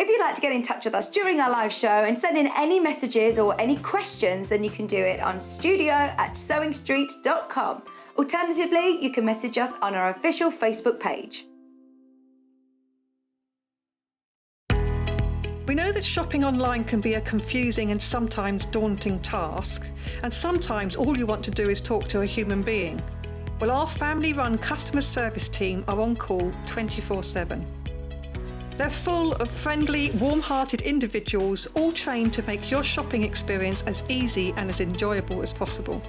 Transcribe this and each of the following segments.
If you'd like to get in touch with us during our live show and send in any messages or any questions, then you can do it on studio@sewingstreet.com. Alternatively, you can message us on our official Facebook page. We know that shopping online can be a confusing and sometimes daunting task, and sometimes all you want to do is talk to a human being. Well, our family-run customer service team are on call 24/7. They're full of friendly, warm-hearted individuals, all trained to make your shopping experience as easy and as enjoyable as possible.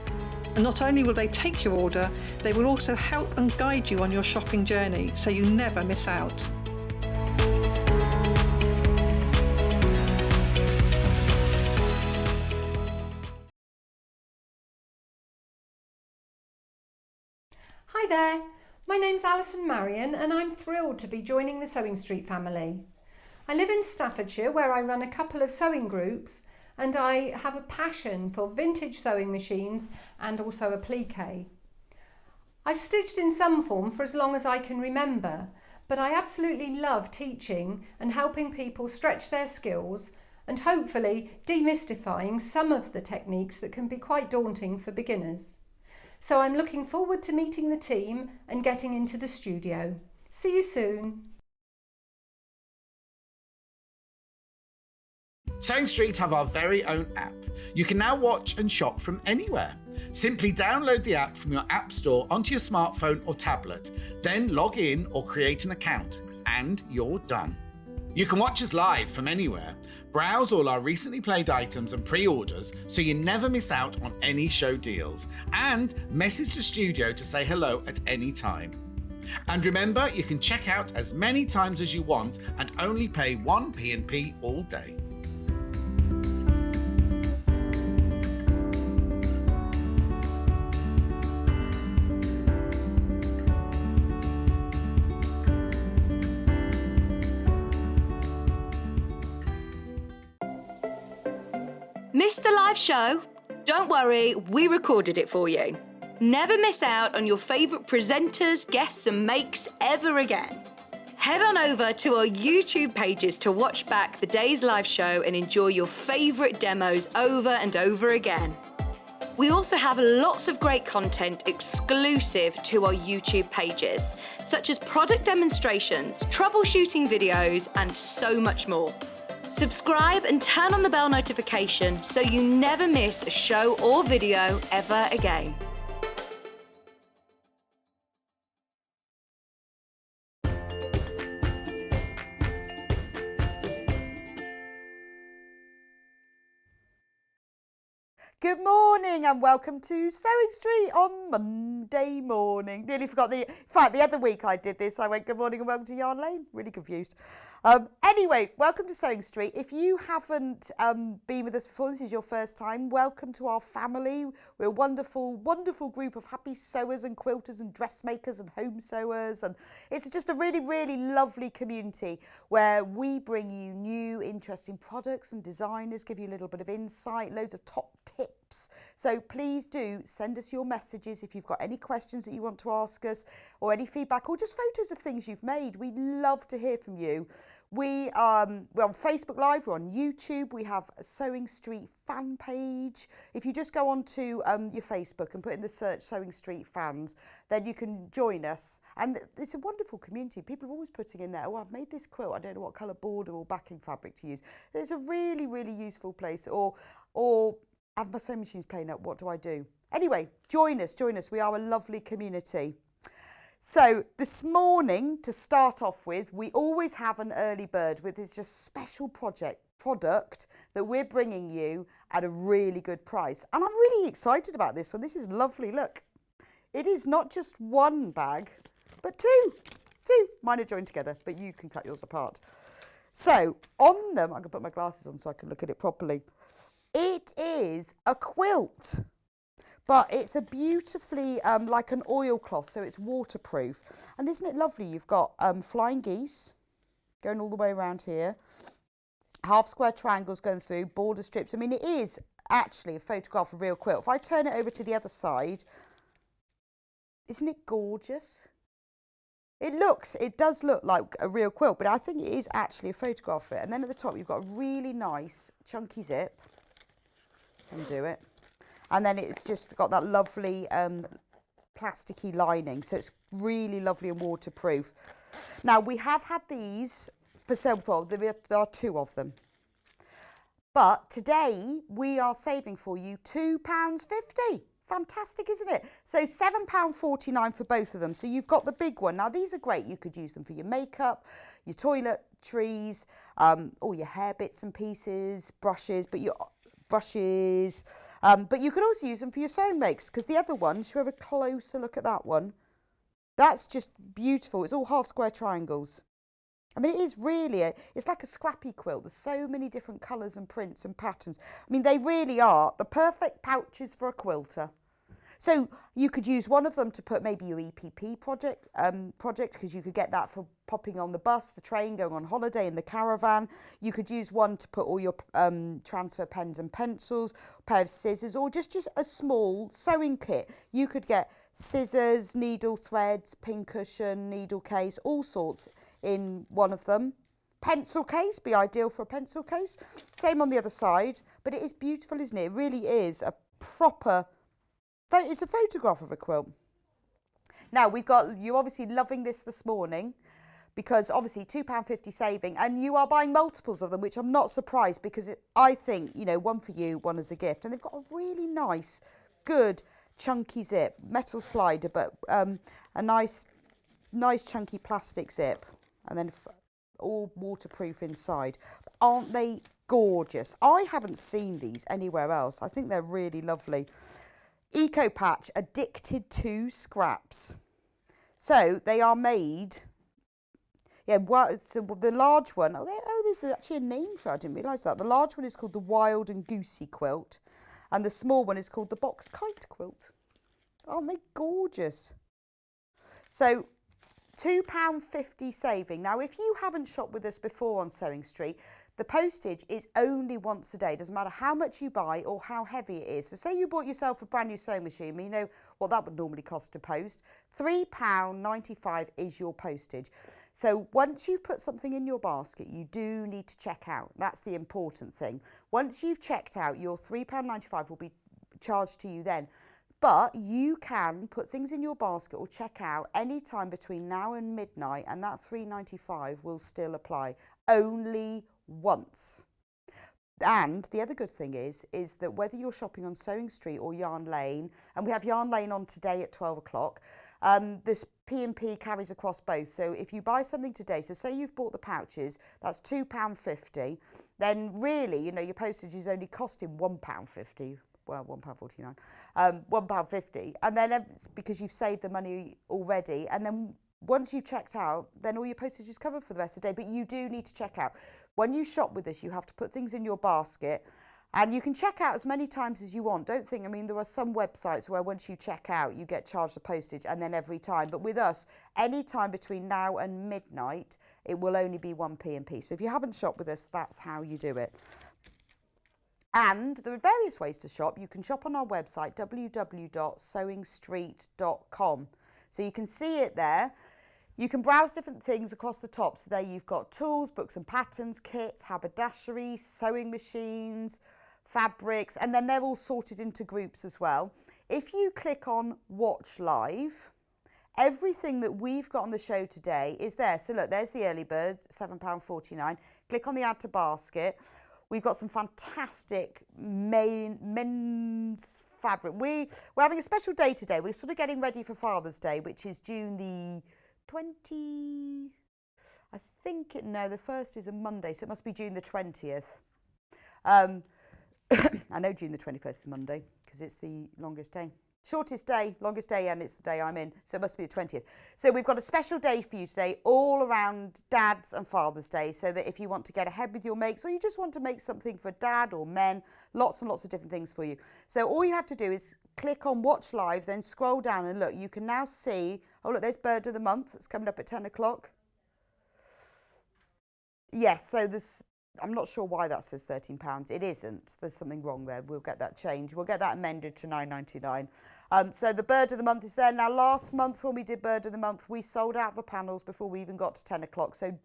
And not only will they take your order, they will also help and guide you on your shopping journey, so you never miss out. Hi there, my name's Allison Maryon and I'm thrilled to be joining the Sewing Street family. I live in Staffordshire where I run a couple of sewing groups and I have a passion for vintage sewing machines and also applique. I've stitched in some form for as long as I can remember, but I absolutely love teaching and helping people stretch their skills and hopefully demystifying some of the techniques that can be quite daunting for beginners. So I'm looking forward to meeting the team and getting into the studio. See you soon. Sewing Street have our very own app. You can now watch and shop from anywhere. Simply download the app from your app store onto your smartphone or tablet, then log in or create an account, and you're done. You can watch us live from anywhere, browse all our recently played items and pre-orders so you never miss out on any show deals, and message the studio to say hello at any time. And remember, you can check out as many times as you want and only pay one P&P all day. Missed the live show? Don't worry, we recorded it for you. Never miss out on your favourite presenters, guests and makes ever again. Head on over to our YouTube pages to watch back the day's live show and enjoy your favourite demos over and over again. We also have lots of great content exclusive to our YouTube pages, such as product demonstrations, troubleshooting videos, and so much more. Subscribe and turn on the bell notification so you never miss a show or video ever again. Good morning and welcome to Sewing Street on Monday morning. Nearly forgot in fact, the other week I did this, I went good morning and welcome to Yarn Lane. Really confused. Anyway, welcome to Sewing Street. If you haven't been with us before, this is your first time, welcome to our family. We're a wonderful, wonderful group of happy sewers and quilters and dressmakers and home sewers. And it's just a really, really lovely community where we bring you new, interesting products and designers, give you a little bit of insight, loads of top tips. So please do send us your messages if you've got any questions that you want to ask us or any feedback or just photos of things you've made. We'd love to hear from you. We're on Facebook Live, we're on YouTube, we have a Sewing Street fan page. If you just go onto your Facebook and put in the search Sewing Street fans, then you can join us. And it's a wonderful community. People are always putting in there, oh, I've made this quilt, I don't know what colour border or backing fabric to use. It's a really, really useful place. Or I have my sewing machines playing up, what do I do? Anyway, join us, we are a lovely community. So this morning, to start off with, we always have an early bird with this just special product that we're bringing you at a really good price. And I'm really excited about this one. This is lovely, look. It is not just one bag, but two. Mine are joined together, but you can cut yours apart. So on them, I'm gonna put my glasses on so I can look at it properly. It is a quilt. But it's a beautifully, like an oilcloth, so it's waterproof. And isn't it lovely? You've got flying geese going all the way around here, half square triangles going through, border strips. I mean, it is actually a photograph of a real quilt. If I turn it over to the other side, isn't it gorgeous? It does look like a real quilt, but I think it is actually a photograph of it. And then at the top, you've got a really nice chunky zip. Undo it. And then it's just got that lovely plasticky lining. So it's really lovely and waterproof. Now, we have had these for sale before. There are 2 of them. But today, we are saving for you £2.50. Fantastic, isn't it? So £7.49 for both of them. So you've got the big one. Now, these are great. You could use them for your makeup, your toiletries, all your hair bits and pieces, brushes, but you could also use them for your sewing makes, because the other one, should we have a closer look at that one? That's just beautiful. It's all half square triangles. I mean, it is really, it's like a scrappy quilt. There's so many different colours and prints and patterns. I mean, they really are the perfect pouches for a quilter. So you could use one of them to put maybe your EPP project, because you could get that for popping on the bus, the train, going on holiday, in the caravan. You could use one to put all your transfer pens and pencils, a pair of scissors, or just a small sewing kit. You could get scissors, needle threads, pincushion, needle case, all sorts in one of them. Pencil case, be ideal for a pencil case. Same on the other side, but it is beautiful, isn't it? It really is a proper, it's a photograph of a quilt. Now, you're obviously loving this morning, because obviously £2.50 saving, and you are buying multiples of them, which I'm not surprised, because I think, you know, one for you, one as a gift. And they've got a really nice, good, chunky zip, metal slider, but a nice chunky plastic zip. And then all waterproof inside. Aren't they gorgeous? I haven't seen these anywhere else. I think they're really lovely. Eco Patch, addicted to scraps. So they are made, so the large one, there's actually a name for it. I didn't realise that. The large one is called the Wild and Goosey quilt, and the small one is called the Box Kite quilt. Aren't they gorgeous? So £2.50 saving. Now, if you haven't shopped with us before on Sewing Street, the postage is only once a day. Doesn't matter how much you buy or how heavy it is. So say you bought yourself a brand new sewing machine, you know what that would normally cost to post. £3.95 is your postage. So once you've put something in your basket, you do need to check out. That's the important thing. Once you've checked out, your £3.95 will be charged to you then. But you can put things in your basket or check out any time between now and midnight, and that £3.95 will still apply. Only once. And the other good thing is that whether you're shopping on Sewing Street or Yarn Lane, and we have Yarn Lane on today at 12 o'clock, this P&P carries across both. So if you buy something today, so say you've bought the pouches, that's £2.50, then really, you know, your postage is only costing £1.50. Well, £1.49, £1.50, and then it's because you've saved the money already, and then once you've checked out, then all your postage is covered for the rest of the day. But you do need to check out. When you shop with us, you have to put things in your basket, and you can check out as many times as you want. Don't think, I mean, there are some websites where once you check out, you get charged the postage, and then every time. But with us, any time between now and midnight, it will only be 1p&p. So if you haven't shopped with us, that's how you do it. And there are various ways to shop. You can shop on our website, www.sewingstreet.com. So you can see it there. You can browse different things across the top. So there you've got tools, books and patterns, kits, haberdashery, sewing machines, fabrics, and then they're all sorted into groups as well. If you click on Watch Live, everything that we've got on the show today is there. So look, there's the early bird, £7.49. Click on the Add to Basket. We've got some fantastic men's fabric. We're having a special day today. We're sort of getting ready for Father's Day, which is June the 20th. I think, no, the 1st is a Monday, so it must be June the 20th. I know June the 21st is Monday because it's the longest day. Shortest day, longest day, and it's the day I'm in, so it must be the 20th. So we've got a special day for you today, all around Dad's and Father's Day, so that if you want to get ahead with your makes, or you just want to make something for Dad or men, lots and lots of different things for you. So all you have to do is click on Watch Live, then scroll down, and look, you can now see, oh look, there's Bird of the Month, that's coming up at 10 o'clock. Yes, so there's I'm not sure why that says £13. It isn't. There's something wrong there. We'll get that changed. We'll get that amended to £9.99. So the bird of the month is there. Now, last month when we did bird of the month, we sold out the panels before we even got to 10 o'clock. So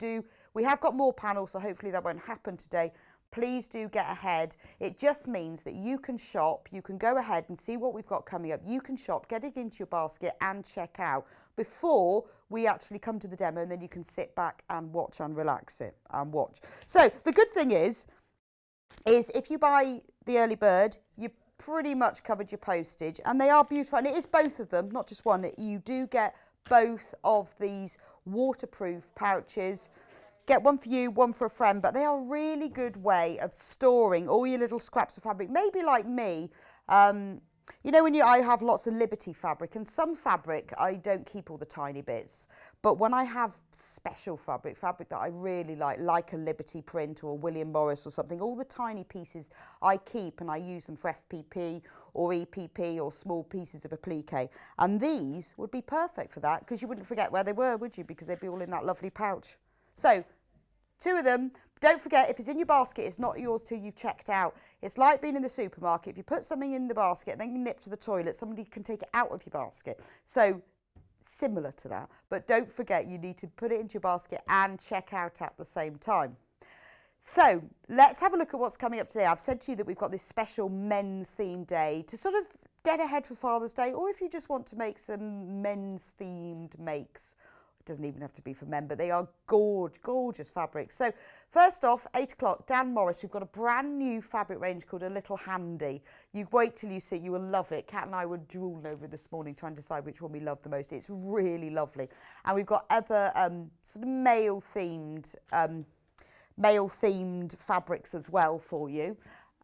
we have got more panels, so hopefully that won't happen today. Please do get ahead. It just means that you can shop, you can go ahead and see what we've got coming up. You can shop, get it into your basket and check out before we actually come to the demo, and then you can sit back and watch and relax it and watch. So the good thing is if you buy the early bird, you pretty much covered your postage, and they are beautiful, and it is both of them, not just one. You do get both of these waterproof pouches. Get one for you, one for a friend, but they are a really good way of storing all your little scraps of fabric. Maybe like me, you know, I have lots of Liberty fabric, and some fabric I don't keep all the tiny bits, but when I have special fabric that I really like a Liberty print or a William Morris or something, all the tiny pieces I keep and I use them for FPP or EPP or small pieces of applique, and these would be perfect for that, because you wouldn't forget where they were, would you? Because they'd be all in that lovely pouch. So 2 of them. Don't forget, if it's in your basket, it's not yours till you've checked out. It's like being in the supermarket. If you put something in the basket and then you nip to the toilet, somebody can take it out of your basket. So similar to that, but don't forget, you need to put it into your basket and check out at the same time. So let's have a look at what's coming up today. I've said to you that we've got this special men's themed day to sort of get ahead for Father's Day, or if you just want to make some men's themed makes. Doesn't even have to be for men, but they are gorgeous fabrics. So first off, 8 o'clock, Dan Morris, we've got a brand new fabric range called A Little Handy. You wait till you see it, you will love it. Kat and I were drooling over it this morning trying to decide which one we love the most. It's really lovely. And we've got other sort of male themed fabrics as well for you.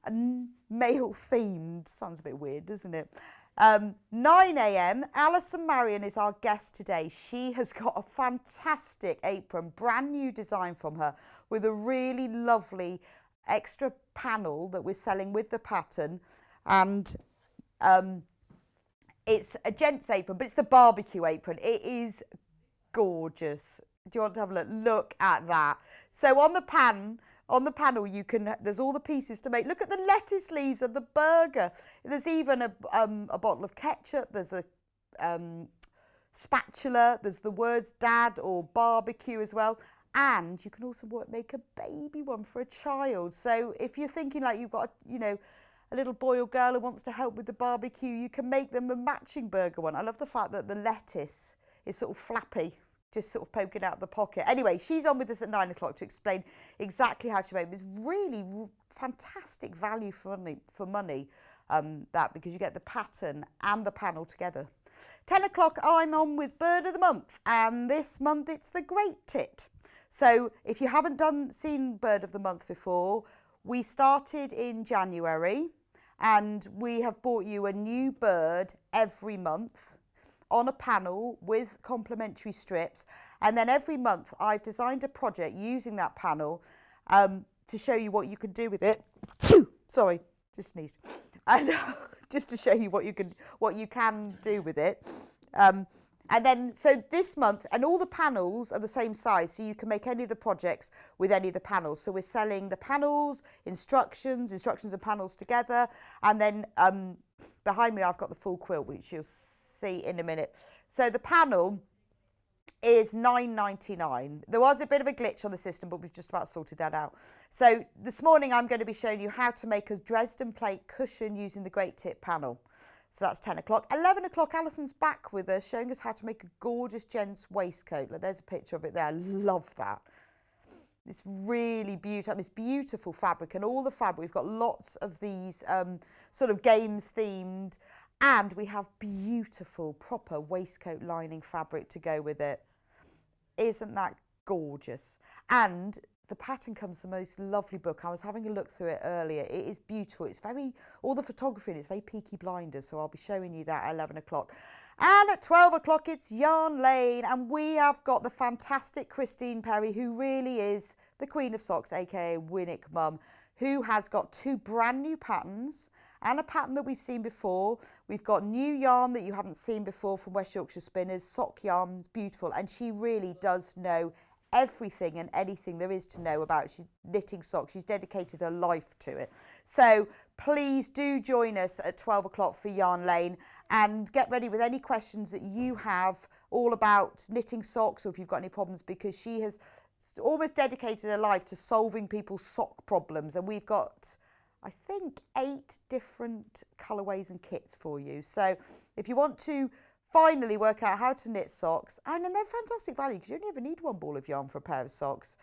And male themed sounds a bit weird, doesn't it? 9 a.m, Allison Maryon is our guest today. She has got a fantastic apron, brand new design from her, with a really lovely extra panel that we're selling with the pattern. And it's a gents apron, but it's the barbecue apron. It is gorgeous. Do you want to have a look? Look at that. So on the panel, there's all the pieces to make. Look at the lettuce leaves and the burger. There's even a bottle of ketchup. There's a spatula. There's the words dad or barbecue as well. And you can also make a baby one for a child. So if you're thinking like you've got, a little boy or girl who wants to help with the barbecue, you can make them a matching burger one. I love the fact that the lettuce is sort of flappy, just sort of poking out of the pocket. Anyway, she's on with us at 9 o'clock to explain exactly how to make it. It's really fantastic value for money, because you get the pattern and the panel together. 10 o'clock, I'm on with Bird of the Month, and this month it's the Great Tit. So if you haven't seen Bird of the Month before, we started in January, and we have brought you a new bird every month on a panel with complimentary strips, and then every month I've designed a project using that panel to show you what you can do with it. Sorry, just sneezed. And just to show you what you can do with it. And then, so this month, and all the panels are the same size, so you can make any of the projects with any of the panels. So we're selling the panels, instructions and panels together, and then behind me I've got the full quilt, which you'll see in a minute. So the panel is £9.99. There was a bit of a glitch on the system, but we've just about sorted that out. So this morning I'm going to be showing you how to make a Dresden plate cushion using the Great Tit panel. So that's 10 o'clock. 11 o'clock, Alison's back with us, showing us how to make a gorgeous gents waistcoat. Look, there's a picture of it there. I love that. It's really beautiful. It's beautiful fabric, and all the fabric. We've got lots of these sort of games themed, and we have beautiful, proper waistcoat lining fabric to go with it. Isn't that gorgeous? And the pattern comes from the most lovely book. I was having a look through it earlier. It is beautiful. It's all the photography in it's very Peaky Blinders, so I'll be showing you that at 11 o'clock. And at 12 o'clock, it's Yarn Lane, and we have got the fantastic Christine Perry, who really is the Queen of Socks, aka Winnick Mum, who has got 2 brand new patterns and a pattern that we've seen before. We've got new yarn that you haven't seen before from West Yorkshire Spinners, sock yarn, beautiful, and she really does know everything and anything there is to know about knitting socks. She's dedicated her life to it. So please do join us at 12 o'clock for Yarn Lane, and get ready with any questions that you have all about knitting socks, or if you've got any problems, because she has almost dedicated her life to solving people's sock problems. And we've got, I think, 8 different colourways and kits for you. So if you want to finally work out how to knit socks, and they're fantastic value because you only ever need one ball of yarn for a pair of socks.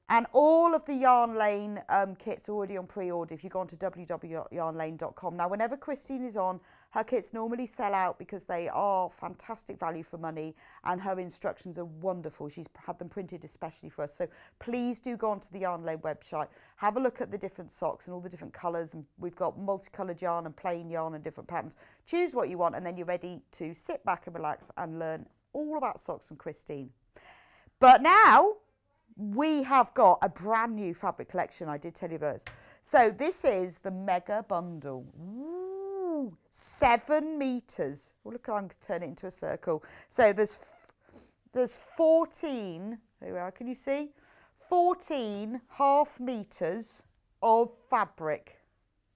And all of the Yarn Lane kits are already on pre-order if you go on to www.yarnlane.com. Now, whenever Christine is on, her kits normally sell out because they are fantastic value for money, and her instructions are wonderful. She's had them printed especially for us. So please do go onto the Yarn Lane website, have a look at the different socks and all the different colours. And we've got multicoloured yarn and plain yarn and different patterns. Choose what you want, and then you're ready to sit back and relax and learn all about socks from Christine. But now we have got a brand new fabric collection. I did tell you those. So this is the mega bundle. Ooh, 7 meters. Oh, look, I'm going to turn it into a circle. So there's 14, there we are, can you see? 14 half meters of fabric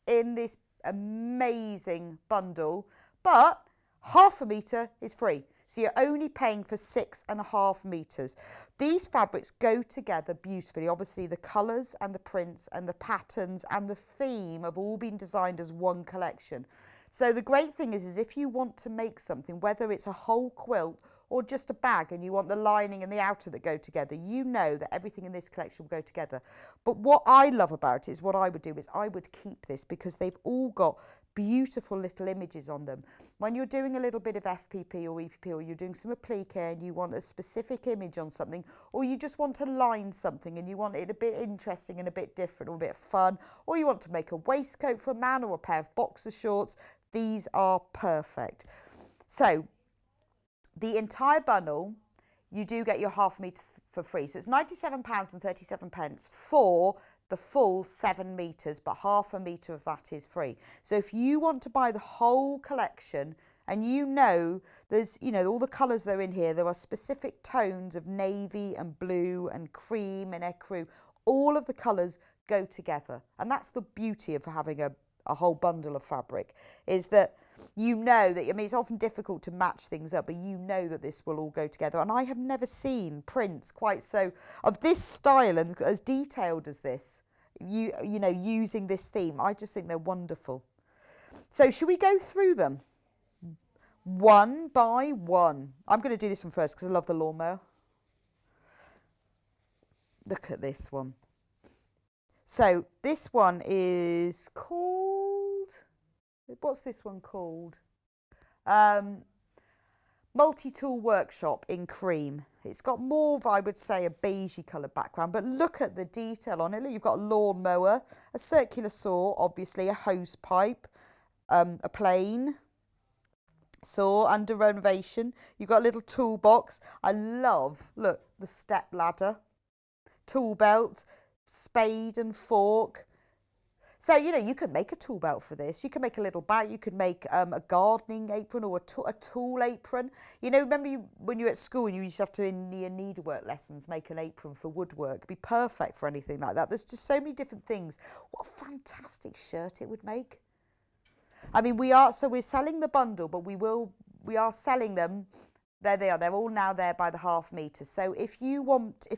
in this amazing bundle, but half a meter is free. So you're only paying for 6.5 meters. These fabrics go together beautifully. Obviously the colours and the prints and the patterns and the theme have all been designed as one collection. So the great thing is if you want to make something, whether it's a whole quilt or just a bag, and you want the lining and the outer that go together, you know that everything in this collection will go together. But what I love about it is what I would do is I would keep this because they've all got beautiful little images on them. When you're doing a little bit of FPP or EPP, or you're doing some applique and you want a specific image on something, or you just want to line something and you want it a bit interesting and a bit different or a bit fun, or you want to make a waistcoat for a man or a pair of boxer shorts, these are perfect. So the entire bundle, you do get your half metre for free. So it's £97.37 for the full 7 metres, but half a metre of that is free. So if you want to buy the whole collection, and you know there's, you know, all the colours that are in here, there are specific tones of navy and blue and cream and ecru. All of the colours go together. And that's the beauty of having a whole bundle of fabric, is that you know that, I mean, it's often difficult to match things up, but you know that this will all go together. And I have never seen prints quite so of this style and as detailed as this, you know, using this theme. I just think they're wonderful. So should we go through them one by one? I'm going to do this one first because I love the lawnmower. Look at this one. So this one is called, what's this one called? Multi-tool workshop in cream. It's got more of, I would say, a beigey colour background, but look at the detail on it. Look, you've got a lawnmower, a circular saw, obviously, a hose pipe, a plane saw under renovation. You've got a little toolbox. I love, look, the step ladder, tool belt, spade and fork. So, you know, you could make a tool belt for this. You can make a little bag. You could make a gardening apron or a tool apron. You know, remember when you were at school and you used to have to, in your needlework lessons, make an apron for woodwork? It'd be perfect for anything like that. There's just so many different things. What a fantastic shirt it would make. I mean, we're selling the bundle, but we are selling them. There they are. They're all now there by the half metre. So if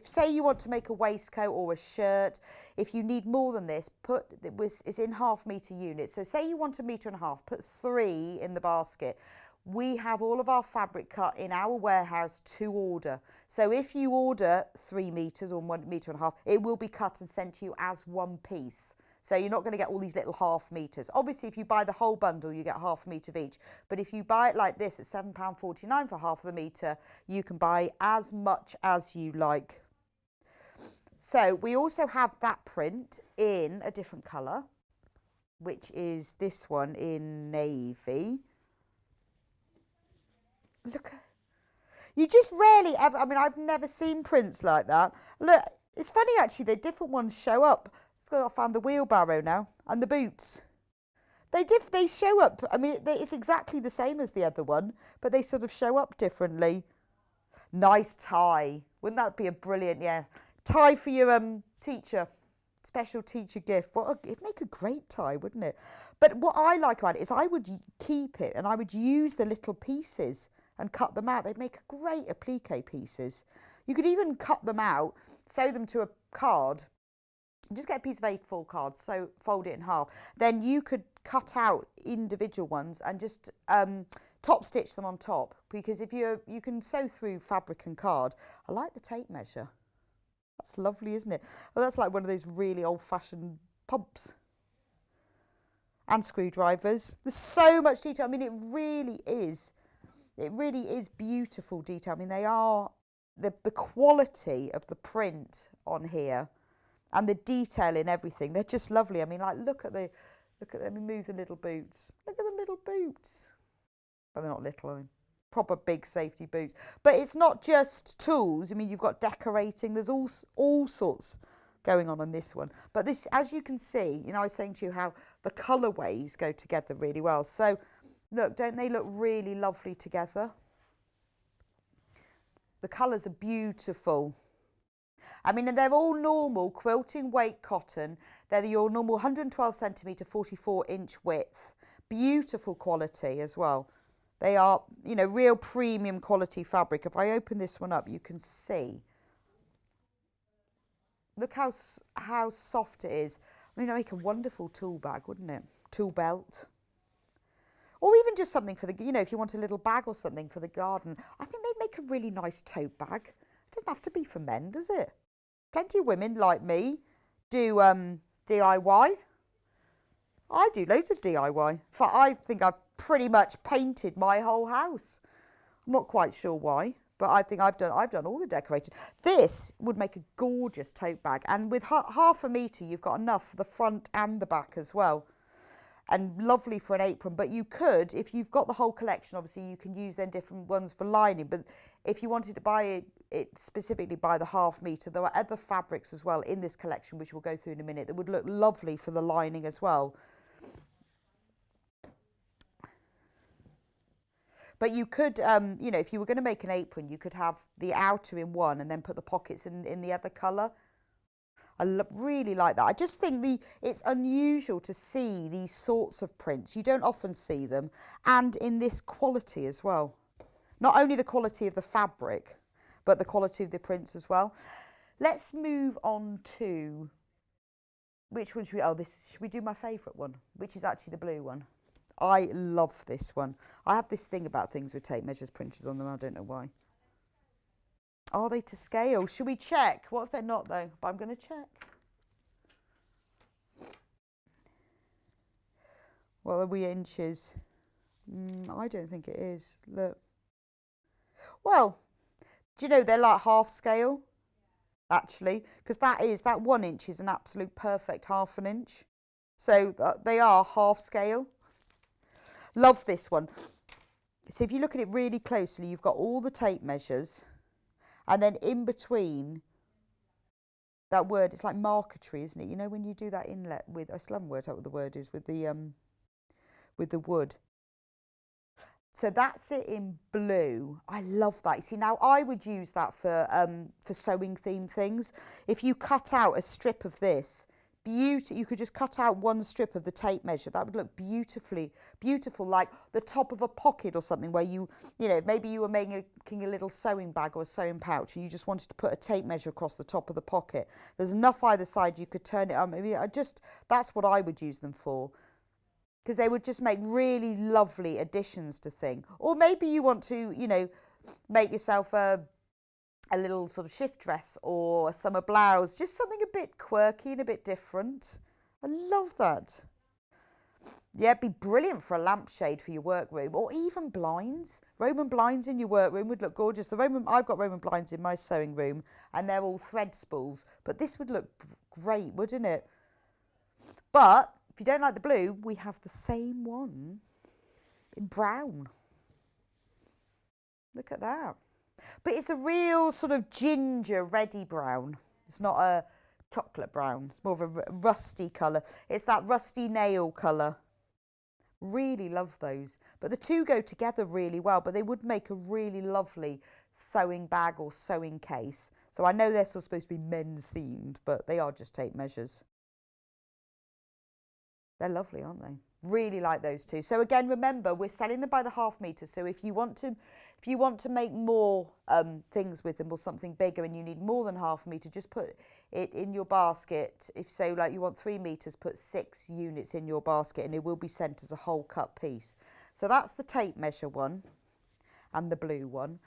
say you want to make a waistcoat or a shirt, if you need more than this, it's in half metre units. So say you want 1.5 metres, put 3 in the basket. We have all of our fabric cut in our warehouse to order. So if you order 3 metres or 1.5 metres, it will be cut and sent to you as one piece. So you're not going to get all these little half meters. Obviously, if you buy the whole bundle, you get half a metre of each. But if you buy it like this at £7.49 for half of the metre, you can buy as much as you like. So we also have that print in a different colour, which is this one in navy. Look, you just rarely ever, I mean, I've never seen prints like that. Look, it's funny actually, the different ones show up. I found the wheelbarrow now and the boots. They show up. I mean, it's exactly the same as the other one, but they sort of show up differently. Nice tie. Wouldn't that be a brilliant, tie for your teacher, special teacher gift? It'd make a great tie, wouldn't it? But what I like about it is I would keep it and I would use the little pieces and cut them out. They'd make a great applique pieces. You could even cut them out, sew them to a card. Just get a piece of A4 card, so fold it in half. Then you could cut out individual ones and just top stitch them on top, because if you can sew through fabric and card. I like the tape measure. That's lovely, isn't it? Well, that's like one of those really old-fashioned pumps. And screwdrivers. There's so much detail. I mean, it really is beautiful detail. I mean, they are the quality of the print on here and the detail in everything. They're just lovely. I mean, like, look at let me move the little boots. Look at the little boots. Well, they're not little, I mean, proper big safety boots. But it's not just tools. I mean, you've got decorating. There's all sorts going on this one. But this, as you can see, I was saying to you how the colourways go together really well. So, look, don't they look really lovely together? The colours are beautiful. I mean, and they're all normal quilting weight cotton. They're your normal 112 centimetre, 44 inch width. Beautiful quality as well. They are, real premium quality fabric. If I open this one up, you can see. Look how soft it is. I mean, it'd make a wonderful tool bag, wouldn't it? Tool belt. Or even just something for the, if you want a little bag or something for the garden. I think they'd make a really nice tote bag. It doesn't have to be for men, does it? Plenty of women like me do DIY. I do loads of DIY. I think I've pretty much painted my whole house. I'm not quite sure why, but I think I've done all the decorating. This would make a gorgeous tote bag, and with half a metre, you've got enough for the front and the back as well. And lovely for an apron. But you could, if you've got the whole collection, obviously you can use then different ones for lining. But if you wanted to buy it specifically by the half metre, there are other fabrics as well in this collection, which we'll go through in a minute, that would look lovely for the lining as well. But you could, if you were going to make an apron, you could have the outer in one and then put the pockets in the other colour. I really like that. I just think it's unusual to see these sorts of prints. You don't often see them, and in this quality as well. Not only the quality of the fabric, but the quality of the prints as well. Let's move on to, which one should we do my favourite one, which is actually the blue one. I love this one. I have this thing about things with tape measures printed on them. I don't know why. Are they to scale? Should we check? What if they're not, though? But I'm going to check. What are we inches? I don't think it is. Look. Well, do you know they're like half scale? Actually, because that 1 inch is an absolute perfect half an inch. So they are half scale. Love this one. So if you look at it really closely, you've got all the tape measures. And then in between that word, it's like marquetry, isn't it? You know when you do that inlet with, I still haven't worked out what the word is, with the wood. So that's it in blue. I love that. You see, now I would use that for sewing theme things. If you cut out a strip of this, you could just cut out one strip of the tape measure. That would look beautiful, like the top of a pocket or something, where maybe you were making a little sewing bag or a sewing pouch and you just wanted to put a tape measure across the top of the pocket. There's enough either side, you could turn it up. Maybe that's what I would use them for, because they would just make really lovely additions to things. Or maybe you want to, make yourself a little sort of shift dress or a summer blouse, just something a bit quirky and a bit different. I love that. Yeah, it'd be brilliant for a lampshade for your workroom, or even blinds. Roman blinds in your workroom would look gorgeous. I've got Roman blinds in my sewing room, and they're all thread spools, but this would look great, wouldn't it? But if you don't like the blue, we have the same one in brown. Look at that. But it's a real sort of ginger reddy brown. It's not a chocolate brown. It's more of a rusty colour. It's that rusty nail colour. Really love those. But the two go together really well, but they would make a really lovely sewing bag or sewing case. So I know they're sort of supposed to be men's themed, but they are just tape measures. They're lovely, aren't they? Really like those two. So again, remember, we're selling them by the half metre. So if you want to make more things with them or something bigger and you need more than half a metre, just put it in your basket. If so, like you want 3 metres, put 6 units in your basket and it will be sent as a whole cut piece. So that's the tape measure one and the blue one.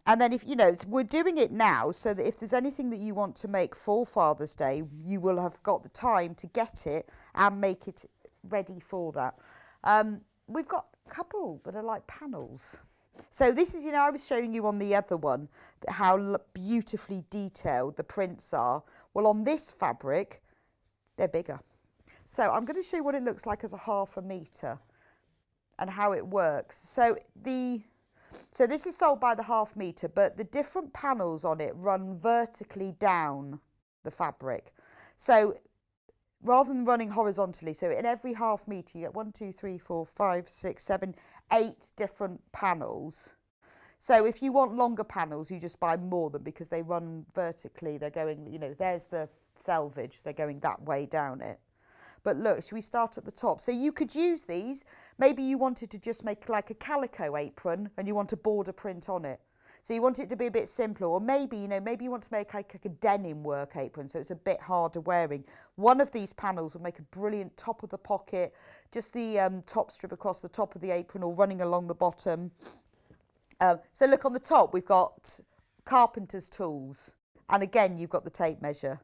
And then if, you know, we're doing it now so that if there's anything that you want to make for Father's Day, you will have got the time to get it and make it ready for that. We've got a couple that are like panels. So this is, you know, I was showing you on the other one how beautifully detailed the prints are. Well, on this fabric, they're bigger. So I'm going to show you what it looks like as a half a metre and how it works. So this is sold by the half metre, but the different panels on it run vertically down the fabric. So rather than running horizontally, so in every half metre you get 1, 2, 3, 4, 5, 6, 7, 8 different panels. So if you want longer panels, you just buy more of them because they run vertically. They're going, you know, there's the selvage, they're going that way down it. But look, should we start at the top? So you could use these. Maybe you wanted to just make like a calico apron and you want a border print on it. So you want it to be a bit simpler. Or maybe, you know, maybe you want to make like a denim work apron so it's a bit harder wearing. One of these panels will make a brilliant top of the pocket, just the top strip across the top of the apron or running along the bottom. So look on the top, we've got carpenter's tools. And again, you've got the tape measure.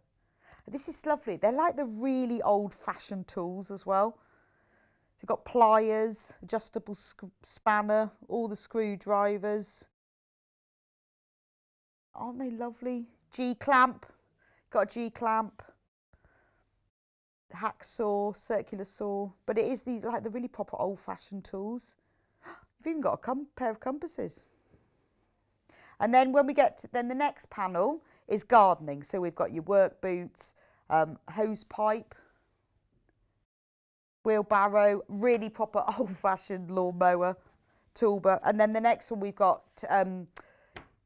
This is lovely. They're like the really old-fashioned tools as well. So you've got pliers, adjustable spanner, all the screwdrivers. Aren't they lovely? G-clamp. Got a G-clamp. Hacksaw, circular saw. But it is these like the really proper old-fashioned tools. You've even got a pair of compasses. And then when we get to, then the next panel is gardening. So we've got your work boots, hose pipe, wheelbarrow, really proper old-fashioned lawnmower, toolbar. And then the next one we've got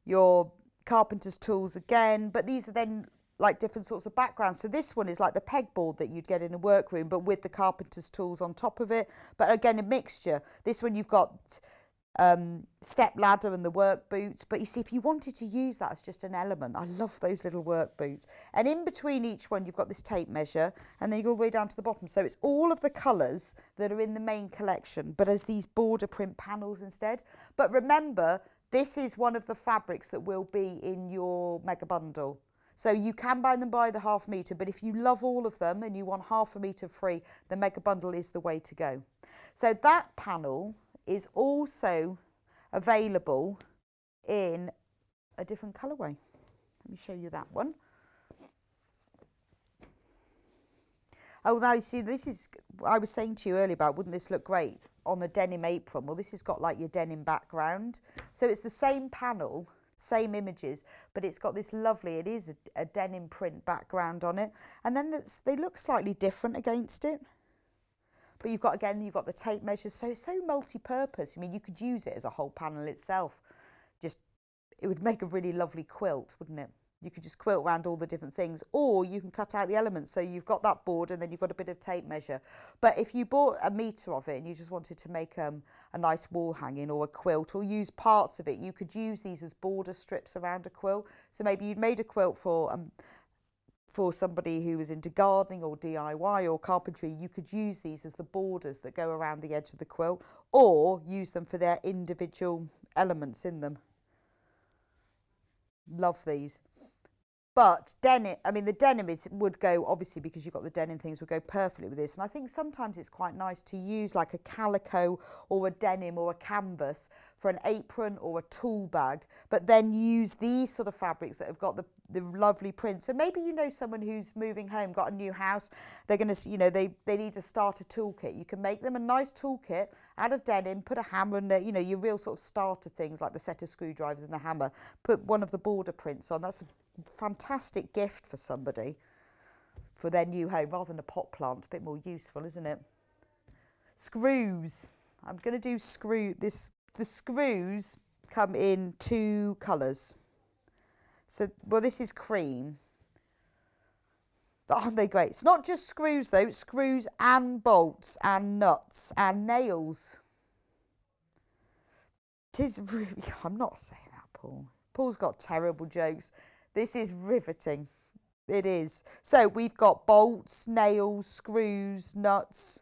your carpenter's tools again. But these are then like different sorts of backgrounds. So this one is like the pegboard that you'd get in a workroom, but with the carpenter's tools on top of it. But again, a mixture. This one you've got step ladder and the work boots, but you see, if you wanted to use that as just an element, I love those little work boots. And in between each one you've got this tape measure, and then you go all the way down to the bottom, so it's all of the colours that are in the main collection but as these border print panels instead. But remember, this is one of the fabrics that will be in your mega bundle, so you can buy them by the half metre, but if you love all of them and you want half a metre free, the mega bundle is the way to go. So that panel is also available in a different colourway. Let me show you that one. Oh, now you see, this is, I was saying to you earlier about, wouldn't this look great on a denim apron? Well, this has got like your denim background. So it's the same panel, same images, but it's got this lovely, it is a denim print background on it. And then they look slightly different against it. But you've got, again, you've got the tape measures, so it's so multi-purpose. I mean, you could use it as a whole panel itself. Just, it would make a really lovely quilt, wouldn't it? You could just quilt around all the different things, or you can cut out the elements. So you've got that board and then you've got a bit of tape measure. But if you bought a metre of it and you just wanted to make a nice wall hanging or a quilt, or use parts of it, you could use these as border strips around a quilt. So maybe you'd made a quilt for somebody who was into gardening or DIY or carpentry, you could use these as the borders that go around the edge of the quilt, or use them for their individual elements in them. Love these. But denim, I mean, the denim would go, obviously, because you've got the denim things, would go perfectly with this. And I think sometimes it's quite nice to use like a calico or a denim or a canvas for an apron or a tool bag, but then use these sort of fabrics that have got the lovely print. So maybe you know someone who's moving home, got a new house, they're going to, you know, they need to start a toolkit. You can make them a nice toolkit out of denim, put a hammer in there, you know, your real sort of starter things like the set of screwdrivers and the hammer, put one of the border prints on. That's a fantastic gift for somebody for their new home, rather than a pot plant. A bit more useful, isn't it? Screws. I'm going to do the screws come in 2 colours. So, well, this is cream. But aren't they great? It's not just screws, though. It's screws and bolts and nuts and nails. It is really... I'm not saying that, Paul. Paul's got terrible jokes. This is riveting. It is. So we've got bolts, nails, screws, nuts.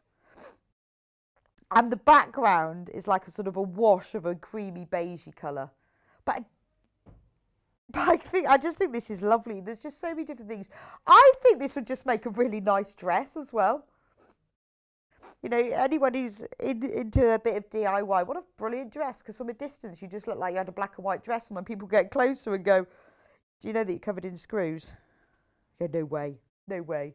And the background is like a sort of a wash of a creamy beigey colour. But I just think this is lovely. There's just so many different things. I think this would just make a really nice dress as well. You know, anyone who's into a bit of DIY, what a brilliant dress. Because from a distance, you just look like you had a black and white dress. And when people get closer and go, do you know that you're covered in screws? Yeah, no way. No way.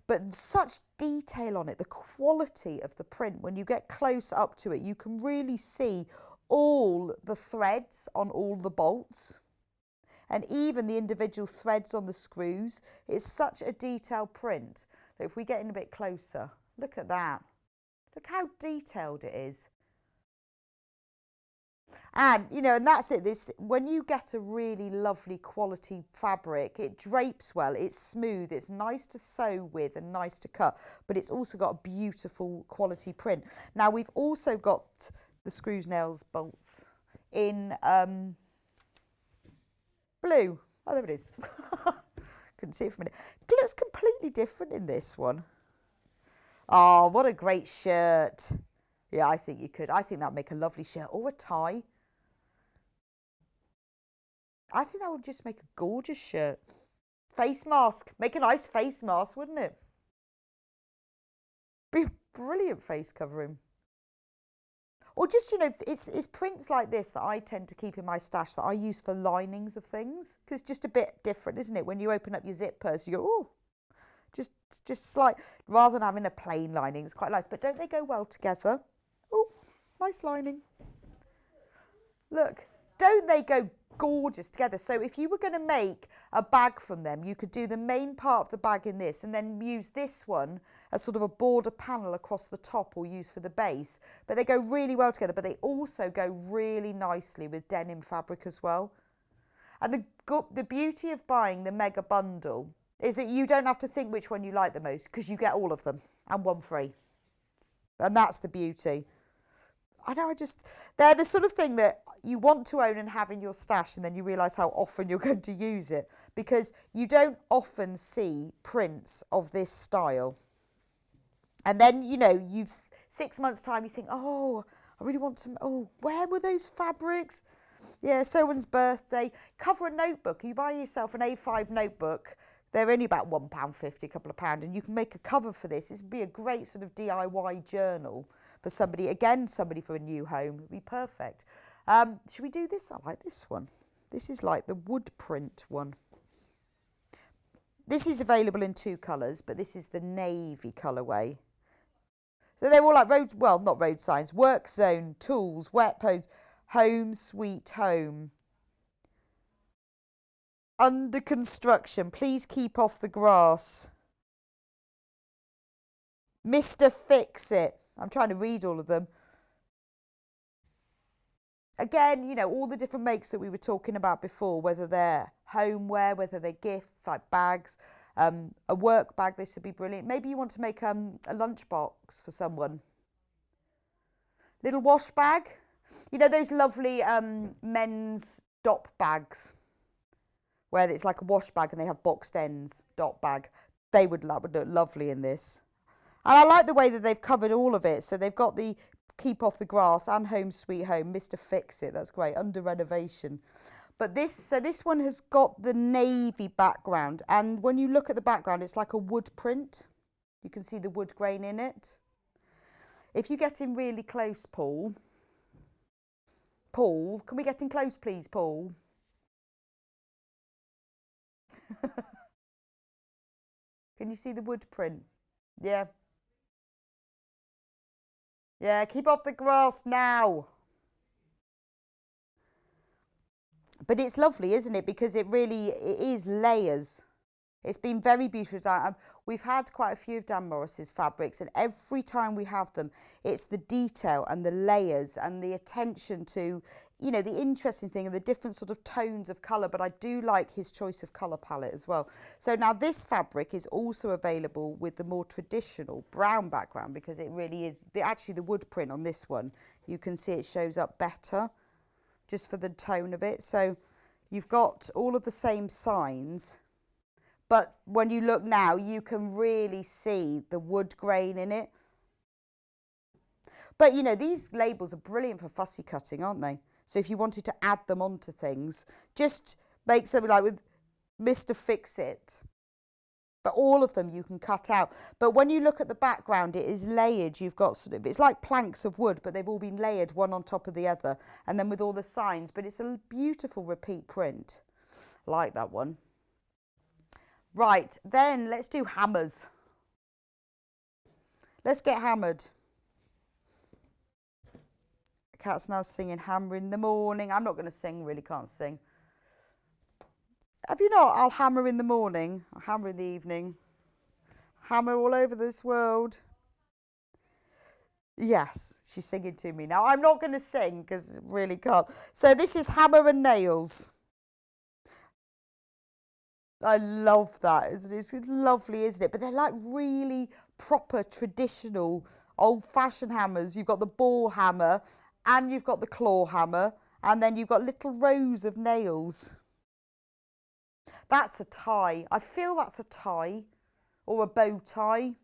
But such detail on it, the quality of the print. When you get close up to it, you can really see all the threads on all the bolts and even the individual threads on the screws. It's such a detailed print. If we get in a bit closer, look at that. Look how detailed it is. And, you know, and that's it. When you get a really lovely quality fabric, it drapes well, it's smooth, it's nice to sew with and nice to cut, but it's also got a beautiful quality print. Now, we've also got the screws, nails, bolts in blue. Oh, there it is. Couldn't see it for a minute. It looks completely different in this one. Oh, what a great shirt. Yeah, I think you could. I think that would make a lovely shirt or a tie. I think that would just make a gorgeous shirt. Face mask. Make a nice face mask, wouldn't it? Be a brilliant face covering. Or just, you know, it's prints like this that I tend to keep in my stash that I use for linings of things. Because it's just a bit different, isn't it? When you open up your zip purse, you go, oh, just slight, rather than having a plain lining. It's quite nice. But don't they go well together? Oh, nice lining. Look, don't they go gorgeous together? So if you were going to make a bag from them, you could do the main part of the bag in this and then use this one as sort of a border panel across the top or use for the base. But they go really well together, but they also go really nicely with denim fabric as well. And the beauty of buying the mega bundle is that you don't have to think which one you like the most because you get all of them and one free. And that's the beauty. I know, they're the sort of thing that you want to own and have in your stash and then you realise how often you're going to use it because you don't often see prints of this style. And then, you know, 6 months' time you think, oh, I really want to, oh, where were those fabrics? Yeah, someone's birthday. Cover a notebook. You buy yourself an A5 notebook. They're only about £1.50, a couple of pounds, and you can make a cover for this. It would be a great sort of DIY journal for somebody, again, somebody for a new home. It would be perfect. Should we do this? I like this one. This is like the wood print one. This is available in 2 colours, but this is the navy colourway. So they're all like not road signs, work zone, tools, wet posts, home sweet home. Under construction, please keep off the grass. Mr. Fix It. I'm trying to read all of them. Again, you know, all the different makes that we were talking about before, whether they're homeware, whether they're gifts like bags, a work bag, this would be brilliant. Maybe you want to make a lunchbox for someone. Little wash bag. You know those lovely men's dop bags where it's like a wash bag and they have boxed ends, dot bag. They would look lovely in this. And I like the way that they've covered all of it. So they've got the keep off the grass and home sweet home, Mr. Fix It. That's great, under renovation. But this one has got the navy background. And when you look at the background, it's like a wood print. You can see the wood grain in it. If you get in really close, Paul, can we get in close, please, Paul? Can you see the wood print? Yeah. Yeah, keep off the grass now. But it's lovely, isn't it? Because it is layers. It's been very beautiful design. We've had quite a few of Dan Morris's fabrics, and every time we have them, it's the detail and the layers and the attention to, you know, the interesting thing and the different sort of tones of colour. But I do like his choice of colour palette as well. So now this fabric is also available with the more traditional brown background, because it really is, actually the wood print on this one, you can see it shows up better just for the tone of it. So you've got all of the same signs, but when you look now, you can really see the wood grain in it. But, you know, these labels are brilliant for fussy cutting, aren't they? So if you wanted to add them onto things, just make something like with Mr. Fix-It. But all of them you can cut out. But when you look at the background, it is layered. You've got sort of, it's like planks of wood, but they've all been layered one on top of the other. And then with all the signs, but it's a beautiful repeat print. I like that one. Right, then let's do hammers. Let's get hammered. Cat's now singing Hammer in the Morning. I'm not going to sing, really can't sing. Have you not? I'll hammer in the morning, I'll hammer in the evening. Hammer all over this world. Yes, she's singing to me now. I'm not going to sing because I really can't. So this is Hammer and Nails. I love that. It's lovely, isn't it? But they're like really proper, traditional, old-fashioned hammers. You've got the ball hammer and you've got the claw hammer, and then you've got little rows of nails. That's a tie. I feel that's a tie or a bow tie.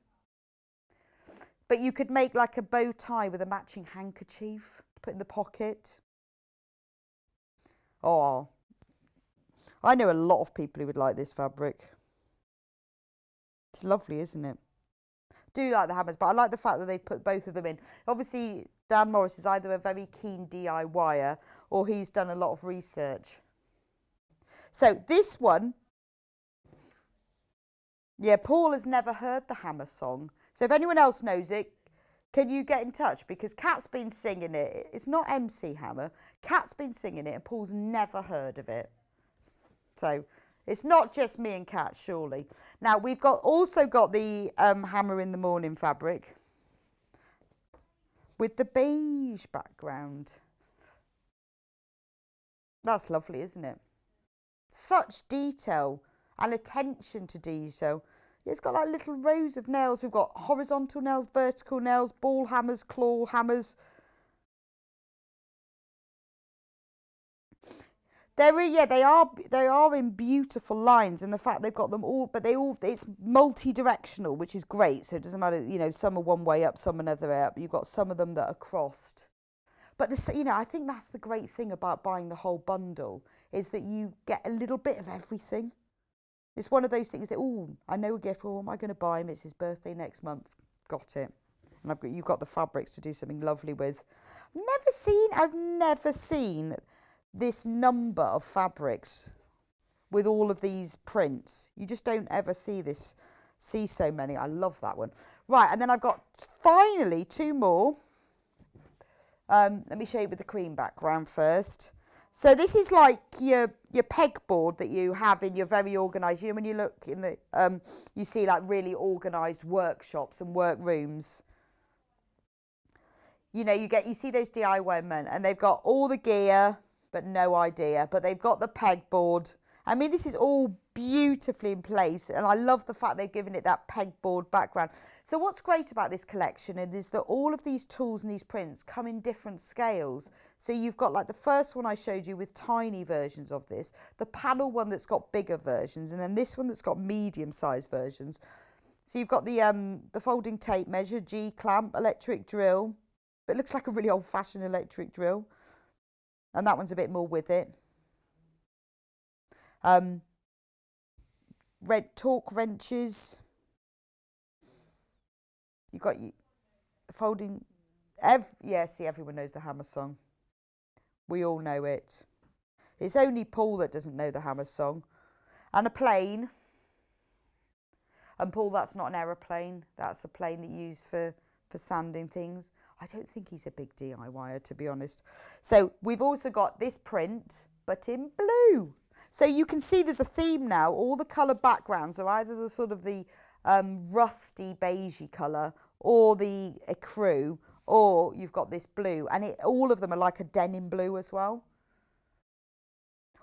But you could make like a bow tie with a matching handkerchief, put in the pocket. Oh, I know a lot of people who would like this fabric. It's lovely, isn't it? I do like the hammers, but I like the fact that they've put both of them in. Obviously, Dan Morris is either a very keen DIYer or he's done a lot of research. So this one, yeah, Paul has never heard the hammer song. So if anyone else knows it, can you get in touch? Because Kat's been singing it. It's not MC Hammer. Kat's been singing it and Paul's never heard of it. So it's not just me and Kat, surely. Now we've also got the Hammer in the Morning fabric with the beige background. That's lovely, isn't it? Such detail and attention to detail. It's got like little rows of nails. We've got horizontal nails, vertical nails, ball hammers, claw hammers. They are in beautiful lines, and the fact they've got them all, but it's multi-directional, which is great. So it doesn't matter, you know, some are one way up, some another way up. You've got some of them that are crossed. But this, you know, I think that's the great thing about buying the whole bundle, is that you get a little bit of everything. It's one of those things that, oh, I know a gift. Oh, what am I going to buy him? It's his birthday next month. Got it. And you've got the fabrics to do something lovely with. I've never seen this number of fabrics with all of these prints. You just don't ever see so many. I love that one. Right, and then I've got finally two more. Let me show you with the cream background first. So this is like your pegboard that you have in your very organised, you know, when you look in the, you see like really organised workshops and workrooms. You know, you see those DIY men and they've got all the gear, but no idea. But they've got the pegboard. I mean, this is all beautifully in place, and I love the fact they've given it that pegboard background. So what's great about this collection is that all of these tools and these prints come in different scales. So you've got like the first one I showed you with tiny versions of this, the panel one that's got bigger versions, and then this one that's got medium-sized versions. So you've got the folding tape measure, G-clamp, electric drill, but it looks like a really old-fashioned electric drill, and that one's a bit more with it. Red torque wrenches. You've got folding. See, everyone knows the hammer song. We all know it. It's only Paul that doesn't know the hammer song. And a plane. And Paul, that's not an aeroplane. That's a plane that you use for sanding things. I don't think he's a big DIYer, to be honest. So we've also got this print, but in blue. So you can see there's a theme now. All the colour backgrounds are either the sort of the rusty beigey colour or the ecru, or you've got this blue, and all of them are like a denim blue as well.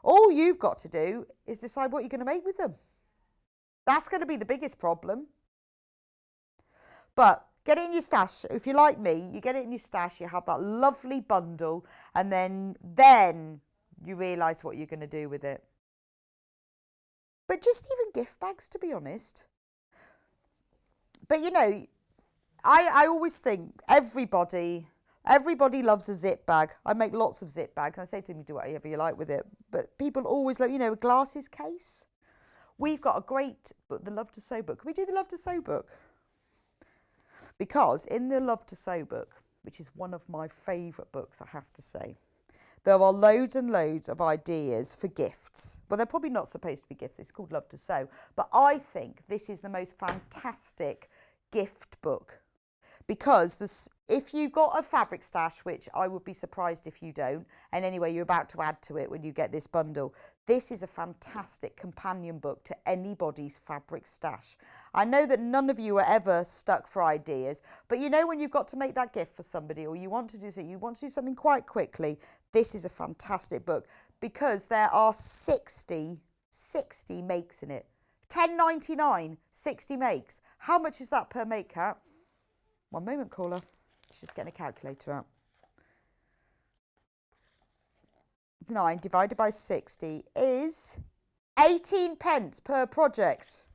All you've got to do is decide what you're going to make with them. That's going to be the biggest problem. But get it in your stash. If you're like me, you get it in your stash, you have that lovely bundle, and then you realise what you're going to do with it. But just even gift bags, to be honest. But you know, I always think everybody loves a zip bag. I make lots of zip bags. I say to them, do whatever you like with it. But people always love, you know, a glasses case. We've got a great book, the Love to Sew book. Can we do the Love to Sew book? Because in the Love to Sew book, which is one of my favourite books, I have to say, there are loads and loads of ideas for gifts. Well, they're probably not supposed to be gifts. It's called Love to Sew. But I think this is the most fantastic gift book. Because if you've got a fabric stash, which I would be surprised if you don't, and anyway, you're about to add to it when you get this bundle, this is a fantastic companion book to anybody's fabric stash. I know that none of you are ever stuck for ideas, but you know when you've got to make that gift for somebody, or you want to do something quite quickly, this is a fantastic book because there are 60 makes in it. $10.99, 60 makes. How much is that per make, Kat? One moment, caller. She's getting a calculator out. 9 divided by 60 is 18 pence per project.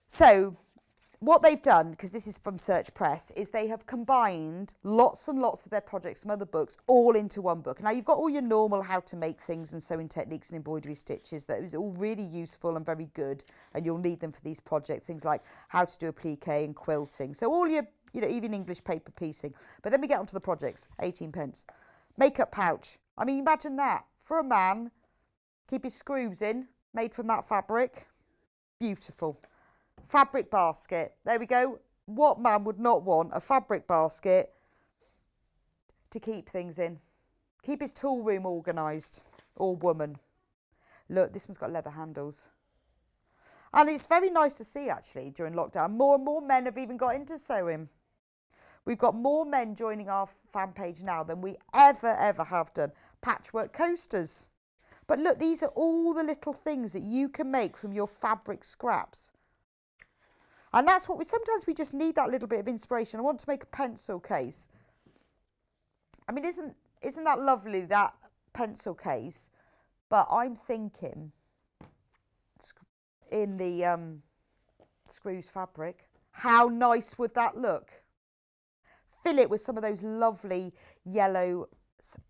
So what they've done, because this is from Search Press, is they have combined lots and lots of their projects from other books all into one book. Now you've got all your normal how to make things and sewing techniques and embroidery stitches that is all really useful and very good, and you'll need them for these projects, things like how to do a plique and quilting. So all your, you know, even English paper piecing. But then we get onto the projects, 18 pence. Makeup pouch. I mean, imagine that. For a man, keep his screws in, made from that fabric. Beautiful. Fabric basket. There we go. What man would not want a fabric basket to keep things in? Keep his tool room organised. Or woman. Look, this one's got leather handles. And it's very nice to see, actually, during lockdown. More and more men have even got into sewing. We've got more men joining our fan page now than we ever have done. Patchwork coasters. But look, these are all the little things that you can make from your fabric scraps. And that's what sometimes we just need, that little bit of inspiration. I want to make a pencil case. I mean, isn't that lovely, that pencil case? But I'm thinking in the screws fabric, how nice would that look? Fill it with some of those lovely yellow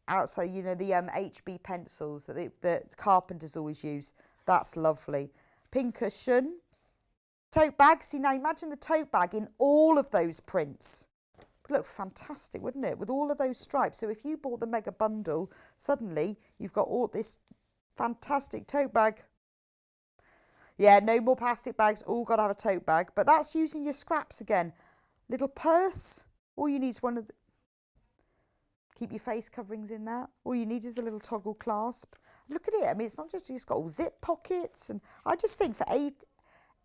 outside, you know, the HB pencils that the carpenters always use. That's lovely. Pin cushion. Tote bag. See, now imagine the tote bag in all of those prints. Would look fantastic, wouldn't it? With all of those stripes. So if you bought the mega bundle, suddenly you've got all this fantastic tote bag. Yeah, no more plastic bags. All got to have a tote bag. But that's using your scraps again. Little purse. All you need is one of the... Keep your face coverings in that. All you need is the little toggle clasp. Look at it. I mean, it's not just... It's got all zip pockets. And I just think for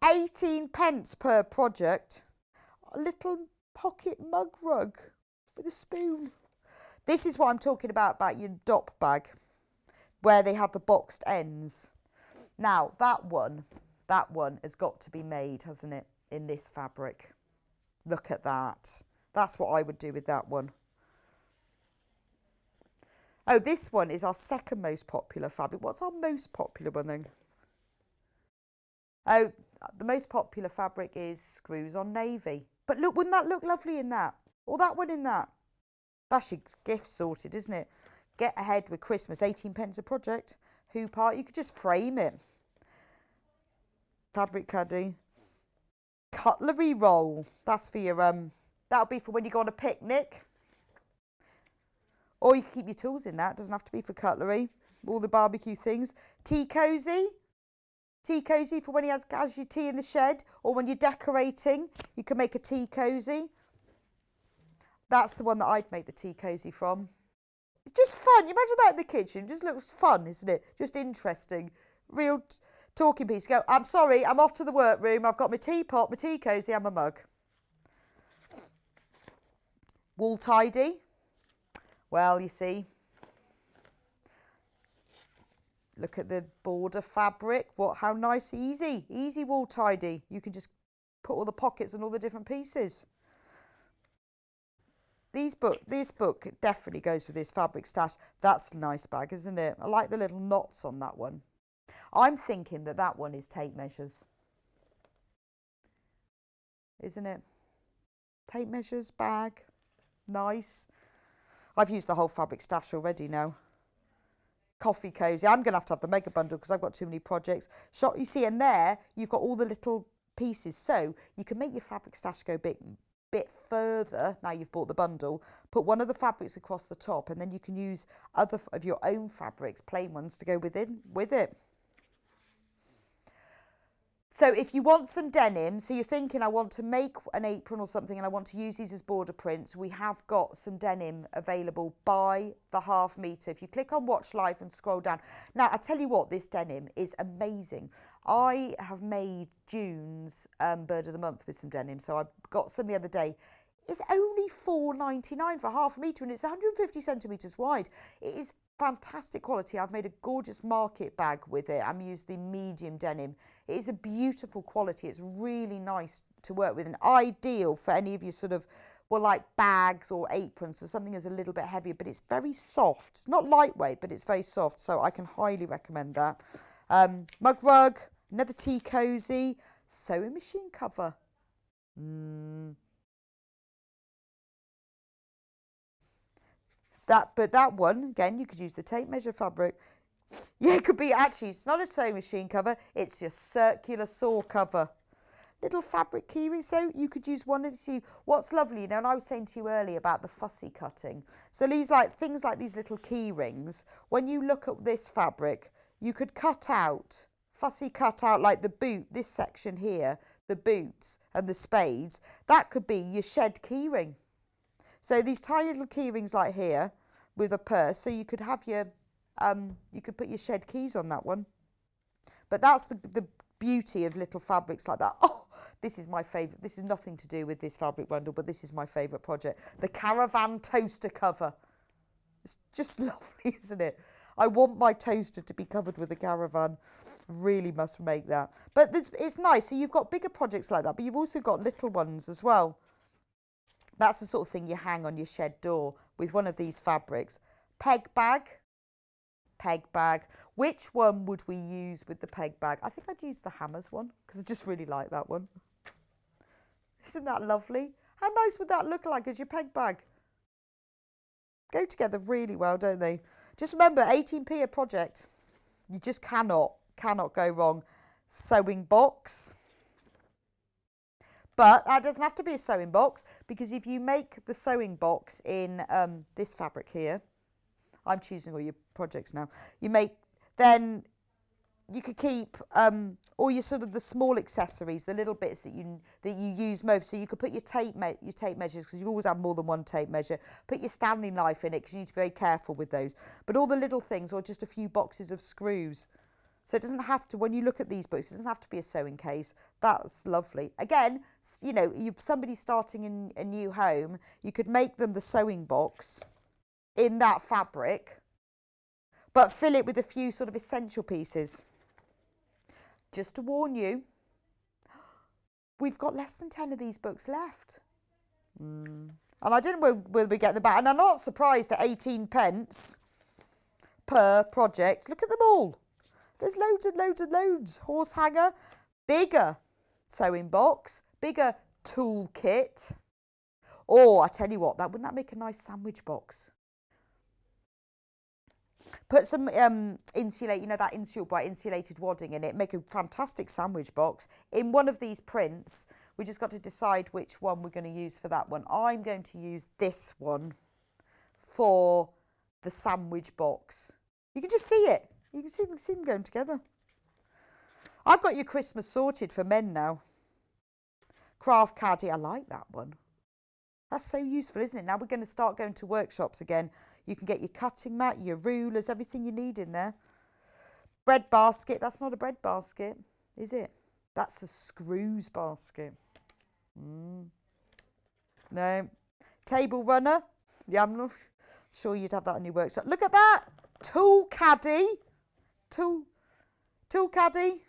18 pence per project, a little pocket mug rug with a spoon. This is what I'm talking about your dop bag, where they have the boxed ends. Now, that one has got to be made, hasn't it, in this fabric. Look at that. That's what I would do with that one. Oh, this one is our second most popular fabric. What's our most popular one then? Oh, the most popular fabric is screws on navy. But look, wouldn't that look lovely in that? Or that one in that? That's your gift sorted, isn't it? Get ahead with Christmas, 18 pence a project. Hoop art, you could just frame it. Fabric caddy. Cutlery roll. That's for your, that'll be for when you go on a picnic. Or you can keep your tools in that. Doesn't have to be for cutlery. All the barbecue things. Tea cosy. Tea cosy for when you has your tea in the shed, or when you're decorating, you can make a tea cosy. That's the one that I'd make the tea cosy from. It's just fun. You imagine that in the kitchen. It just looks fun, isn't it? Just interesting. Real talking piece. Go, I'm sorry, I'm off to the workroom. I've got my teapot, my tea cosy and my mug. Wool tidy. Well, you see, look at the border fabric. How nice, easy wool tidy. You can just put all the pockets and all the different pieces. This book definitely goes with this fabric stash. That's a nice bag, isn't it? I like the little knots on that one. I'm thinking that one is tape measures. Isn't it? Tape measures, bag. Nice. I've used the whole fabric stash already now. Coffee cosy. I'm going to have the mega bundle because I've got too many projects. You see, and there you've got all the little pieces. So you can make your fabric stash go a bit further now you've bought the bundle. Put one of the fabrics across the top and then you can use other of your own fabrics, plain ones, to go with it. So if you want some denim, so you're thinking I want to make an apron or something and I want to use these as border prints, we have got some denim available by the half metre. If you click on watch live and scroll down. Now, I tell you what, this denim is amazing. I have made June's bird of the month with some denim, so I got some the other day. It's only $4.99 for half a metre and it's 150 centimetres wide. It is fantastic quality. I've made a gorgeous market bag with it. I'm used the medium denim. It is a beautiful quality. It's really nice to work with and ideal for any of you sort of, well, like bags or aprons or something that's a little bit heavier, but it's very soft. It's not lightweight, but it's very soft, so I can highly recommend that. Mug rug, another tea cosy, sewing machine cover. But that one, again, you could use the tape measure fabric. Yeah, it could be, actually, it's not a sewing machine cover, it's your circular saw cover. Little fabric keyring, so you could use one of these. What's lovely, you know, and I was saying to you earlier about the fussy cutting. So these things like these little key rings, when you look at this fabric, you could fussy cut out like the boot, this section here, the boots and the spades. That could be your shed key ring. So these tiny little key rings like here with a purse, so you could have your, you could put your shed keys on that one. But that's the beauty of little fabrics like that. Oh, this is my favourite. This is nothing to do with this fabric bundle, but this is my favourite project. The caravan toaster cover. It's just lovely, isn't it? I want my toaster to be covered with a caravan. Really must make that. But it's nice. So you've got bigger projects like that, but you've also got little ones as well. That's the sort of thing you hang on your shed door with one of these fabrics. Peg bag. Which one would we use with the peg bag? I think I'd use the hammers one because I just really like that one. Isn't that lovely? How nice would that look like as your peg bag? Go together really well, don't they? Just remember, 18p a project. You just cannot go wrong. Sewing box. But that doesn't have to be a sewing box, because if you make the sewing box in this fabric here, I'm choosing all your projects now, then you could keep all your sort of the small accessories, the little bits that you use most. So you could put your tape measures, because you always have more than one tape measure. Put your Stanley knife in it, because you need to be very careful with those. But all the little things, or just a few boxes of screws. So it doesn't have to, when you look at these books, it doesn't have to be a sewing case. That's lovely. Again, you know, somebody starting in a new home, you could make them the sewing box in that fabric, but fill it with a few sort of essential pieces. Just to warn you, we've got less than 10 of these books left. And I don't know whether we get them back. And I'm not surprised at 18p per project. Look at them all. There's loads and loads and loads. Horse hanger, bigger sewing box, bigger tool kit. Oh, I tell you what, wouldn't that make a nice sandwich box? Put some insulate, you know, that bright insulated wadding in it. Make a fantastic sandwich box. In one of these prints, we just got to decide which one we're going to use for that one. I'm going to use this one for the sandwich box. You can just see it. You can see them going together. I've got your Christmas sorted for men now. Craft caddy, I like that one. That's so useful, isn't it? Now we're going to start going to workshops again. You can get your cutting mat, your rulers, everything you need in there. Bread basket. That's not a bread basket, is it? That's a screws basket. No. Table runner. Yeah, I'm not sure you'd have that on your workshop. Look at that. Tool caddy. Tool caddy.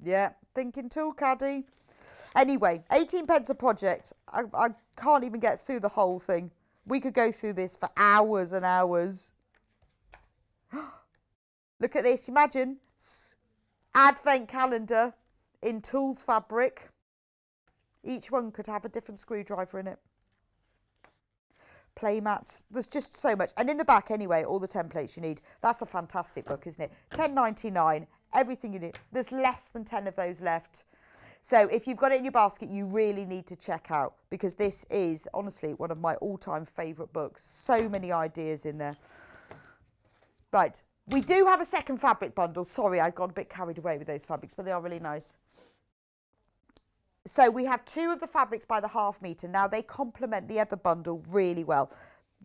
Yeah, thinking tool caddy. Anyway, 18 pence a project. I can't even get through the whole thing. We could go through this for hours and hours. Look at this. Imagine advent calendar in tools fabric. Each one could have a different screwdriver in it. Playmats. There's just so much. And in the back anyway, all the templates you need. That's a fantastic book, isn't it? £10.99. Everything you need. There's less than 10 of those left. So if you've got it in your basket, you really need to check out, because this is honestly one of my all-time favourite books. So many ideas in there. Right. We do have a second fabric bundle. Sorry, I got a bit carried away with those fabrics, but they are really nice. So we have 2 of the fabrics by the ½ metre. Now they complement the other bundle really well.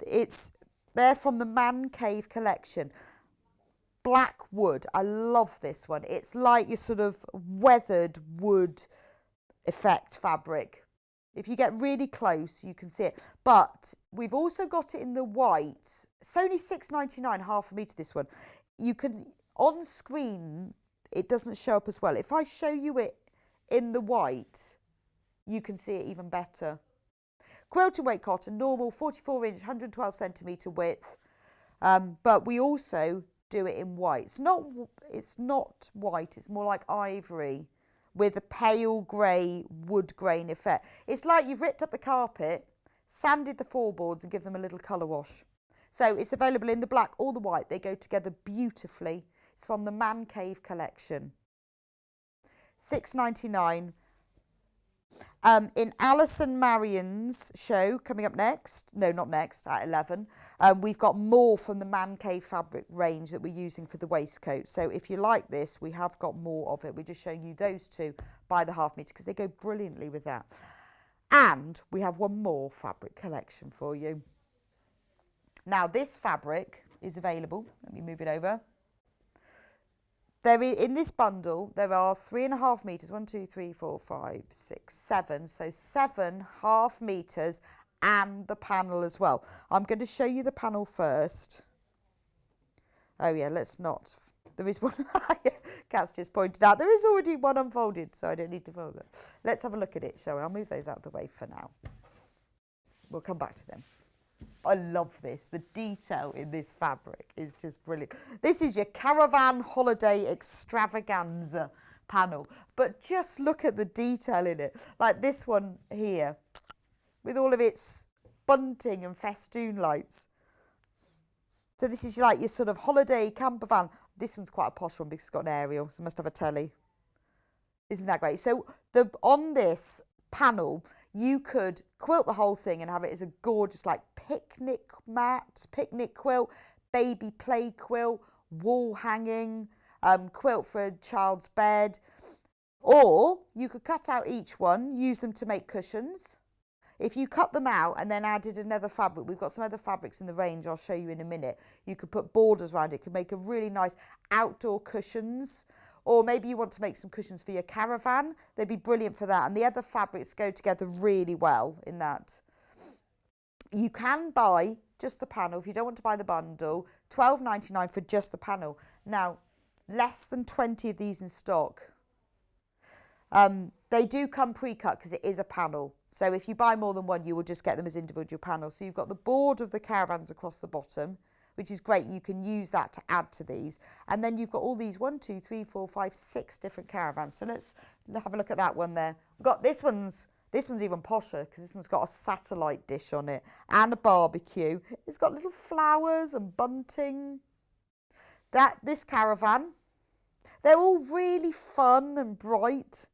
They're from the Man Cave collection. Black wood. I love this one. It's like your sort of weathered wood effect fabric. If you get really close, you can see it. But we've also got it in the white. It's only £6.99, ½ metre this one. You can, on screen, it doesn't show up as well. If I show you it in the white, you can see it even better. Quilted weight cotton, normal 44-inch, 112 centimetre width. But we also do it in white. It's not white, it's more like ivory with a pale grey wood grain effect. It's like you've ripped up the carpet, sanded the floorboards and give them a little colour wash. So it's available in the black or the white. They go together beautifully. It's from the Man Cave collection. £6.99. In Allison Maryon's show coming up next, no, not next, at 11, we've got more from the Man Cave fabric range that we're using for the waistcoat. So if you like this, we have got more of it. We're just showing you those 2 by the ½ metre because they go brilliantly with that. And we have one more fabric collection for you. Now this fabric is available. Let me move it over. In this bundle, there are 3½ metres, 1, 2, 3, 4, 5, 6, 7. So 7 ½ metres and the panel as well. I'm going to show you the panel first. Oh yeah, let's not. There is one. Kat's just pointed out. There is already one unfolded, so I don't need to fold it. Let's have a look at it, shall we? I'll move those out of the way for now. We'll come back to them. I love this. The detail in this fabric is just brilliant. This is your caravan holiday extravaganza panel. But just look at the detail in it. Like this one here with all of its bunting and festoon lights. So this is like your sort of holiday camper van. This one's quite a posh one because it's got an aerial, so it must have a telly. Isn't that great? So on this panel, you could quilt the whole thing and have it as a gorgeous like picnic mat, picnic quilt, baby play quilt, wall hanging, quilt for a child's bed. Or you could cut out each one, use them to make cushions. If you cut them out and then added another fabric, we've got some other fabrics in the range I'll show you in a minute. You could put borders around it, could make a really nice outdoor cushions. Or maybe you want to make some cushions for your caravan. They'd be brilliant for that. And the other fabrics go together really well in that. You can buy just the panel. If you don't want to buy the bundle, £12.99 for just the panel. Now, less than 20 of these in stock. They do come pre-cut because it is a panel. So if you buy more than one, you will just get them as individual panels. So you've got the board of the caravans across the bottom, which is great. You can use that to add to these. And then you've got all these 1, 2, 3, 4, 5, 6 different caravans. So let's have a look at that one there. We've got this one's even posher because this one's got a satellite dish on it and a barbecue. It's got little flowers and bunting. This caravan, they're all really fun and bright.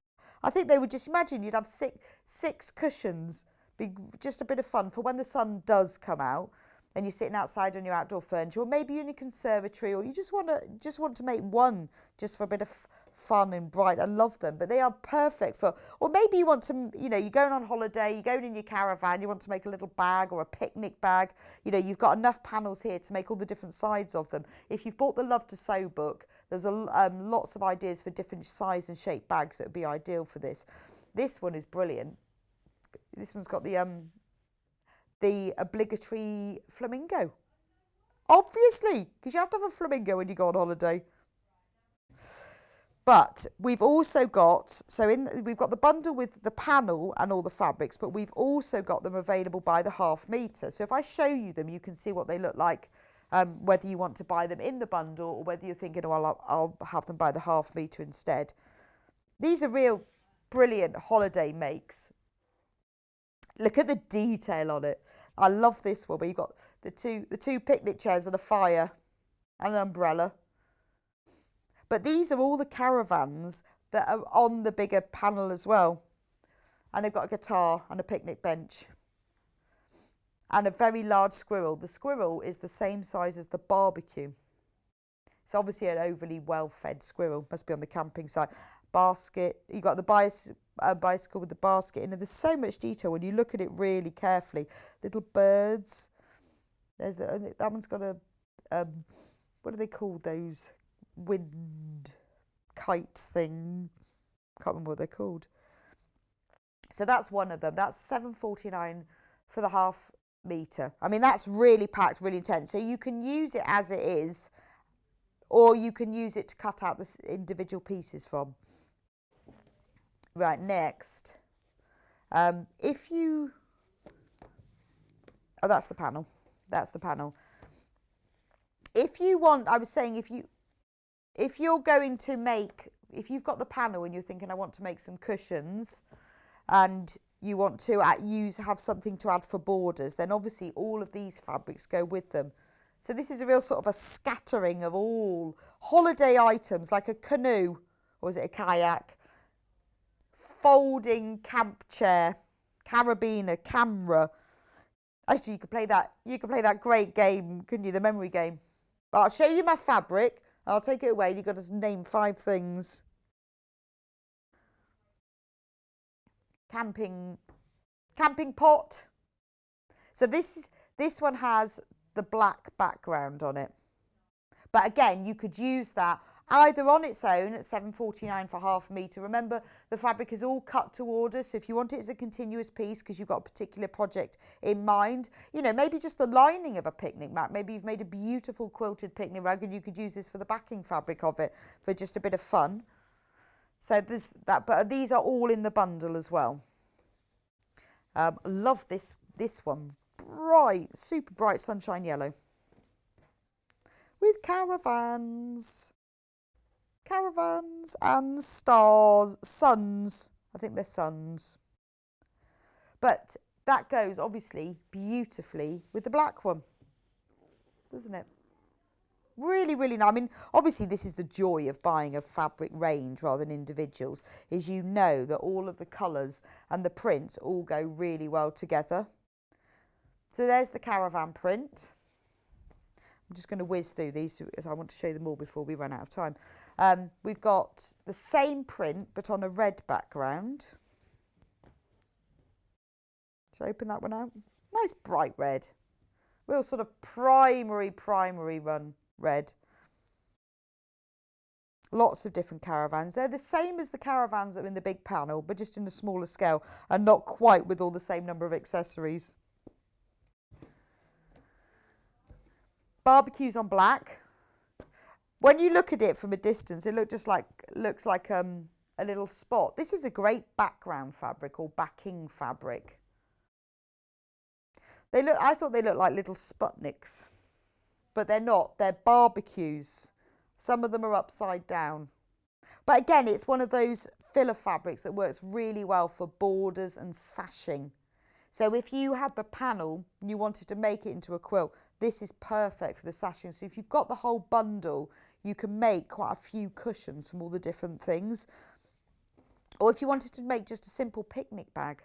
I think they would just imagine you'd have six cushions, be just a bit of fun for when the sun does come out and you're sitting outside on your outdoor furniture, or maybe you're in a conservatory, or you just want to make one just for a bit of fun and bright. I love them, but they are perfect for, or maybe you want to, you know, you're going on holiday, you're going in your caravan, you want to make a little bag or a picnic bag. You know, you've got enough panels here to make all the different sides of them. If you've bought the Love to Sew book, there's lots of ideas for different size and shape bags that would be ideal for this. This one is brilliant. This one's got the obligatory flamingo. Obviously, because you have to have a flamingo when you go on holiday. But we've also got, we've got the bundle with the panel and all the fabrics, but we've also got them available by the ½ metre. So if I show you them, you can see what they look like, whether you want to buy them in the bundle or whether you're thinking, oh, I'll have them by the ½ metre instead. These are real brilliant holiday makes. Look at the detail on it. I love this one where you've got the two picnic chairs and a fire and an umbrella. But these are all the caravans that are on the bigger panel as well. And they've got a guitar and a picnic bench. And a very large squirrel. The squirrel is the same size as the barbecue. It's obviously an overly well-fed squirrel. Must be on the camping site. Basket. You've got the bicycle with the basket in it. There's so much detail when you look at it really carefully. Little birds. There's that one's got a what are they called, those wind kite thing? Can't remember what they're called. So that's one of them. That's $7.49 for the ½ metre. I mean, that's really packed, really intense. So you can use it as it is, or you can use it to cut out the individual pieces from. Right, next. If you... Oh, that's the panel. That's the panel. If you want... I was saying if you're going to make... If you've got the panel and you're thinking, I want to make some cushions and you want to have something to add for borders, then obviously all of these fabrics go with them. So this is a real sort of a scattering of all holiday items, like a canoe, or is it a kayak? Folding camp chair, carabiner, camera. Actually, you could play that great game, couldn't you? The memory game. But I'll show you my fabric. I'll take it away. And you've got to name 5 things. Camping pot. So this one has the black background on it. But again, you could use that either on its own at $7.49 for ½ metre. Remember, the fabric is all cut to order, so if you want it as a continuous piece because you've got a particular project in mind, you know, maybe just the lining of a picnic mat. Maybe you've made a beautiful quilted picnic rug and you could use this for the backing fabric of it for just a bit of fun. So but these are all in the bundle as well. Love this one. Bright, super bright sunshine yellow. With caravans and stars, suns. I think they're suns. But that goes obviously beautifully with the black one, doesn't it? Really, really nice. I mean, obviously this is the joy of buying a fabric range rather than individuals, is you know that all of the colours and the prints all go really well together. So there's the caravan print. I'm just going to whiz through these as I want to show them all before we run out of time. We've got the same print but on a red background. Should I open that one out? Nice bright red. Real sort of primary run red. Lots of different caravans. They're the same as the caravans that are in the big panel, but just in a smaller scale and not quite with all the same number of accessories. Barbecues on black. When you look at it from a distance, it looks like a little spot. This is a great background fabric or backing fabric. I thought they looked like little Sputniks, but they're not. They're barbecues. Some of them are upside down. But again, it's one of those filler fabrics that works really well for borders and sashing. So if you had the panel and you wanted to make it into a quilt, this is perfect for the sashing. So if you've got the whole bundle, you can make quite a few cushions from all the different things. Or if you wanted to make just a simple picnic bag,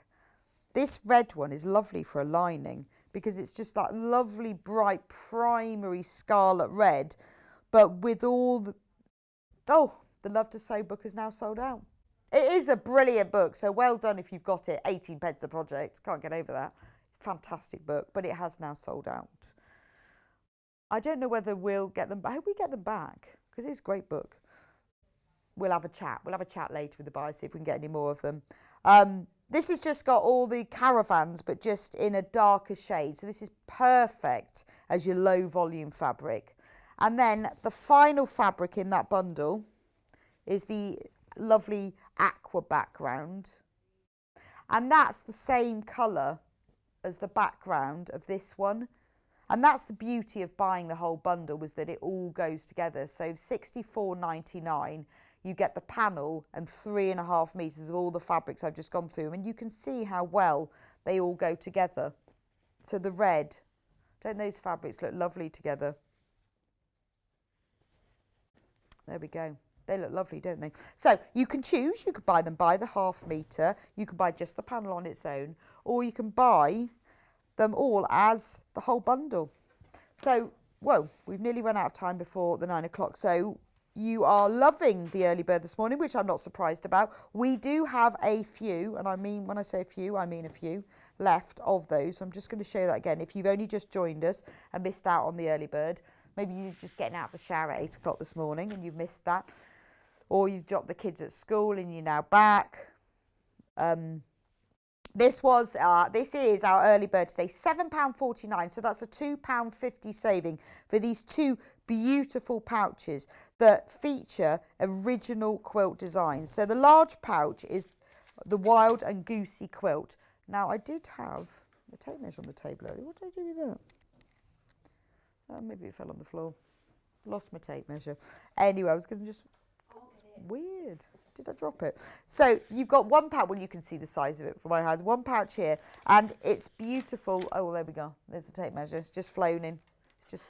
this red one is lovely for a lining because it's just that lovely bright primary scarlet red, but with all the, the Love to Sew book is now sold out. It is a brilliant book, so well done if you've got it. 18 pence a project, can't get over that. Fantastic book, but it has now sold out. I don't know whether we'll get them back. I hope we get them back, because it's a great book. We'll have a chat. We'll have a chat later with the buyers, see if we can get any more of them. This has just got all the caravans, but just in a darker shade. So this is perfect as your low volume fabric. And then the final fabric in that bundle is the lovely aqua background. And that's the same colour as the background of this one. And that's the beauty of buying the whole bundle, was that it all goes together. So £64.99, you get the panel and 3.5 metres of all the fabrics I've just gone through. And you can see how well they all go together. So the red, don't those fabrics look lovely together? There we go. They look lovely, don't they? So you can choose. You could buy them by the 1/2 metre. You can buy just the panel on its own. Or you can buy them all as the whole bundle. So, whoa, we've nearly run out of time before the 9 o'clock. So you are loving the early bird this morning, which I'm not surprised about. We do have a few, and I mean, when I say a few, I mean a few left of those. I'm just going to show you that again. If you've only just joined us and missed out on the early bird, maybe you're just getting out of the shower at 8 o'clock this morning and you've missed that, or you've dropped the kids at school and you're now back. This is our early bird today, £7.49, so that's a £2.50 saving for these two beautiful pouches that feature original quilt designs. So the large pouch is the Wild and Goosey quilt. Now, I did have the tape measure on the table earlier. What did I do with that? Maybe it fell on the floor. Lost my tape measure. Anyway, I was going to just... Weird. Did I drop it? So you've got one pouch. Well, you can see the size of it from my hand. One pouch here, and it's beautiful. Oh, well, there we go. There's the tape measure. It's just flown in. It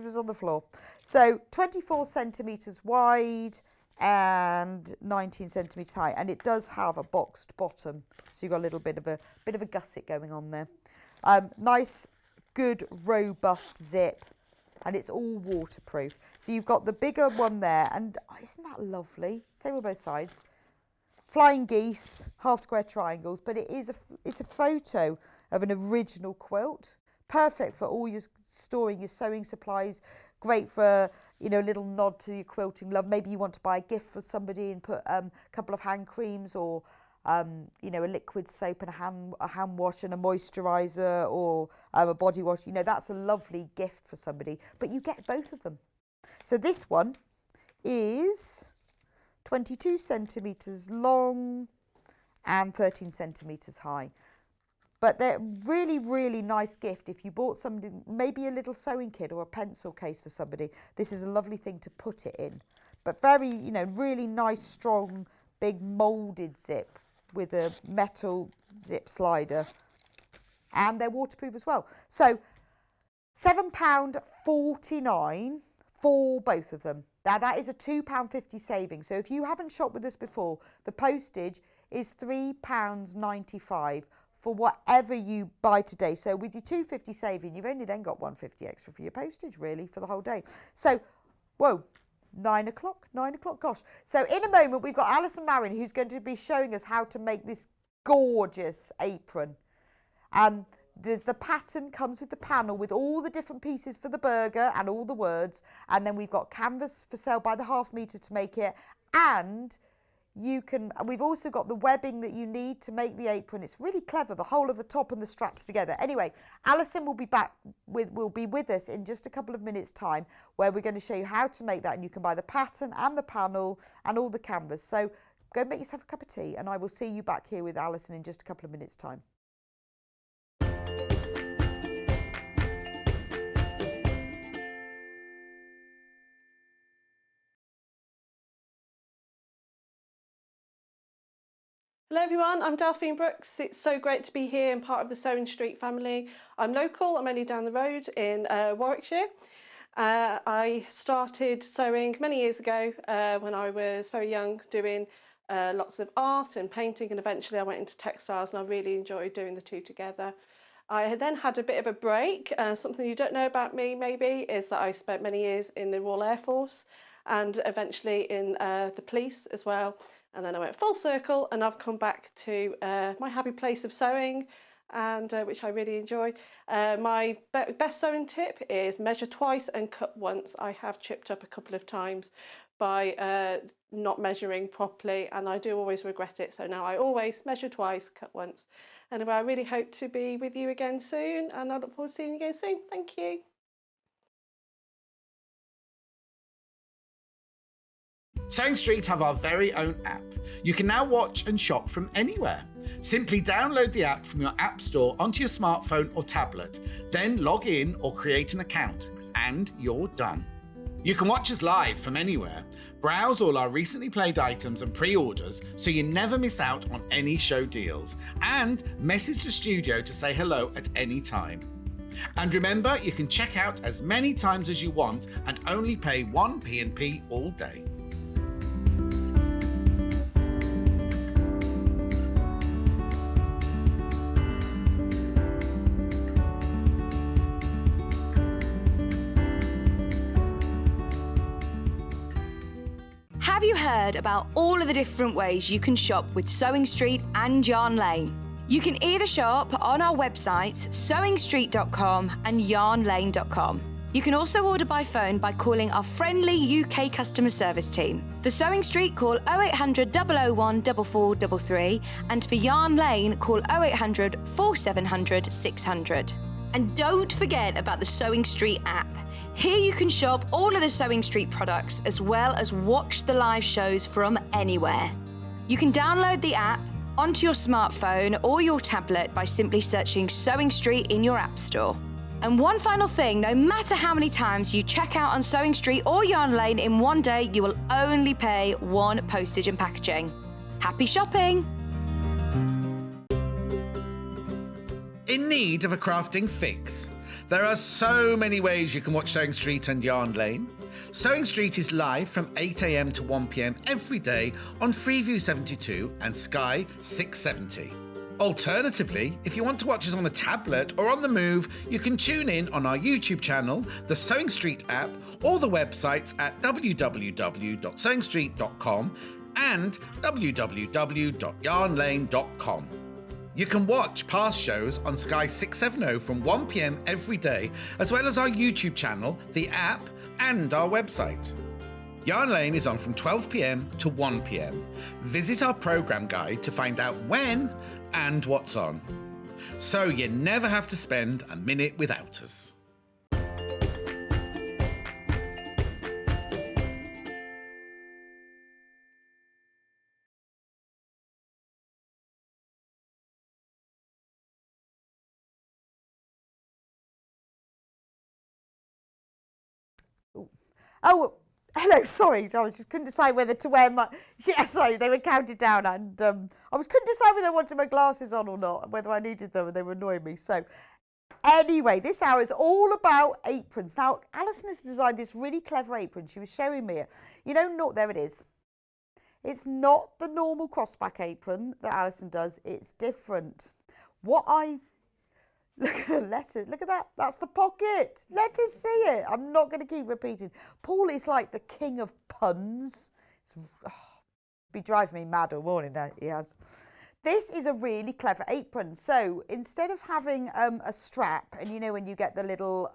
was on the floor. So 24 centimetres wide and 19 centimetres high, and it does have a boxed bottom. So you've got a little bit of a gusset going on there. Nice, good, robust zip. And it's all waterproof. So you've got the bigger one there, and isn't that lovely? Same on both sides. Flying geese, half square triangles, but it's a photo of an original quilt. Perfect for all your storing your sewing supplies. Great for, you know, a little nod to your quilting love. Maybe you want to buy a gift for somebody and put a couple of hand creams, or you know, a liquid soap and a hand wash and a moisturiser, or a body wash. You know, that's a lovely gift for somebody. But you get both of them. So this one is 22 centimetres long and 13 centimetres high. But they're really, really nice gift if you bought somebody, maybe a little sewing kit or a pencil case for somebody. This is a lovely thing to put it in. But very, you know, really nice, strong, big moulded zip with a metal zip slider, and they're waterproof as well. So £7.49 for both of them. Now that is a £2.50 saving. So if you haven't shopped with us before, the postage is £3.95 for whatever you buy today. So with your £2.50 saving, you've only then got £1.50 extra for your postage, really, for the whole day. So, whoa. 9 o'clock, gosh. So in a moment, we've got Allison Maryon, who's going to be showing us how to make this gorgeous apron. The pattern comes with the panel with all the different pieces for the burger and all the words. And then we've got canvas for sale by the 1/2 metre to make it. And we've also got the webbing that you need to make the apron. It's really clever, the whole of the top and the straps together. Anyway, Alison will be with us in just a couple of minutes' time, where we're going to show you how to make that, and you can buy the pattern and the panel and all the canvas. So go make yourself a cup of tea, and I will see you back here with Alison in just a couple of minutes' time. Hello everyone, I'm Delphine Brooks. It's so great to be here and part of the Sewing Street family. I'm local, I'm only down the road in Warwickshire. I started sewing many years ago when I was very young, doing lots of art and painting, and eventually I went into textiles, and I really enjoyed doing the two together. I then had a bit of a break. Something you don't know about me maybe is that I spent many years in the Royal Air Force, and eventually in the police as well. And then I went full circle and I've come back to my happy place of sewing, and which I really enjoy. My best sewing tip is measure twice and cut once. I have chipped up a couple of times by not measuring properly, and I do always regret it. So now I always measure twice, cut once. Anyway, I really hope to be with you again soon, and I look forward to seeing you again soon. Thank you. Sewing Street have our very own app. You can now watch and shop from anywhere. Simply download the app from your app store onto your smartphone or tablet, then log in or create an account, and you're done. You can watch us live from anywhere, browse all our recently played items and pre-orders so you never miss out on any show deals, and message the studio to say hello at any time. And remember, you can check out as many times as you want and only pay 1 P&P all day. Have you heard about all of the different ways you can shop with Sewing Street and Yarn Lane? You can either shop on our websites, sewingstreet.com and yarnlane.com. You can also order by phone by calling our friendly UK customer service team. For Sewing Street, call 0800 001 4433, and for Yarn Lane, call 0800 4700 600. And don't forget about the Sewing Street app. Here you can shop all of the Sewing Street products as well as watch the live shows from anywhere. You can download the app onto your smartphone or your tablet by simply searching Sewing Street in your app store. And one final thing, no matter how many times you check out on Sewing Street or Yarn Lane in one day, you will only pay 1 postage and packaging. Happy shopping! In need of a crafting fix? There are so many ways you can watch Sewing Street and Yarn Lane. Sewing Street is live from 8 AM to 1 PM every day on Freeview 72 and Sky 670. Alternatively, if you want to watch us on a tablet or on the move, you can tune in on our YouTube channel, the Sewing Street app, or the websites at www.sewingstreet.com and www.yarnlane.com. You can watch past shows on Sky 670 from 1 PM every day, as well as our YouTube channel, the app, and our website. Yarn Lane is on from 12 PM to 1 PM. Visit our programme guide to find out when and what's on, so you never have to spend a minute without us. Oh, hello, sorry, I just couldn't decide whether to wear my... Yeah, sorry, they were counted down, and couldn't decide whether I wanted my glasses on or not, whether I needed them, and they were annoying me. So, anyway, this hour is all about aprons. Now, Alison has designed this really clever apron. She was showing me it. You know, there it is. It's not the normal crossback apron that Alison does. It's different. Look at that. That's the pocket. Let us see it. I'm not going to keep repeating. Paul is like the king of puns. Be driving me mad all morning, that he has. This is a really clever apron. So instead of having a strap, and you know when you get the little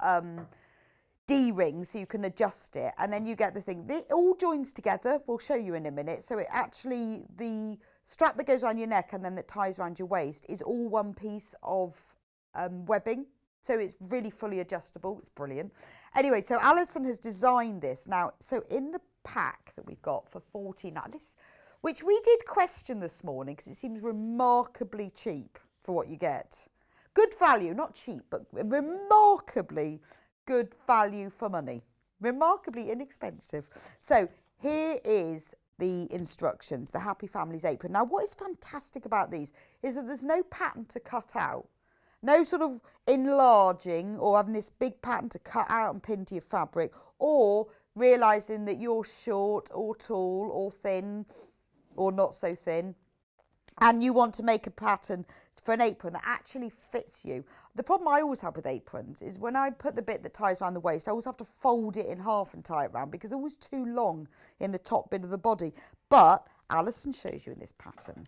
D-ring so you can adjust it, and then you get the thing, it all joins together. We'll show you in a minute. So it actually, the strap that goes around your neck and then that ties around your waist is all one piece of webbing, so it's really fully adjustable. It's brilliant. Anyway, so Alison has designed this now. So in the pack that we've got for £49, which we did question this morning because it seems remarkably cheap for what you get. Good value, not cheap, but remarkably good value for money. Remarkably inexpensive. So here is the instructions, the Happy Families apron. Now, what is fantastic about these is that there's no pattern to cut out. No sort of enlarging or having this big pattern to cut out and pin to your fabric, or realising that you're short or tall or thin or not so thin. and you want to make a pattern for an apron that actually fits you. The problem I always have with aprons is when I put the bit that ties around the waist, I always have to fold it in half and tie it around because they're always too long in the top bit of the body. But Alison shows you in this pattern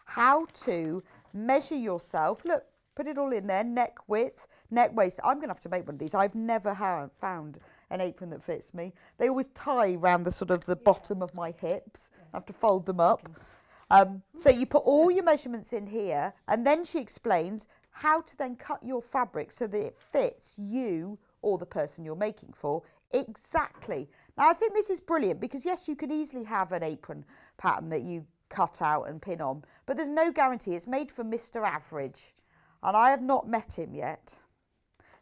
how to measure yourself. Look, put it all in there, neck width, neck waist. I'm going to have to make one of these. I've never found an apron that fits me. They always tie around the sort of the bottom of my hips. I have to fold them up. So you put all your measurements in here, and then she explains how to then cut your fabric so that it fits you or the person you're making for exactly. Now I think this is brilliant because yes, you can easily have an apron pattern that you cut out and pin on, but there's no guarantee. It's made for Mr. Average, and I have not met him yet.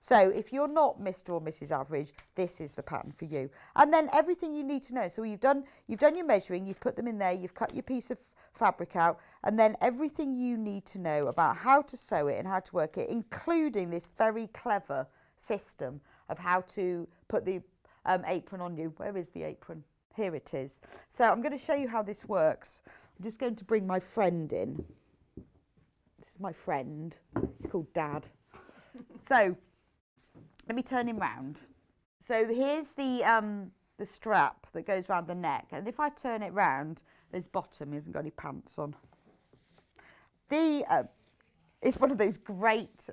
So if you're not Mr. or Mrs. Average, this is the pattern for you. And then everything you need to know. So you've done your measuring, you've put them in there, you've cut your piece of fabric out, and then everything you need to know about how to sew it and how to work it, including this very clever system of how to put the apron on you. Where is the apron? Here it is. So I'm going to show you how this works. I'm just going to bring my friend in. This is my friend. He's called Dad. So let me turn him round. So here's the strap that goes around the neck, and if I turn it round, his bottom, he hasn't got any pants on. It's one of those great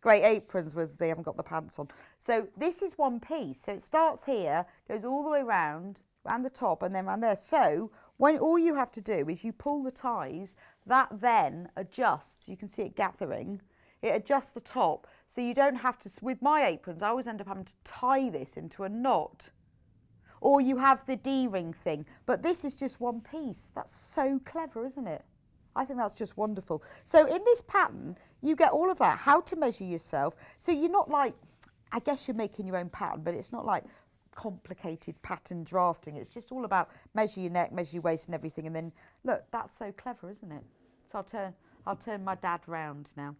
great aprons with they haven't got the pants on. So this is one piece. So it starts here, goes all the way round the top, and then round there. So when all you have to do is you pull the ties, that then adjusts. You can see it gathering. It adjusts the top, so you don't have to, with my aprons, I always end up having to tie this into a knot. Or you have the D-ring thing, but this is just one piece. That's so clever, isn't it? I think that's just wonderful. So in this pattern, you get all of that, how to measure yourself. So you're not like, I guess you're making your own pattern, but it's not like complicated pattern drafting. It's just all about measure your neck, measure your waist and everything. And then, look, that's so clever, isn't it? So I'll turn my dad round now.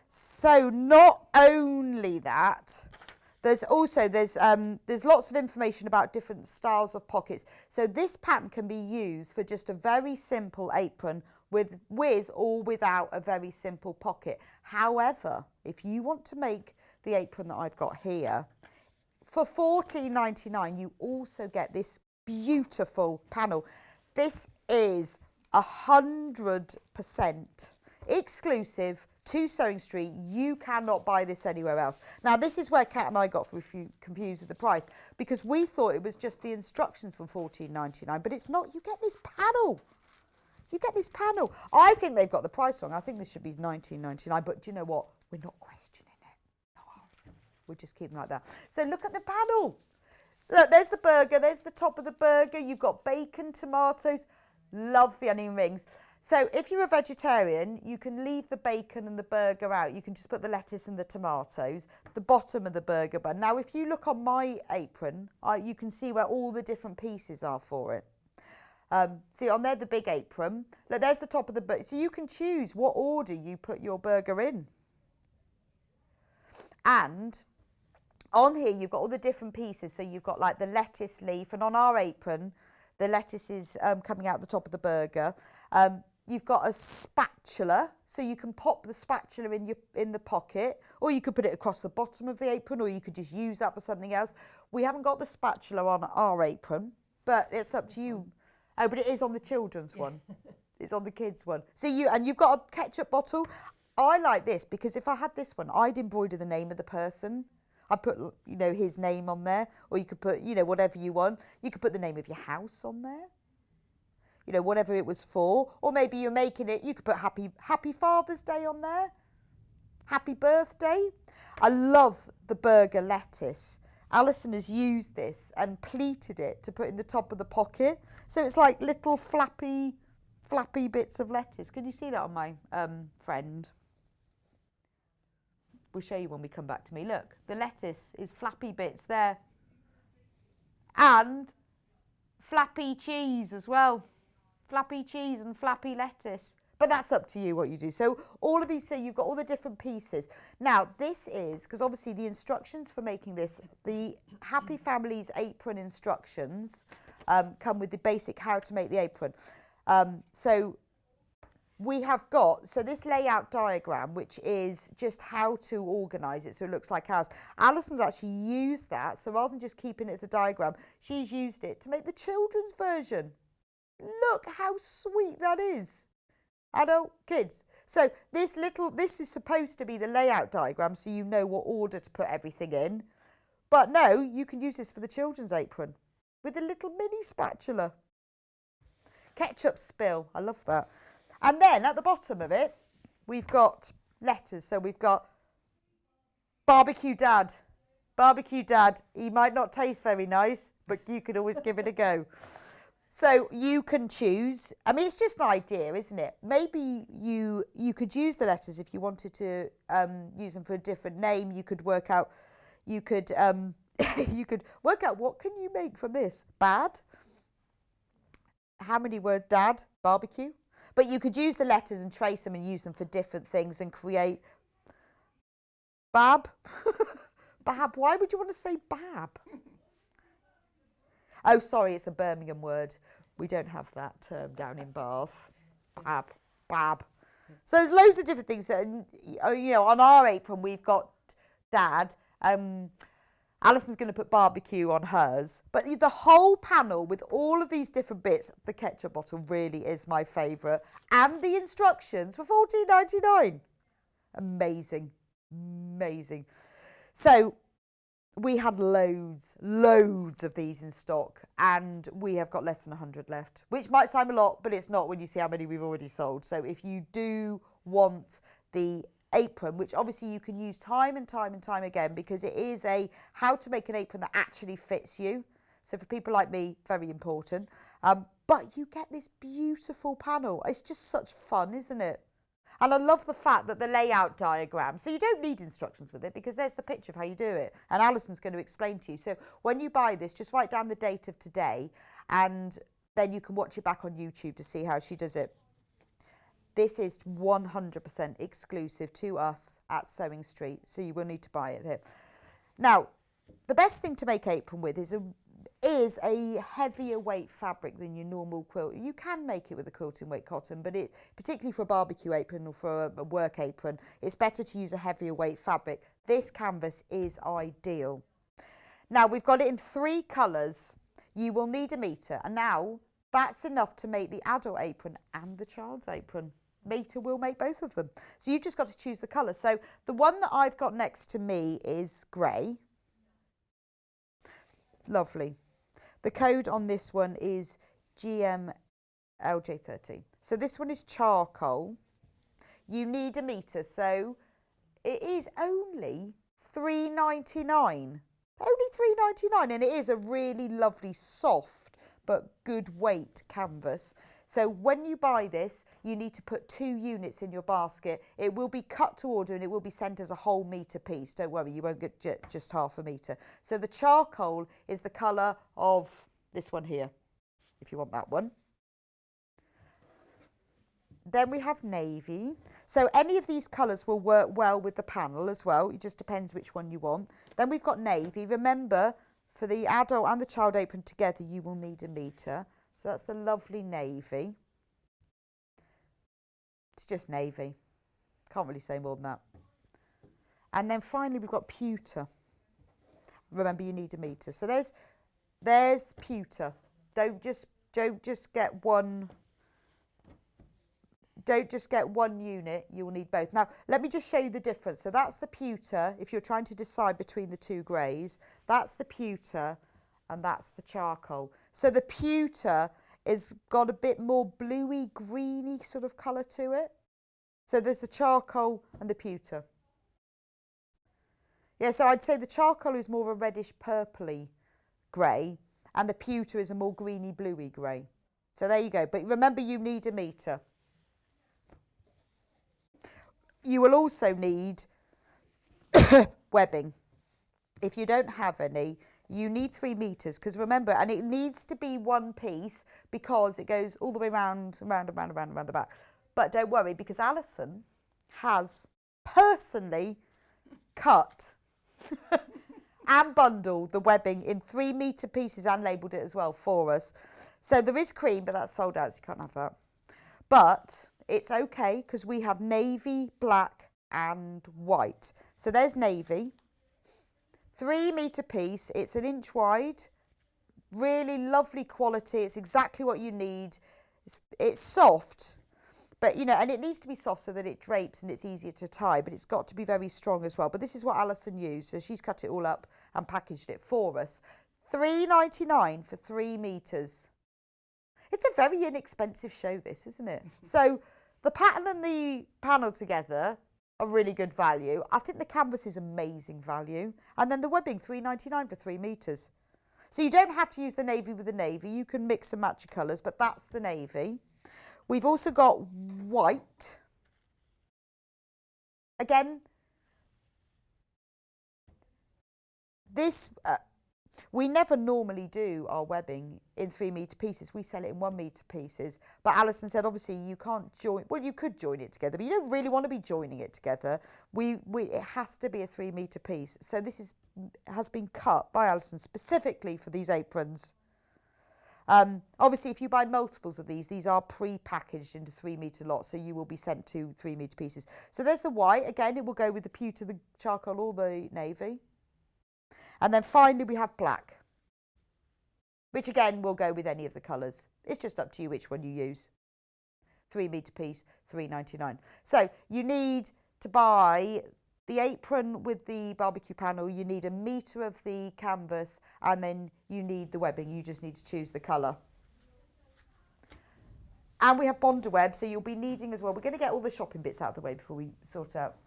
So not only that, there's lots of information about different styles of pockets. So this pattern can be used for just a very simple apron with or without a very simple pocket. However, if you want to make the apron that I've got here, for $14.99, you also get this beautiful panel. This is 100% exclusive to Sewing Street. You cannot buy this anywhere else. Now this is where Kat and I got confused with the price, because we thought it was just the instructions for $14.99, but it's not. You get this panel. You get this panel. I think they've got the price wrong. I think this should be $19.99, but do you know what? We're not questioning it. Not asking. We're just keeping like that. So look at the panel. So look, there's the burger. There's the top of the burger. You've got bacon, tomatoes. Love the onion rings. So if you're a vegetarian, you can leave the bacon and the burger out. You can just put the lettuce and the tomatoes, the bottom of the burger bun. Now, if you look on my apron, you can see where all the different pieces are for it. See on there, the big apron. Look, there's the top of the burger. So you can choose what order you put your burger in. And on here, you've got all the different pieces. So you've got like the lettuce leaf, and on our apron, the lettuce is coming out the top of the burger. You've got a spatula, so you can pop the spatula in the pocket, or you could put it across the bottom of the apron, or you could just use that for something else. We haven't got the spatula on our apron, but it's up to you. Oh, but it is on the children's one. It's on the kids' one. So you've got a ketchup bottle. I like this because if I had this one, I'd embroider the name of the person. I put, his name on there, or you could put, whatever you want. You could put the name of your house on there. Whatever it was for, or maybe you're making it, you could put Happy Father's Day on there, Happy Birthday. I love the burger lettuce. Alison has used this and pleated it to put in the top of the pocket. So it's like little flappy bits of lettuce. Can you see that on my friend? We'll show you when we come back to me. Look, the lettuce is flappy bits there. And flappy cheese as well. Flappy cheese and flappy lettuce. But that's up to you what you do. So all of these, so you've got all the different pieces. Now this is, because obviously the instructions for making this, the Happy Families apron instructions come with the basic how to make the apron. So we have got, so this layout diagram, which is just how to organise it so it looks like ours. Alison's actually used that, so rather than just keeping it as a diagram, she's used it to make the children's version. Look how sweet that is. Adult, kids. So this is supposed to be the layout diagram so you know what order to put everything in. But no, you can use this for the children's apron with a little mini spatula. Ketchup spill, I love that. And then at the bottom of it, we've got letters. So we've got barbecue dad. Barbecue dad, he might not taste very nice, but you could always give it a go. So you can choose, I mean, it's just an idea, isn't it? Maybe you could use the letters if you wanted to use them for a different name. You could work out, you could work out what can you make from this? Bad? How many words? Dad? Barbecue? But you could use the letters and trace them and use them for different things and create Bab? Bab, why would you want to say Bab? Oh, sorry, it's a Birmingham word. We don't have that term down in Bath. Bab. So there's loads of different things. And, you know, on our apron, we've got Dad. Alison's going to put barbecue on hers. But the whole panel with all of these different bits, the ketchup bottle really is my favourite. And the instructions for $14.99. Amazing. Amazing. So we had loads of these in stock, and we have got less than 100 left, which might sound a lot, but it's not when you see how many we've already sold. So if you do want the apron, which obviously you can use time and time again, because it is a how to make an apron that actually fits you. So for people like me, very important. But you get this beautiful panel. It's just such fun, isn't it? And I love the fact that the layout diagram, so you don't need instructions with it because there's the picture of how you do it. And Alison's going to explain to you. So when you buy this, just write down the date of today and then you can watch it back on YouTube to see how she does it. This is 100% exclusive to us at Sewing Street, so you will need to buy it here. Now, the best thing to make apron with is a heavier weight fabric than your normal quilt. You can make it with a quilting weight cotton, but particularly for a barbecue apron or for a work apron, it's better to use a heavier weight fabric. This canvas is ideal. Now, we've got it in 3 colours. You will need a metre, and now that's enough to make the adult apron and the child's apron. Metre will make both of them. So you've just got to choose the colour. So the one that I've got next to me is grey. Lovely. The code on this one is GMLJ30. So this one is charcoal. You need a metre, so it is only $3.99. Only $3.99, and it is a really lovely, soft but good weight canvas. So when you buy this, you need to put 2 units in your basket. It will be cut to order and it will be sent as a whole metre piece. Don't worry, you won't get just half a metre. So the charcoal is the colour of this one here, if you want that one. Then we have navy. So any of these colours will work well with the panel as well. It just depends which one you want. Then we've got navy. Remember, for the adult and the child apron together, you will need a metre. So that's the lovely navy. It's just navy. Can't really say more than that. And then finally we've got pewter. Remember, you need a metre. So there's pewter. Don't just get one. Don't just get one unit. You will need both. Now let me just show you the difference. So that's the pewter. If you're trying to decide between the 2 greys, that's the pewter. And that's the charcoal. So the pewter is got a bit more bluey, greeny sort of colour to it. So there's the charcoal and the pewter. Yeah, so I'd say the charcoal is more of a reddish purpley grey and the pewter is a more greeny, bluey grey. So there you go. But remember, you need a metre. You will also need webbing. If you don't have any, you need 3 metres, because remember, and it needs to be one piece because it goes all the way around the back. But don't worry, because Alison has personally cut and bundled the webbing in 3 metre pieces and labelled it as well for us. So there is cream, but that's sold out, so you can't have that. But it's okay because we have navy, black and white. So there's navy, 3 metre piece, it's 1 inch wide, really lovely quality, it's exactly what you need. It's soft, but you know, and it needs to be soft so that it drapes and it's easier to tie, but it's got to be very strong as well. But this is what Allison used, so she's cut it all up and packaged it for us. £3.99 for 3 metres. It's a very inexpensive show, this, isn't it? So the pattern and the panel together are really good value. I think the canvas is amazing value. And then the webbing, £3.99 for 3 metres. So you don't have to use the navy with the navy. You can mix and match your colours, but that's the navy. We've also got white. Again, this... we never normally do our webbing in 3 metre pieces. We sell it in 1 metre pieces. But Alison said, obviously, you can't join... Well, you could join it together, but you don't really want to be joining it together. It has to be a 3 metre piece. So this has been cut by Alison specifically for these aprons. Obviously, if you buy multiples of these are pre-packaged into 3 metre lots, so you will be sent to 3 metre pieces. So there's the white. Again, it will go with the pewter, the charcoal, or the navy. And then finally we have black, which again will go with any of the colours. It's just up to you which one you use. 3 metre piece, £3.99. So you need to buy the apron with the barbecue panel, you need 1 metre of the canvas, and then you need the webbing. You just need to choose the colour. And we have Bonder web, so you'll be needing as well. We're going to get all the shopping bits out of the way before we sort out.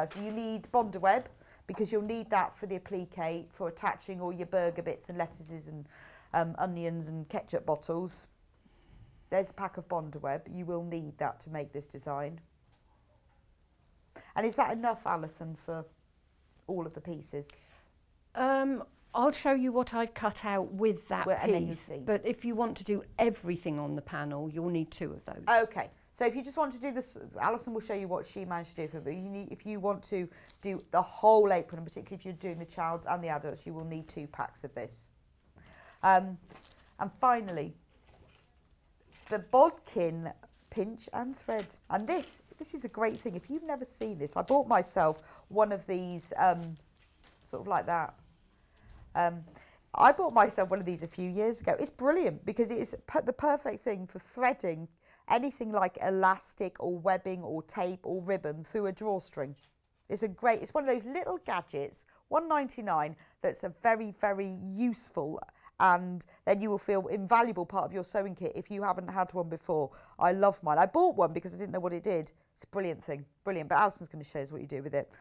So you need Bonder web, because you'll need that for the applique, for attaching all your burger bits and lettuces and onions and ketchup bottles. There's a pack of Bonder web. You will need that to make this design. And is that enough, Alison, for all of the pieces? I'll show you what I've cut out with that and then you piece. see. But if you want to do everything on the panel, you'll need 2 of those. Okay. So if you just want to do this, Alison will show you what she managed to do for it. But if you want to do the whole apron, and particularly if you're doing the child's and the adults, you will need 2 packs of this. And finally, the bodkin pinch and thread. And this is a great thing. If you've never seen this, I bought myself one of these, sort of like that. I bought myself one of these a few years ago. It's brilliant because it is the perfect thing for threading anything like elastic or webbing or tape or ribbon through a drawstring. It's one of those little gadgets, £1.99, that's a very, very useful, and then you will feel invaluable part of your sewing kit if you haven't had one before. I love mine. I bought one because I didn't know what it did. It's a brilliant thing, brilliant. But Alison's going to show us what you do with it.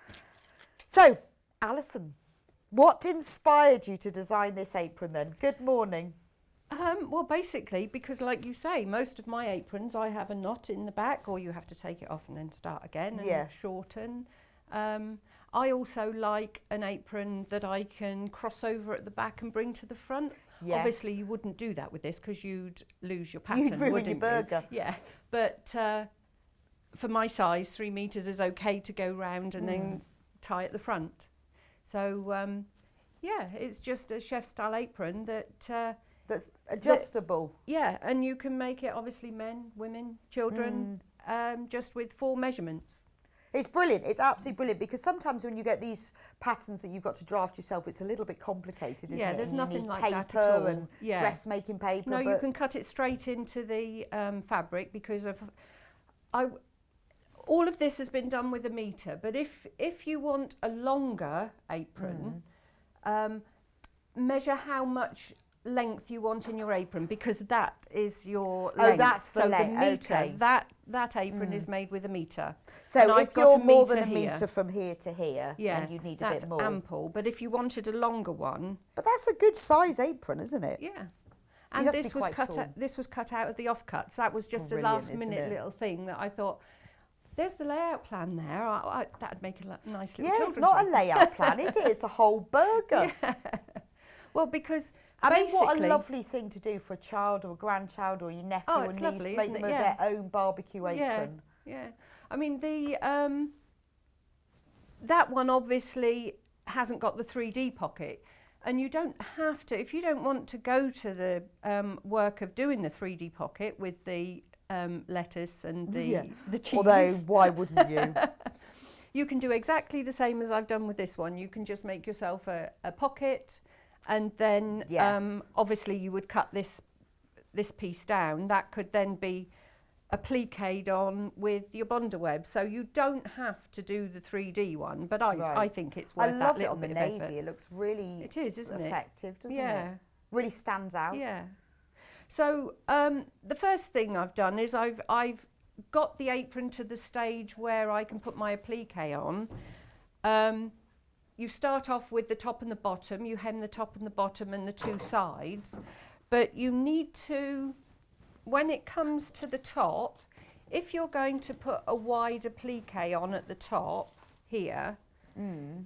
So, Alison, what inspired you to design this apron then? Good morning. Well, basically, because like you say, most of my aprons, I have a knot in the back, or you have to take it off and then start again and shorten. I also like an apron that I can cross over at the back and bring to the front. Yes. Obviously, you wouldn't do that with this because you'd lose your pattern, You'd ruin wouldn't your burger. you? Yeah, but for my size, 3 metres is okay to go round and then tie at the front. So, yeah, it's just a chef-style apron that's adjustable. Yeah, and you can make it, obviously, men, women, children, just with 4 measurements. It's brilliant. It's absolutely brilliant because sometimes when you get these patterns that you've got to draft yourself, it's a little bit complicated, isn't it? Yeah, there's and nothing need like paper that at all. And dressmaking paper. No, you can cut it straight into the fabric because all of this has been done with 1 metre. But if you want a longer apron, measure how much length you want in your apron, because that is your length. Oh, that's the length. The metre, okay. that apron is made with 1 metre. So and if I've got you're a more than a here. metre from here to here, then you need a bit more. That's ample. But if you wanted a longer one, but that's a good size apron, isn't it? yeah. And this was cut out of the offcuts. That was just a last minute little thing that I thought, there's the layout plan there. That'd make a nice little. Yeah, it's not a layout plan, is it? It's a whole burger. Yeah. Well, because I mean, what a lovely thing to do for a child or a grandchild or your nephew or niece, lovely, make them their own barbecue apron. Yeah. I mean, that one obviously hasn't got the 3D pocket, and you don't have to, if you don't want to go to the work of doing the 3D pocket with the lettuce and the cheese. Although, why wouldn't you? You can do exactly the same as I've done with this one. You can just make yourself a pocket, and then obviously you would cut this piece down. That could then be appliqued on with your Bondaweb, so you don't have to do the 3D one, but I think it's worth that little bit of effort. I love it on the navy. It looks really effective, doesn't it? Really stands out. Yeah. So the first thing I've done is I've got the apron to the stage where I can put my applique on. You start off with the top and the bottom. You hem the top and the bottom and the two sides, but you need to, when it comes to the top, if you're going to put a wide applique on at the top here,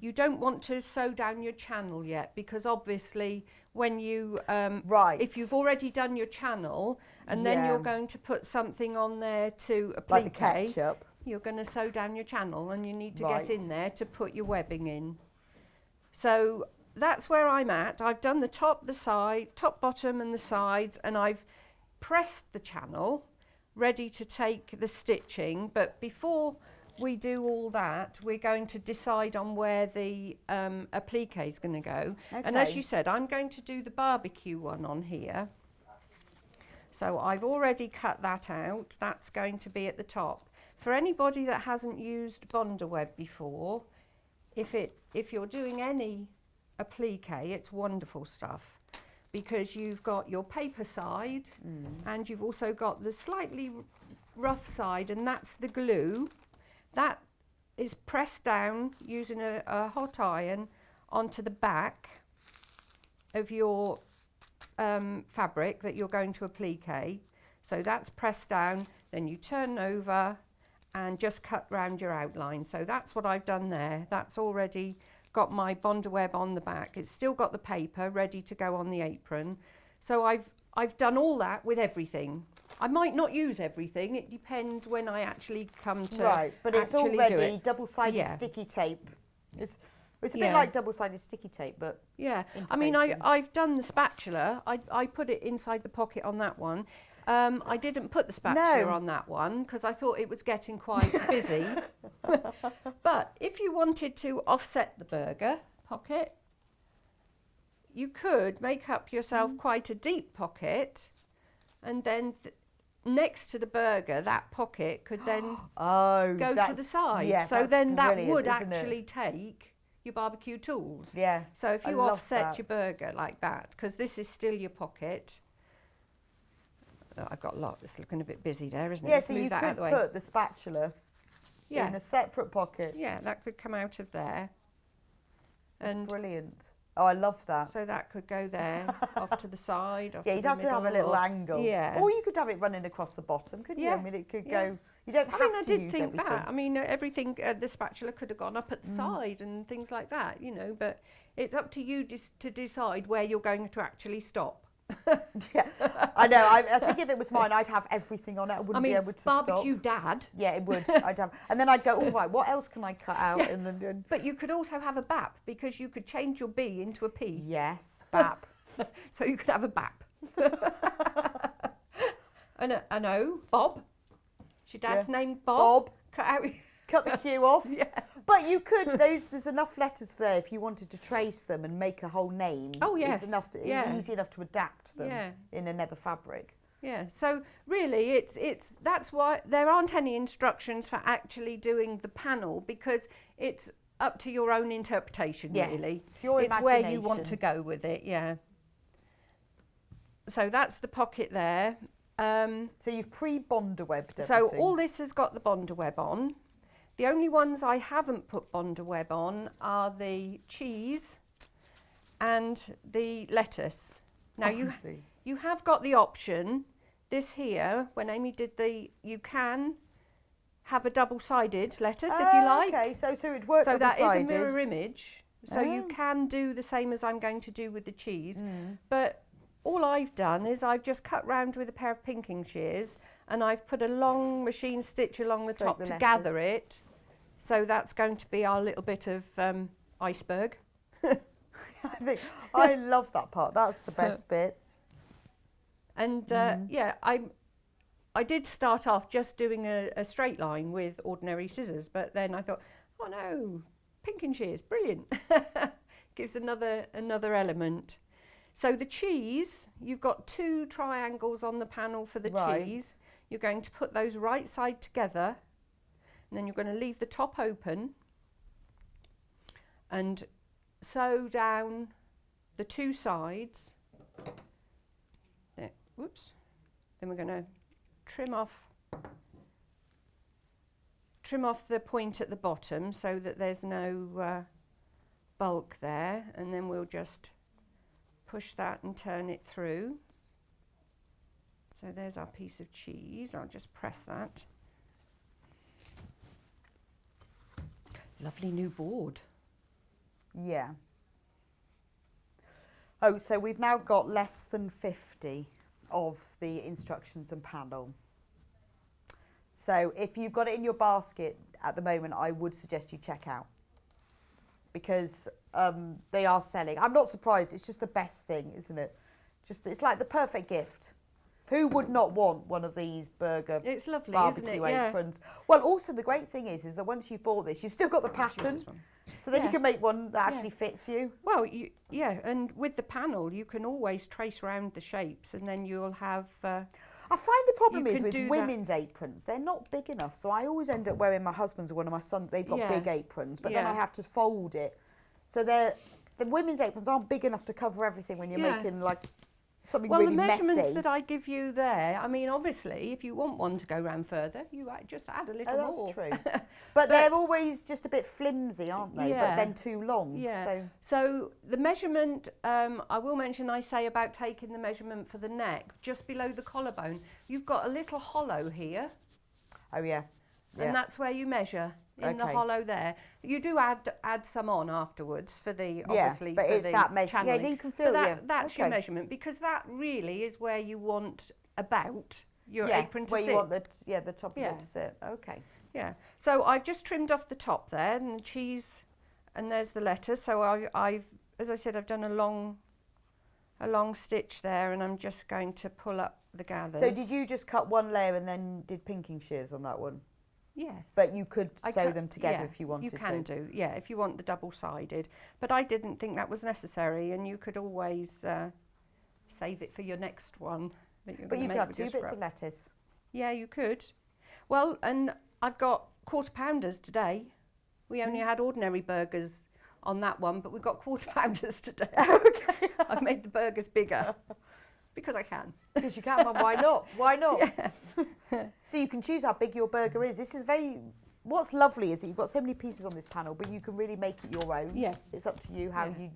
you don't want to sew down your channel yet, because obviously when you, if you've already done your channel and then you're going to put something on there to applique, like the ketchup, you're going to sew down your channel and you need to get in there to put your webbing in. So that's where I'm at. I've done the top, the side, top, bottom and the sides, and I've pressed the channel, ready to take the stitching. But before we do all that, we're going to decide on where the applique is going to go. And as you said, I'm going to do the barbecue one on here. So I've already cut that out. That's going to be at the top. For anybody that hasn't used Bondaweb before, if you're doing any applique, it's wonderful stuff, because you've got your paper side and you've also got the slightly rough side, and that's the glue. That is pressed down using a hot iron onto the back of your fabric that you're going to applique. So that's pressed down, then you turn over and just cut round your outline. So that's what I've done there. That's already got my Bondaweb on the back. It's still got the paper ready to go on the apron. So I've done all that with everything. I might not use everything. It depends when I actually come to but it's already double-sided sticky tape. It's a bit like double-sided sticky tape, but I mean, I've done the spatula. I put it inside the pocket on that one. I didn't put the spatula on that one because I thought it was getting quite busy. But if you wanted to offset the burger pocket, you could make up yourself quite a deep pocket, and then next to the burger, that pocket could then go to the side. Yeah, so then that would actually take your barbecue tools. Yeah. So if you offset your burger like that, because this is still your pocket. Oh, I've got a lot. It's looking a bit busy there, isn't it? Yeah, so you could put the spatula in a separate pocket. Yeah, that could come out of there. That's brilliant. Oh, I love that. So that could go there, off to the side. Yeah, you'd have to have a little angle. Yeah. Or you could have it running across the bottom, couldn't you? I mean, it could go. You don't have to use everything. I did think that. I mean, everything, the spatula could have gone up at the side and things like that, you know, but it's up to you to decide where you're going to actually stop. Yeah, I know. I think if it was mine, I'd have everything on it. I wouldn't be able to stop. Barbecue dad. Yeah, it would. I'd have, and then I'd go, all right, what else can I cut out? Yeah. And then, but you could also have a BAP, because you could change your B into a P. Yes, BAP. So you could have a BAP. an O, Bob. Is your dad's name Bob? Cut out. Cut the Q off. Yeah. But you could, there's enough letters there if you wanted to trace them and make a whole name. Oh, yes. It's easy enough to adapt them in another fabric. Yeah, so really that's why there aren't any instructions for actually doing the panel, because it's up to your own interpretation, really. It's your imagination. It's where you want to go with it, yeah. So that's the pocket there. So you've pre-Bondawebbed everything. So all this has got the Bondaweb on. The only ones I haven't put Bondaweb on are the cheese and the lettuce. Now you have got the option, this here, when Amy did you can have a double-sided lettuce if you like. Okay, so it'd work double-sided. So that is a mirror image. So you can do the same as I'm going to do with the cheese. But all I've done is I've just cut round with a pair of pinking shears, and I've put a long machine stitch along the top to gather it. So that's going to be our little bit of iceberg. I love that part. That's the best bit. And yeah, I did start off just doing a straight line with ordinary scissors, but then I thought, oh no, pinking shears, brilliant. Gives another element. So the cheese, you've got 2 triangles on the panel for the cheese. You're going to put those right side together, and then you're going to leave the top open and sew down the 2 sides. There, whoops. Then we're going to trim off the point at the bottom so that there's no bulk there, and then we'll just push that and turn it through. So there's our piece of cheese. I'll just press that. Lovely new board. Yeah. Oh, so we've now got less than 50 of the instructions and panel. So if you've got it in your basket at the moment, I would suggest you check out, because they are selling. I'm not surprised. It's just the best thing, isn't it? It's like the perfect gift. Who would not want one of these burger It's lovely, barbecue isn't it? aprons? Well, also the great thing is that once you've bought this, you've still got the pattern, so then you can make one that actually fits you. Well, and with the panel, you can always trace around the shapes, and then you'll have. I find the problem You is could with do women's aprons, they're not big enough. So I always end up wearing my husband's or one of my sons. They've got big aprons, but then I have to fold it. So the women's aprons aren't big enough to cover everything when you're making like something really messy. The measurements that I give you there, I mean, obviously, if you want one to go round further, you just add a little more. That's true. But they're always just a bit flimsy, aren't they? Yeah. But then too long. Yeah. So the measurement, I will mention, I say about taking the measurement for the neck, just below the collarbone. You've got a little hollow here. Oh, yeah. And that's where you measure, in the hollow there. You do add some on afterwards for the, obviously, but for it's the that measurement. channeling. Yeah, you can feel that's your measurement, because that really is where you want about your apron to where sit. you want the top of it to sit. Okay. Yeah. So I've just trimmed off the top there, and the cheese, and there's the lettuce. So I've, as I said, I've done a long stitch there, and I'm just going to pull up the gathers. So did you just cut one layer and then did pinking shears on that one? Yes. But you could sew them together if you wanted to. You can do, if you want the double-sided. But I didn't think that was necessary, and you could always save it for your next one that you're going to make. But you could have 2 bits of lettuce. Yeah, you could. Well, and I've got quarter-pounders today. We only had ordinary burgers on that one, but we've got quarter-pounders today. Okay. I've made the burgers bigger. Because I can. Because you can, well, why not? Why not? Yeah. So you can choose how big your burger is. This is what's lovely is that you've got so many pieces on this panel, but you can really make it your own. Yeah. It's up to you how you...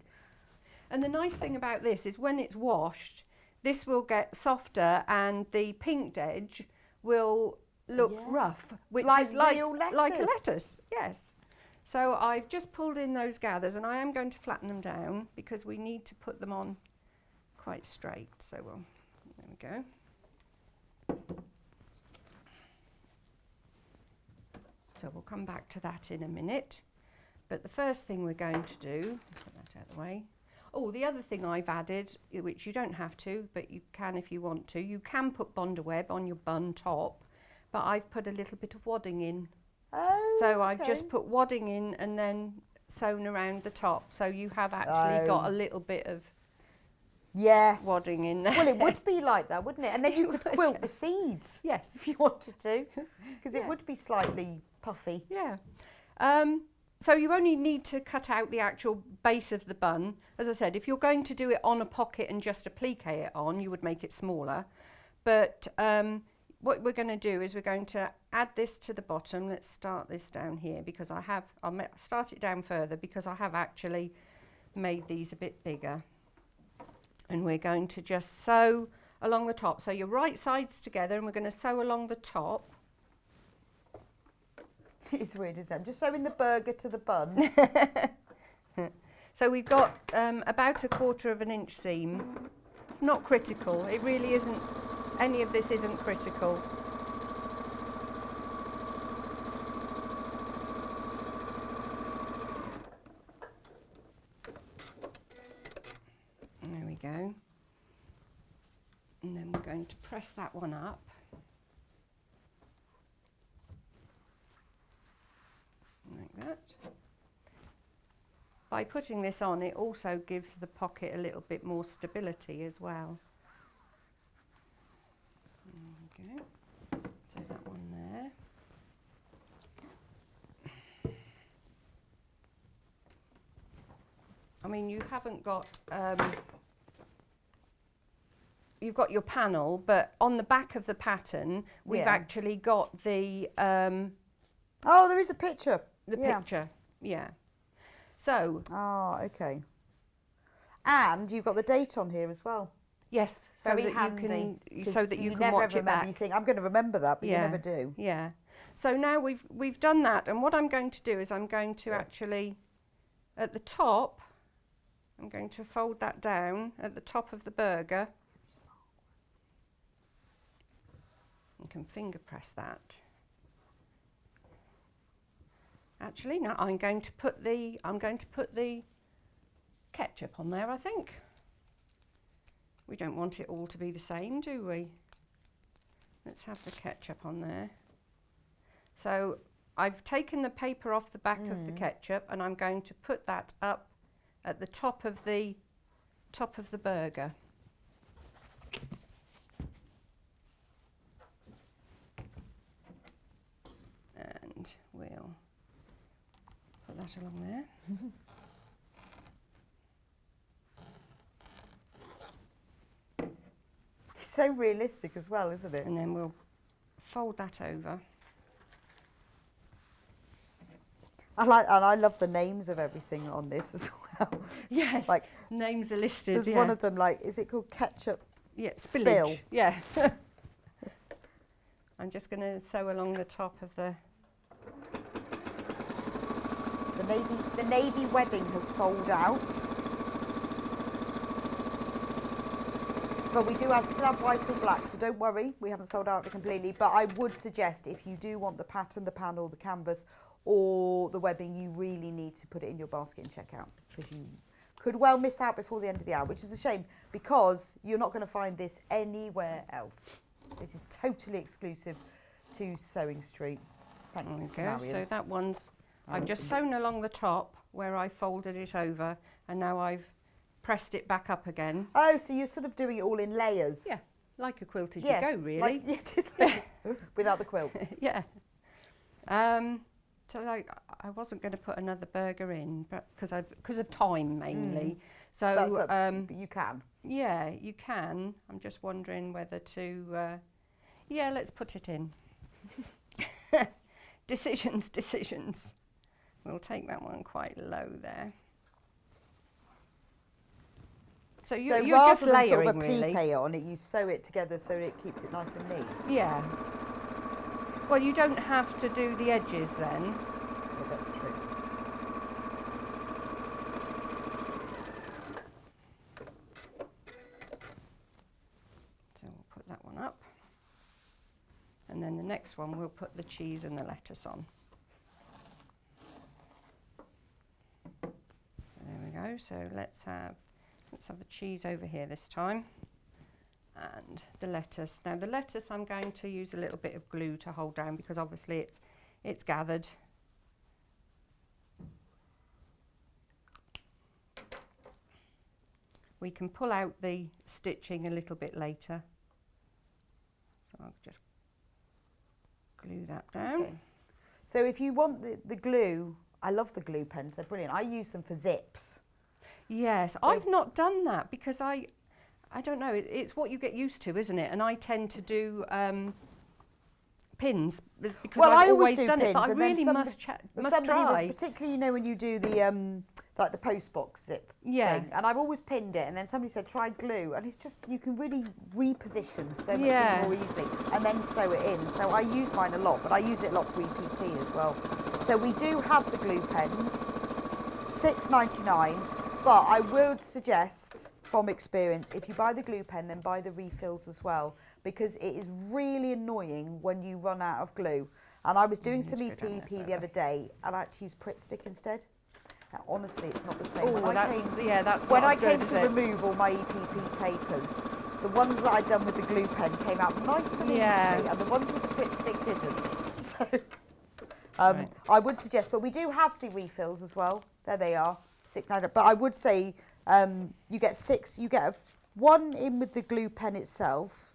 And the nice thing about this is when it's washed, this will get softer and the pinked edge will look rough, which is like a lettuce. Yes. So I've just pulled in those gathers, and I am going to flatten them down because we need to put them on quite straight. So there we go. So we'll come back to that in a minute. But the first thing we're going to do, put that out of the way. Oh, the other thing I've added, which you don't have to, but you can if you want to, you can put Bondaweb on your bun top, but I've put a little bit of wadding in. Oh, so I've just put wadding in and then sewn around the top. So you have actually got a little bit of wadding in there. Well, it would be like that, wouldn't it? And then you could quilt the seeds. Yes. If you wanted to, because it would be slightly puffy. Yeah. So you only need to cut out the actual base of the bun. As I said, if you're going to do it on a pocket and just applique it on, you would make it smaller. But what we're going to do is we're going to add this to the bottom. Let's start this down here because I'll start it down further because I have actually made these a bit bigger. And we're going to just sew along the top. So your right sides together, and we're going to sew along the top. It's weird, isn't it? I'm just sewing the burger to the bun. So we've got about 1/4 of an inch seam. It's not critical. It really isn't. Any of this isn't critical. There we go. And then we're going to press that one up. that. By putting this on, it also gives the pocket a little bit more stability as well. There we go. So that one there. I mean, you haven't got, you've got your panel, but on the back of the pattern, we've actually got the... oh, there is a picture. The picture, yeah. So... Oh, okay. And you've got the date on here as well. Yes, so Very that handy, you can, so that you can never watch ever it remember. back. You think, I'm going to remember that, but Yeah, you never do. Yeah. So now we've done that, and what I'm going to do is I'm going to actually, at the top, I'm going to fold that down at the top of the burger. You can finger press that. Actually, no, I'm going to put the ketchup on there, I think. We don't want it all to be the same, do we? Let's have the ketchup on there. So I've taken the paper off the back of the ketchup, and I'm going to put that up at the top of the burger. And we'll put that along there. It's so realistic as well, isn't it? And then we'll fold that over. I love the names of everything on this as well. Yes, like names are listed. there's one of them, like, is it called ketchup? Yeah, Spill. spillage. Yes. I'm just going to sew along the top of the... The navy wedding has sold out. But we do still have white and black, so don't worry, we haven't sold out completely. But I would suggest, if you do want the pattern, the panel, the canvas, or the webbing, you really need to put it in your basket and check out, because you could well miss out before the end of the hour, which is a shame, because you're not going to find this anywhere else. This is totally exclusive to Sewing Street. Thanks to Marion. So that one's, I've just sewn along the top where I folded it over, and now I've pressed it back up again. Oh, so you're sort of doing it all in layers. Yeah, like a quilt as you go, really. Without the quilt. Yeah. So like, I wasn't going to put another burger in, but because of time mainly. So but you can. Yeah, you can. I'm just wondering whether to. Yeah, let's put it in. Decisions. We'll take that one quite low there. So you're just rather than layering, sort of a really. plique on it, you sew it together so it keeps it nice and neat. Yeah. Well, you don't have to do the edges then. Yeah, that's true. So we'll put that one up. And then the next one we'll put the cheese and the lettuce on. So there we go. So let's have the cheese over here this time. And the lettuce. Now the lettuce I'm going to use a little bit of glue to hold down because obviously it's gathered. We can pull out the stitching a little bit later. So I'll just glue that down. Okay. So if you want the glue, I love the glue pens, they're brilliant. I use them for zips. Yes, I've not done that because I don't know, it's what you get used to, isn't it? And I tend to do pins because I've always done it, but I really must try. Particularly, you know, when you do the like the post box zip thing, and I've always pinned it, and then somebody said try glue, and it's just, you can really reposition so much more easily and then sew it in. So I use mine a lot, but I use it a lot for EPP as well. So we do have the glue pens, $6.99, but I would suggest, from experience, if you buy the glue pen, then buy the refills as well, because it is really annoying when you run out of glue. And I was doing some EPP the other day, and I had to use Pritt Stick instead. And honestly, it's not the same. When I came to remove all my EPP papers, the ones that I'd done with the glue pen came out nice and easily, and the ones with the Pritt Stick didn't. So Right. I would suggest, but we do have the refills as well. There they are, £6.99. But I would say you get six. You get one in with the glue pen itself,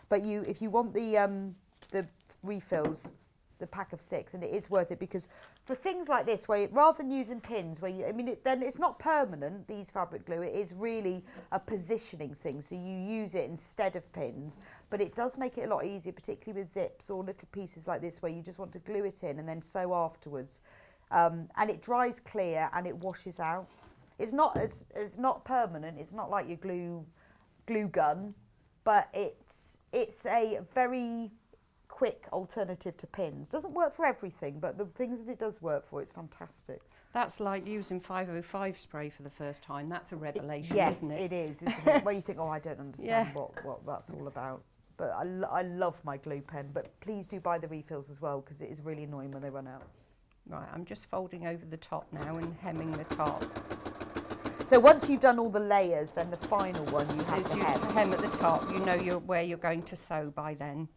but if you want the refills, the pack of 6, and it is worth it because for things like this, where rather than using pins, then it's not permanent. These fabric glue, it is really a positioning thing. So you use it instead of pins, but it does make it a lot easier, particularly with zips or little pieces like this, where you just want to glue it in and then sew afterwards, and it dries clear and it washes out. It's not permanent. It's not like your glue gun, but it's a very quick alternative to pins. Doesn't work for everything, but the things that it does work for, it's fantastic. That's like using 505 spray for the first time. That's a revelation, Yes, isn't it? it is, isn't it? Where you think, oh, I don't understand what that's all about. But I love my glue pen, but please do buy the refills as well, because it is really annoying when they run out. Right, I'm just folding over the top now and hemming the top. So once you've done all the layers, then the final one you have As to you hem. hem at the top, you know where you're going to sew by then.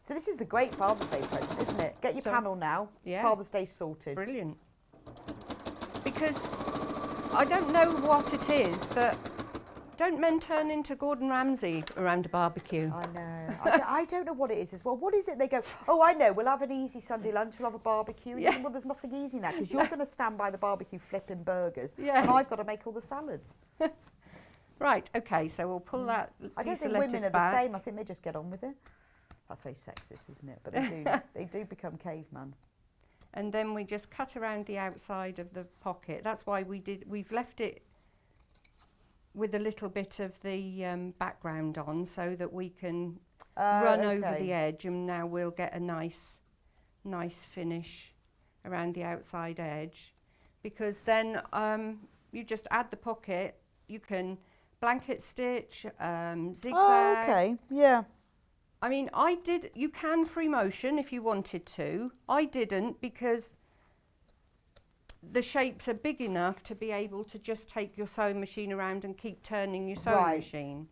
So this is the great Father's Day present, isn't it? Get your panel now. Yeah. Father's Day sorted. Brilliant. Because I don't know what it is, but don't men turn into Gordon Ramsay around a barbecue? I know. I don't know what it is as well. What is it they go, oh, I know, we'll have an easy Sunday lunch, we'll have a barbecue. Yeah. Well, there's nothing easy in that, because you're going to stand by the barbecue flipping burgers, Yeah. and I've got to make all the salads. Right, okay, so we'll pull that I don't piece of think lettuce women are back. the same. I think they just get on with it. That's very sexist, isn't it? But they do become caveman. And then we just cut around the outside of the pocket. That's why we've left it with a little bit of the background on, so that we can run over the edge, and now we'll get a nice finish around the outside edge. Because then you just add the pocket. You can blanket stitch, zigzag. Oh, okay, yeah. I mean, you can free motion if you wanted to. I didn't, because the shapes are big enough to be able to just take your sewing machine around and keep turning your sewing machine.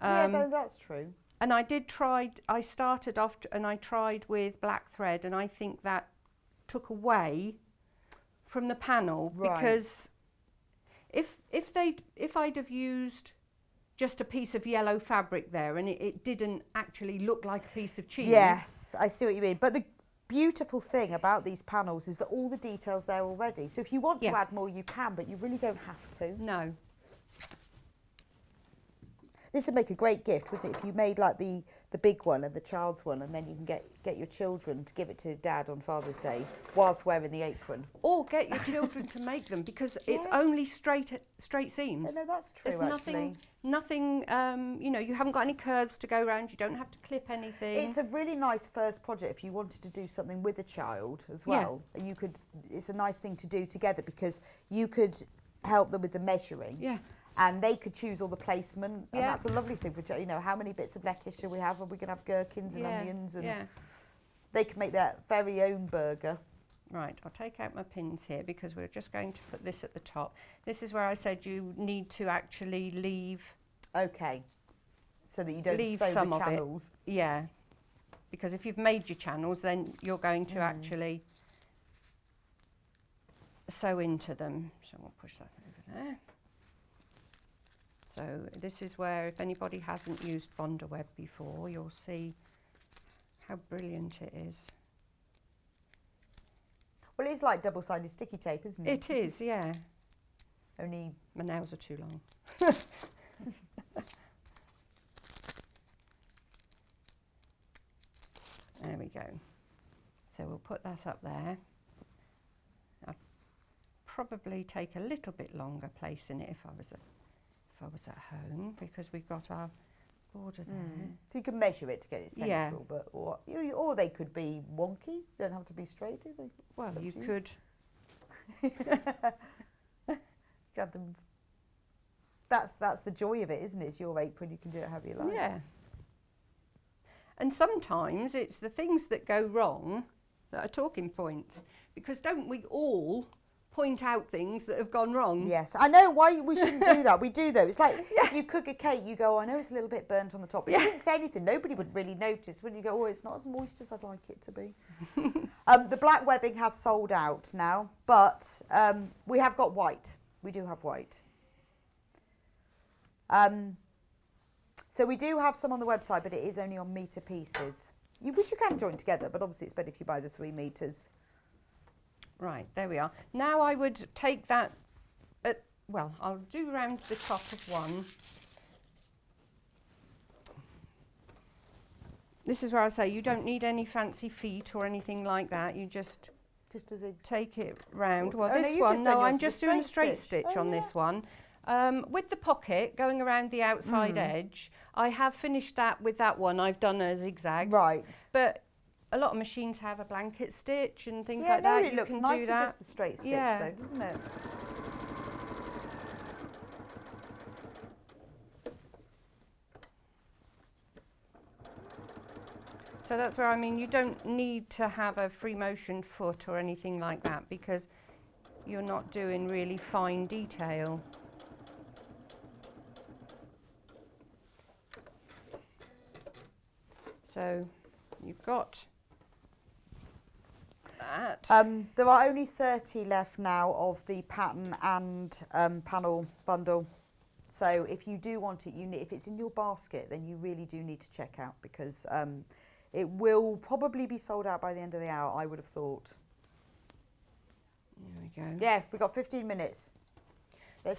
Yeah, no, that's true. And I started off and I tried with black thread, and I think that took away from the panel, because if I'd have used just a piece of yellow fabric there, and it didn't actually look like a piece of cheese. Yes, I see what you mean. But the beautiful thing about these panels is that all the detail's there already. So if you want to add more, you can, but you really don't have to. No. This would make a great gift, wouldn't it? If you made like the big one and the child's one, and then you can get your children to give it to Dad on Father's Day whilst wearing the apron. Or get your children to make them, because it's only straight seams. No, that's true. There's actually, nothing. You haven't got any curves to go around. You don't have to clip anything. it's a really nice first project if you wanted to do something with a child as well. You could. It's a nice thing to do together, because you could help them with the measuring. Yeah. And they could choose all the placement, and that's a lovely thing for, how many bits of lettuce should we have, and we can have gherkins and onions, and they can make their very own burger. Right, I'll take out my pins here, because we're just going to put this at the top. This is where I said you need to actually leave. Okay, so that you don't leave sew some the of channels. It. Yeah, because if you've made your channels, then you're going to actually sew into them. So we'll push that over there. So this is where, if anybody hasn't used Bondaweb before, you'll see how brilliant it is. Well, it's like double-sided sticky tape, isn't it? It is, yeah. Only My nails are too long. There we go. So we'll put that up there. I'd probably take a little bit longer placing it if I was at home, because we've got our border there. So you can measure it to get it central, but or they could be wonky. Don't have to be straight, do they? Well, you could. You could have them. That's the joy of it, isn't it? It's your apron. You can do it however you like. Yeah. And sometimes it's the things that go wrong that are talking points, because don't we all point out things that have gone wrong. Yes, I know why we shouldn't do that. We do though. It's like if you cook a cake, you go, I know it's a little bit burnt on the top. But if you didn't say anything, nobody would really notice. When you go, oh, it's not as moist as I'd like it to be. The black webbing has sold out now, but we have got white. We do have white. So we do have some on the website, but it is only on metre pieces, which you can join together, but obviously it's better if you buy the 3 metres. Right, there we are. Now I would take that, well, I'll do around the top of one. This is where I say you don't need any fancy feet or anything like that. You just as take it round. Well, Oh, no, this you've one, just done no, yours I'm with just the doing a straight straight stitch. stitch Oh, on yeah. this one. With the pocket going around the outside edge, I have finished that with that one. I've done a zigzag. Right. But a lot of machines have a blanket stitch and things Yeah, like no, that. it You looks can nice do with that. just the straight stitch Yeah. though, doesn't it? So that's where, I mean, you don't need to have a free motion foot or anything like that because you're not doing really fine detail. So you've got that. There are only 30 left now of the pattern and panel bundle. So if you do want it, if it's in your basket, then you really do need to check out because it will probably be sold out by the end of the hour, I would have thought. There we go. Yeah, we've got 15 minutes. Let's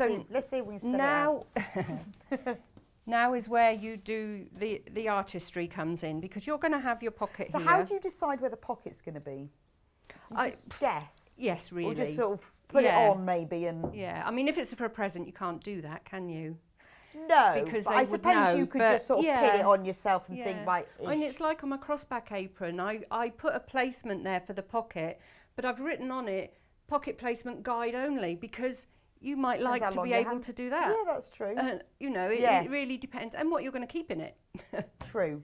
see if we can sell now, it out. now is where you do the artistry comes in because you're going to have your pocket So here. how do you decide where the pocket's going to be? Do you just guess? Yes, really. Or just sort of put Yeah. it on maybe and... Yeah, I mean, if it's for a present, you can't do that, can you? No, Because but they I would suppose know, you could but just sort of pin it on yourself and think, right, I mean, it's like on my crossback apron. I put a placement there for the pocket, but I've written on it, pocket placement guide only, because you might Depends how like to long be your able hand- to do that. Yeah, that's true. You know, it Yes. really depends, and what you're going to keep in it. True.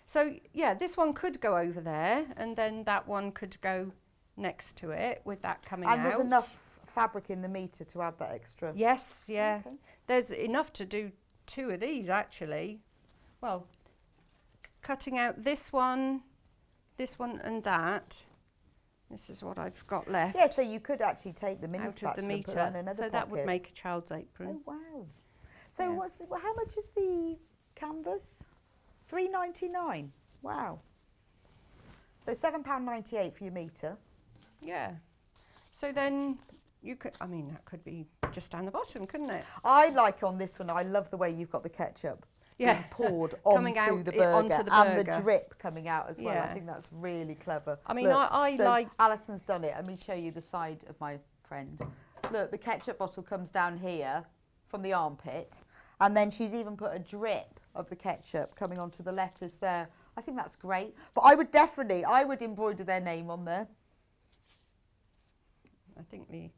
So, yeah, this one could go over there, and then that one could go next to it with that coming out. And there's enough fabric in the metre to add that extra. Yes, yeah. Okay. There's enough to do 2 of these, actually. Well, cutting out this one, and that. This is what I've got left. Yeah, so you could actually take the mini out of spatula the and put that in metre. another So that would pocket. make a child's apron. Oh, wow. So Yeah. how much is the canvas? £3.99. Wow. So £7.98 for your metre. Yeah. So then you could, I mean, that could be just down the bottom, couldn't it? I like on this one, I love the way you've got the ketchup Yeah. being poured Coming onto out the I- burger onto the and the burger. drip coming out as well. I Yeah. think that's really clever. I mean, Look, I so like... Alison's done it. Let me show you the side of my friend. Look, the ketchup bottle comes down here from the armpit, and then she's even put a drip of the ketchup coming onto the letters there. I think that's great. But I would embroider their name on there. I think the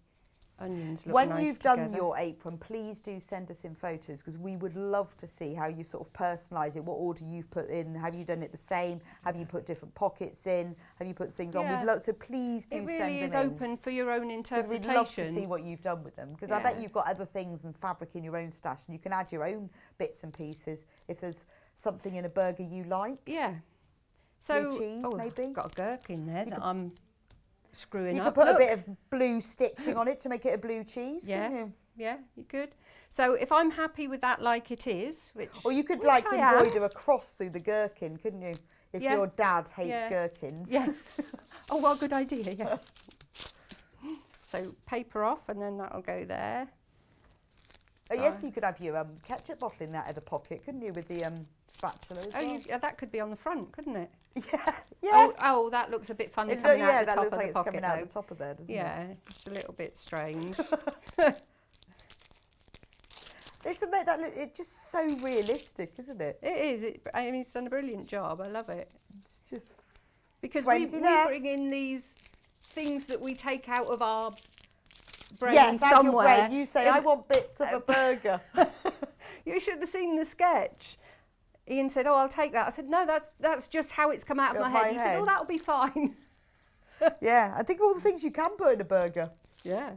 onions look When nice you've done together. your apron, please do send us in photos because we would love to see how you sort of personalise it, what order you've put in. Have you done it the same? Have you put different pockets in? Have you put things on? Yeah. We'd love, so please do It send really them is in. open for your own 'Cause interpretation. we'd love to see what you've done with them because I bet Yeah. you've got other things and fabric in your own stash and you can add your own bits and pieces if there's something in a burger you like. Yeah. So, Blue cheese, maybe? I've got a gherkin there that I'm screwing You up. could put Look. a bit of blue stitching on it to make it a blue cheese, Yeah. couldn't you? Yeah, you could. So if I'm happy with that like it is, which Or you could which like I am. embroider a cross through the gherkin, couldn't you? If Yeah. your dad hates Yeah. gherkins. Yes. Oh, well, good idea, yes. So paper off and then that'll go there. Oh, yes, you could have your ketchup bottle in that other pocket, couldn't you, with the spatula as well? Yeah, that could be on the front, couldn't it? Yeah, yeah. Oh, that looks a bit funny It coming yeah, out the that top looks of like the it's pocket, coming out though. the top of there, doesn't it? Yeah, it's a little bit strange. It's a bit that it's just so realistic, isn't it? It is. I mean, it's done a brilliant job. I love it. It's just Because 20 we left. bring in these things that we take out of our brain yes, out your somewhere. brain. You say, I want bits of a burger. You should have seen the sketch. Ian said, "Oh, I'll take that." I said, "No, that's just how it's come out of Of my head." my He said, "Oh, head. that'll be fine." Yeah, I think all the things you can put in a burger. Yeah.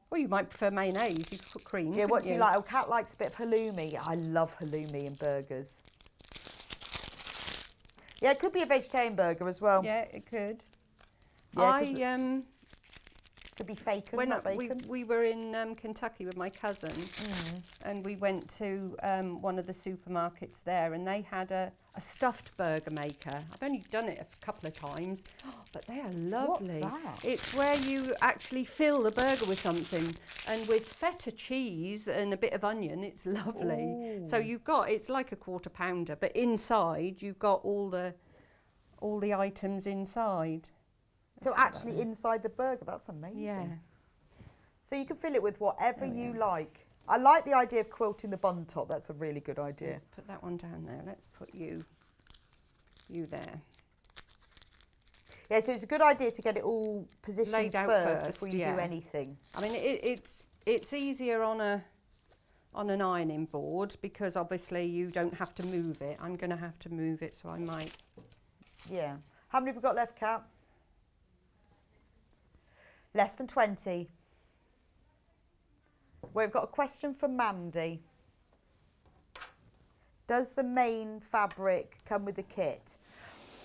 Well, you might prefer mayonnaise. You could put cream. Yeah, what couldn't do you like? Oh, Kat likes a bit of halloumi. I love halloumi in burgers. Yeah, it could be a vegetarian burger as well. Yeah, it could. Yeah, could be bacon, When not bacon. we were in Kentucky with my cousin, and we went to one of the supermarkets there, and they had a stuffed burger maker. I've only done it a couple of times, but they are lovely. What's that? It's where you actually fill the burger with something, and with feta cheese and a bit of onion, it's lovely. Ooh. So you've got, it's like a quarter pounder, but inside you've got all the items inside. So actually inside the burger, that's amazing. Yeah. So you can fill it with whatever you like. I like the idea of quilting the bun top. That's a really good idea. Put that one down there. Let's put you there. Yeah, so it's a good idea to get it all positioned Laid out first first, before you do anything. I mean, it's easier on an ironing board because obviously you don't have to move it. I'm going to have to move it, so I might. Yeah. How many have we got left, Kat? Less than 20. We've got a question from Mandy. Does the main fabric come with the kit?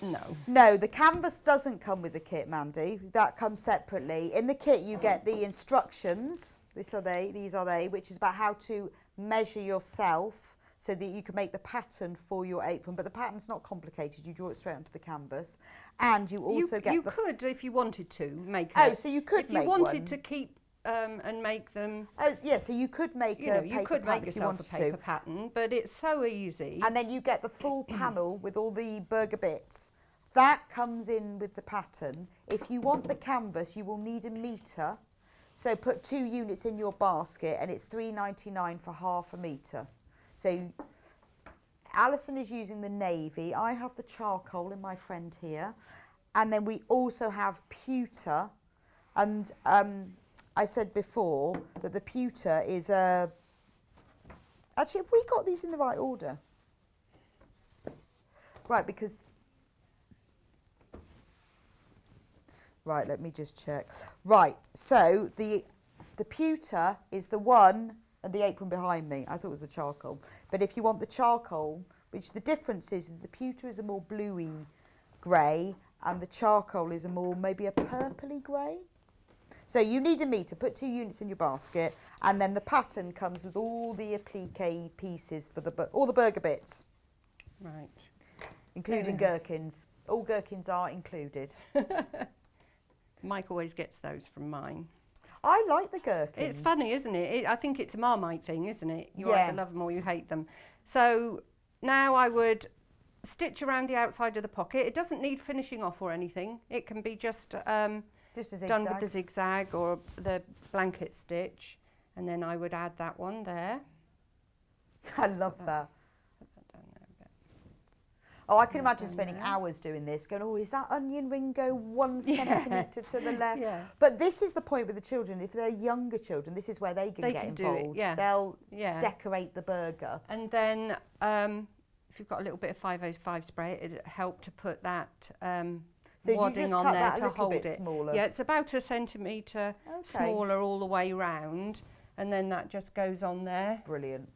No. No, the canvas doesn't come with the kit, Mandy. That comes separately. In the kit, you get the instructions. These are they, which is about how to measure yourself so that you can make the pattern for your apron. But the pattern's not complicated. You draw it straight onto the canvas. And you also get you the... could, if you wanted to, make Oh, it. so you could if make you wanted one. to keep and make them. Oh, yeah, so you could make You know, a paper you could pattern make if you yourself wanted a paper to. pattern, but it's so easy. And then you get the full panel with all the burger bits. That comes in with the pattern. If you want the canvas, you will need a metre. So put 2 units in your basket and it's $3.99 for half a metre. So Alison is using the navy. I have the charcoal in my friend here. And then we also have pewter. And I said before that the pewter is a... Actually, have we got these in the right order? Right, because... Right, let me just check. Right, so the pewter is the one and the apron behind me. I thought it was the charcoal. But if you want the charcoal, which the difference is the pewter is a more bluey grey and the charcoal is a more, maybe a purpley grey. So you need a metre, put 2 units in your basket, and then the pattern comes with all the applique pieces for all the burger bits. Right. Including gherkins. All gherkins are included. Mike always gets those from mine. I like the gherkins. It's funny, isn't it? I think it's a Marmite thing, isn't it? You Yeah. either love them or you hate them. So now I would stitch around the outside of the pocket. It doesn't need finishing off or anything. It can be just a zigzag. done with the zigzag or the blanket stitch. And then I would add that one there. I love that. Put that down there a bit. Oh, I can imagine spending hours doing this, going, oh, is that onion ring go 1 centimetre to the left? Yeah. But this is the point with the children. If they're younger children, this is where they can get do it, involved. yeah. They'll Yeah. decorate the burger. And then if you've got a little bit of 505 spray, it'd help to put that So you wadding just on cut there that a to little hold bit it. smaller? Yeah, it's about a centimetre smaller all the way round, and then that just goes on there. Brilliant.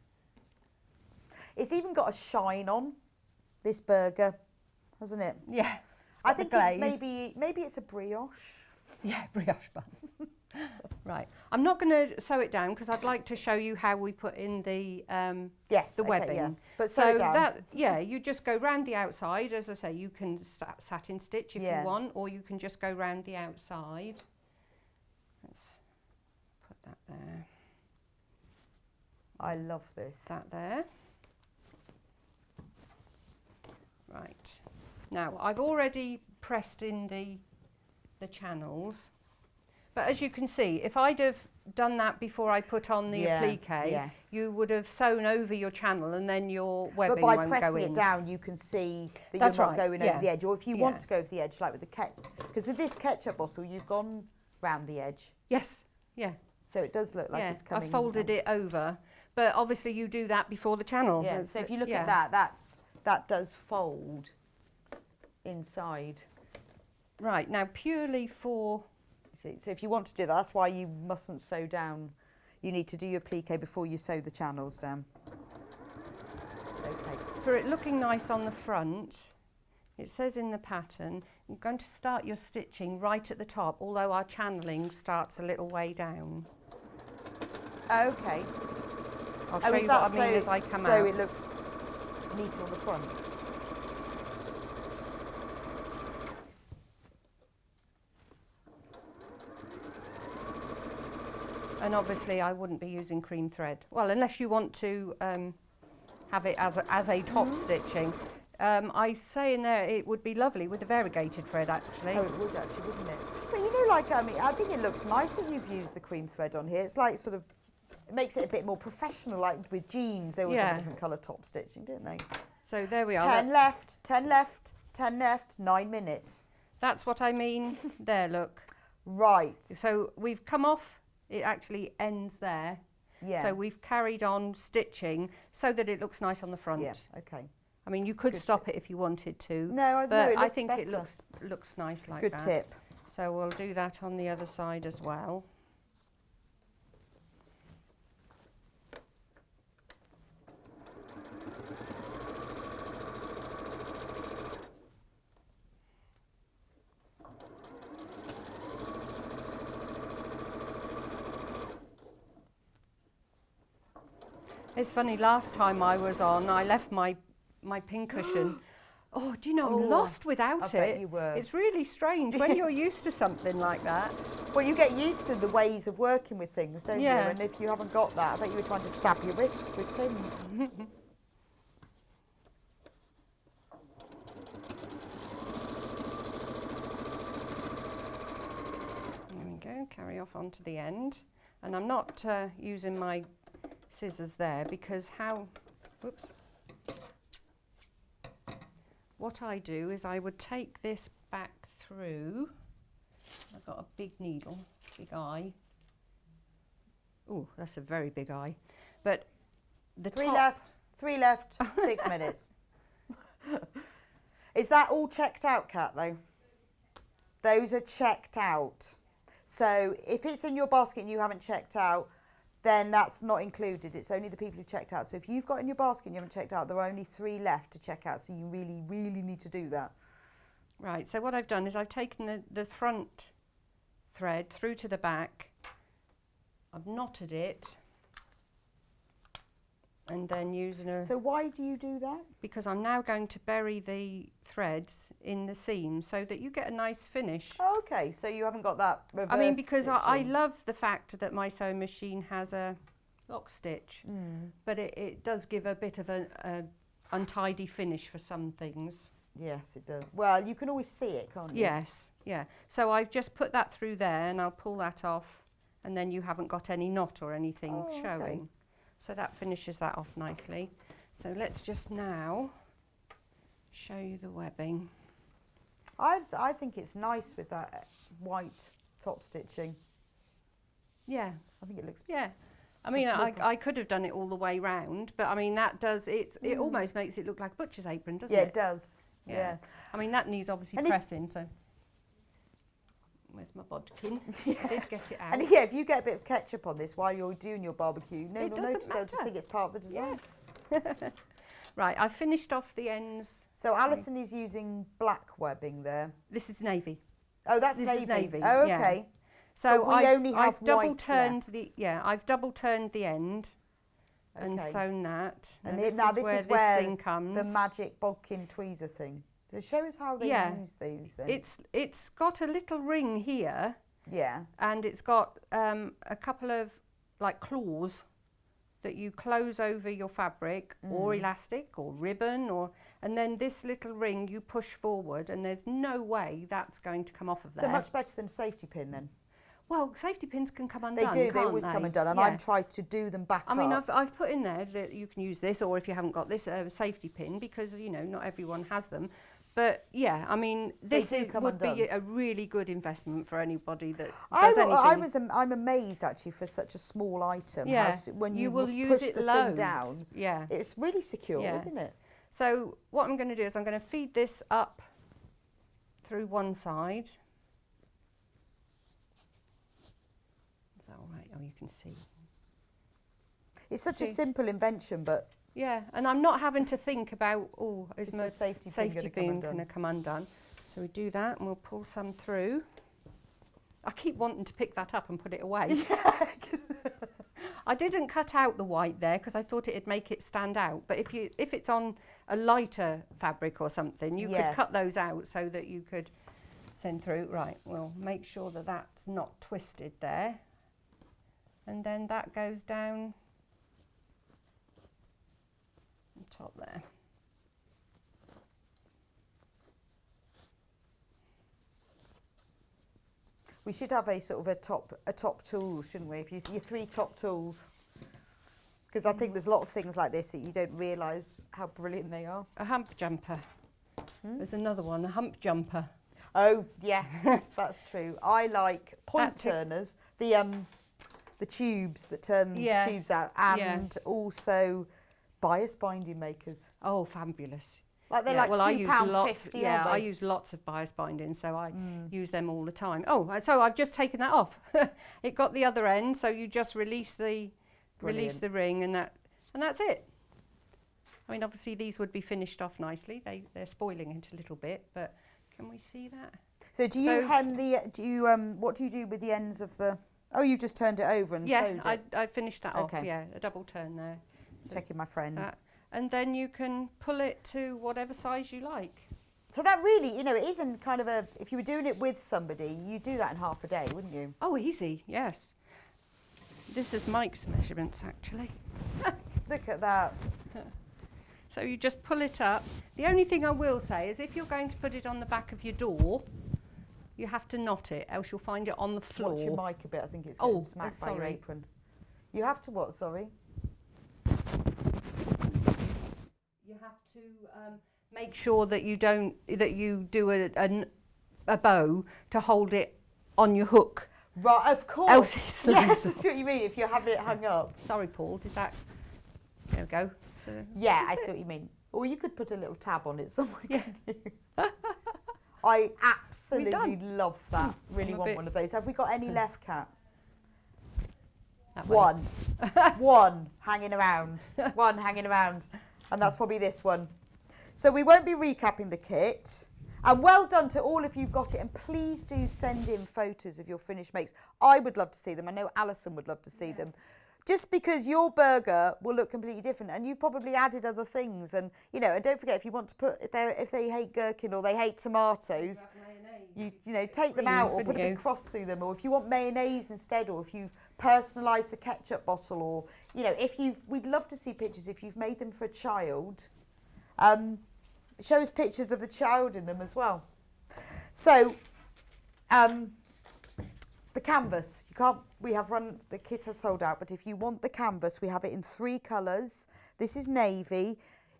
It's even got a shine on this burger, hasn't it? Yeah, it's I got the think glaze. maybe it's a brioche. Yeah, brioche bun. Right, I'm not going to sew it down because I'd like to show you how we put in the Yes, the okay, webbing. yeah. But sew down. that you just go round the outside. As I say, you can satin stitch if you want, or you can just go round the outside. Let's put that there. I love this. That there. Right. Now I've already pressed in the channels, but as you can see, if I'd have done that before I put on the applique, you would have sewn over your channel and then your webbing But by won't go pressing in. it down, you can see that That's you're not right, going yeah. over the edge. Or if you Yeah. want to go over the edge, like with the because with this ketchup bottle, you've gone round the edge. Yes. Yeah. So it does look like Yeah. it's coming. I've folded it over, but obviously you do that before the channel. Yeah. That's- So if you look yeah. at that does fold inside. Right, now purely for See, so if you want to do that, that's why you mustn't sew down. You need to do your plique before you sew the channels down. Okay. For it looking nice on the front, it says in the pattern, you're going to start your stitching right at the top, although our channeling starts a little way down. Okay. I'll show you what I mean as I come out. So it looks neater on the front. And obviously I wouldn't be using cream thread. Well, unless you want to have it as a top stitching. I say in there it would be lovely with the variegated thread actually. Oh, it would actually, wouldn't it? But you know, like, I mean, I think it looks nice that you've used the cream thread on here. It's like sort of, it makes it a bit more professional, like with jeans, they always have different colour top stitching, didn't they? So there we are. 10 left, 10 left, 10 left, 9 minutes. That's what I mean. There, look. Right. So we've come off, it actually ends there. Yeah. So we've carried on stitching so that it looks nice on the front. Yeah, okay. I mean, you could stop it if you wanted to. No, but it looks I think better. it looks nice like Good that. tip. So we'll do that on the other side as well. It's funny, last time I was on, I left my pincushion. Oh, do you know, I'm lost without it. I bet you were. It's really strange when you're used to something like that. Well, you get used to the ways of working with things, don't Yeah. you? And if you haven't got that, I bet you were trying to stab your wrist with pins. There we go, carry off onto the end. And I'm not using my scissors there because whoops. What I do is I would take this back through. I've got a big needle, big eye. Oh, that's a very big eye. But the Three top, left, 6 minutes. Is that all checked out, Kat, though? Those are checked out. So if it's in your basket and you haven't checked out, then that's not included. It's only the people who checked out. So if you've got in your basket and you haven't checked out, there are only 3 left to check out. So you really, really need to do that. Right, so what I've done is I've taken the front thread through to the back. I've knotted it. And then using a... So why do you do that? Because I'm now going to bury the threads in the seam so that you get a nice finish. Oh, okay, so you haven't got that reverse I mean, because I stitching. love the fact that my sewing machine has a lock stitch, but it does give a bit of a untidy finish for some things. Yes, it does. Well, you can always see it, can't you? Yes, yeah. So I've just put that through there and I'll pull that off and then you haven't got any knot or anything showing. Okay. So that finishes that off nicely. So let's just now show you the webbing. I think it's nice with that white top stitching. Yeah, I think it looks... yeah. I mean, I could have done it all the way round, but I mean, that does, it almost makes it look like a butcher's apron, doesn't it? Yeah, it does. Yeah. I mean, that needs obviously And pressing, so. Where's my bodkin? I did get it out. And yeah, if you get a bit of ketchup on this while you're doing your barbecue, no It one will doesn't notice. They'll just matter. think it's part of the design. Yes. Right, I've finished off the ends. So Alison is using black webbing there. This is navy. Oh, that's This navy. is navy, Oh, yeah. okay. So But we I've, only have I've double white turned left. I've double turned the end and Okay. sewn that. And Now this is this where thing comes. the magic bodkin tweezer thing. So show us how they Yeah. use these then. It's got a little ring here. Yeah. And it's got a couple of like claws that you close over your fabric or elastic or ribbon and then this little ring you push forward and there's no way that's going to come off of there. So much better than a safety pin then. Well, safety pins can come They undone, do, they can't always they? come undone, and Yeah. I'm trying to do them back I mean, up. I've put in there that you can use this, or if you haven't got this, a safety pin, because, you know, not everyone has them. But, yeah, I mean, this do come would be undone. a really good investment for anybody that does anything. I'm amazed actually for such a small item. how Yeah, when you you will push use it the loads. thing down, Yeah. it's really secure, Yeah. isn't it? So what I'm going to do is I'm going to feed this up through one side. Oh, you can see. It's such a See? simple invention, but Yeah, and I'm not having to think about, oh, is Is my the safety pin safety gonna come pin undone? going to come undone? So we do that and we'll pull some through. I keep wanting to pick that up and put it away. I didn't cut out the white there because I thought it'd make it stand out. But if it's on a lighter fabric or something, you could cut Yes. those out so that you could send through. Right, well, make sure that that's not twisted there. And then that goes down on top there. we should have a sort of a top tool, shouldn't we? If you your 3 top tools, because I think there's a lot of things like this that you don't realise how brilliant they are. A hump jumper. There's another one, a hump jumper. Oh yes, that's true. I like point That too. turners, the tubes that turn Yeah. tubes out, and also bias binding makers. Oh, fabulous. Like they're Yeah, like well, I use lots. £2.50, Yeah, aren't I they? use lots of bias binding, so I use them all the time. Oh, so I've just taken that off. It got the other end, so you just release the Brilliant. ring, and that's it. I mean, obviously these would be finished off nicely. They're spoiling it a little bit, but can we see that? So do you So- hem the? Do you what do you do with the ends of the? Oh, you just turned it over and Yeah, sewed it. I finished that off. Okay. Yeah, a double turn there. Checking my friend. And then you can pull it to whatever size you like. So that really, you know, it isn't kind of a. If you were doing it with somebody, you'd do that in half a day, wouldn't you? Oh, easy. Yes. This is Mike's measurements, actually. Look at that. So you just pull it up. The only thing I will say is if you're going to put it on the back of your door, you have to knot it, else you'll find it on the floor. Watch your mic a bit. I think it's getting Oh, smacked by your sorry. apron. You have to what? Sorry. You have to make sure that you do a bow to hold it on your hook. Right, of course. Else it slides Yes, off. that's what you mean. If you're having it hung up. Sorry, Paul. Did that? There we go. So, Yeah, I see what you mean. Or you could put a little tab on it somewhere. Yeah. couldn't you? I absolutely done. love that. Really I'm a want bit- one of those. Have we got any left, Kat? that way. One. One hanging around. One hanging around. And that's probably this one. So we won't be recapping the kit. And well done to all of you who've got it. And please do send in photos of your finished makes. I would love to see them. I know Alison would love to see them. Just because your burger will look completely different, and you've probably added other things, and you know, and don't forget if you want to put if they hate gherkin or they hate tomatoes, you know take them out or put a couldn't you? big cross through them, or if you want mayonnaise instead, or if you've personalised the ketchup bottle, or you know we'd love to see pictures if you've made them for a child. Show us pictures of the child in them as well. So, the canvas, we have run, the kit has sold out, but if you want the canvas, we have it in 3 colours. This is navy,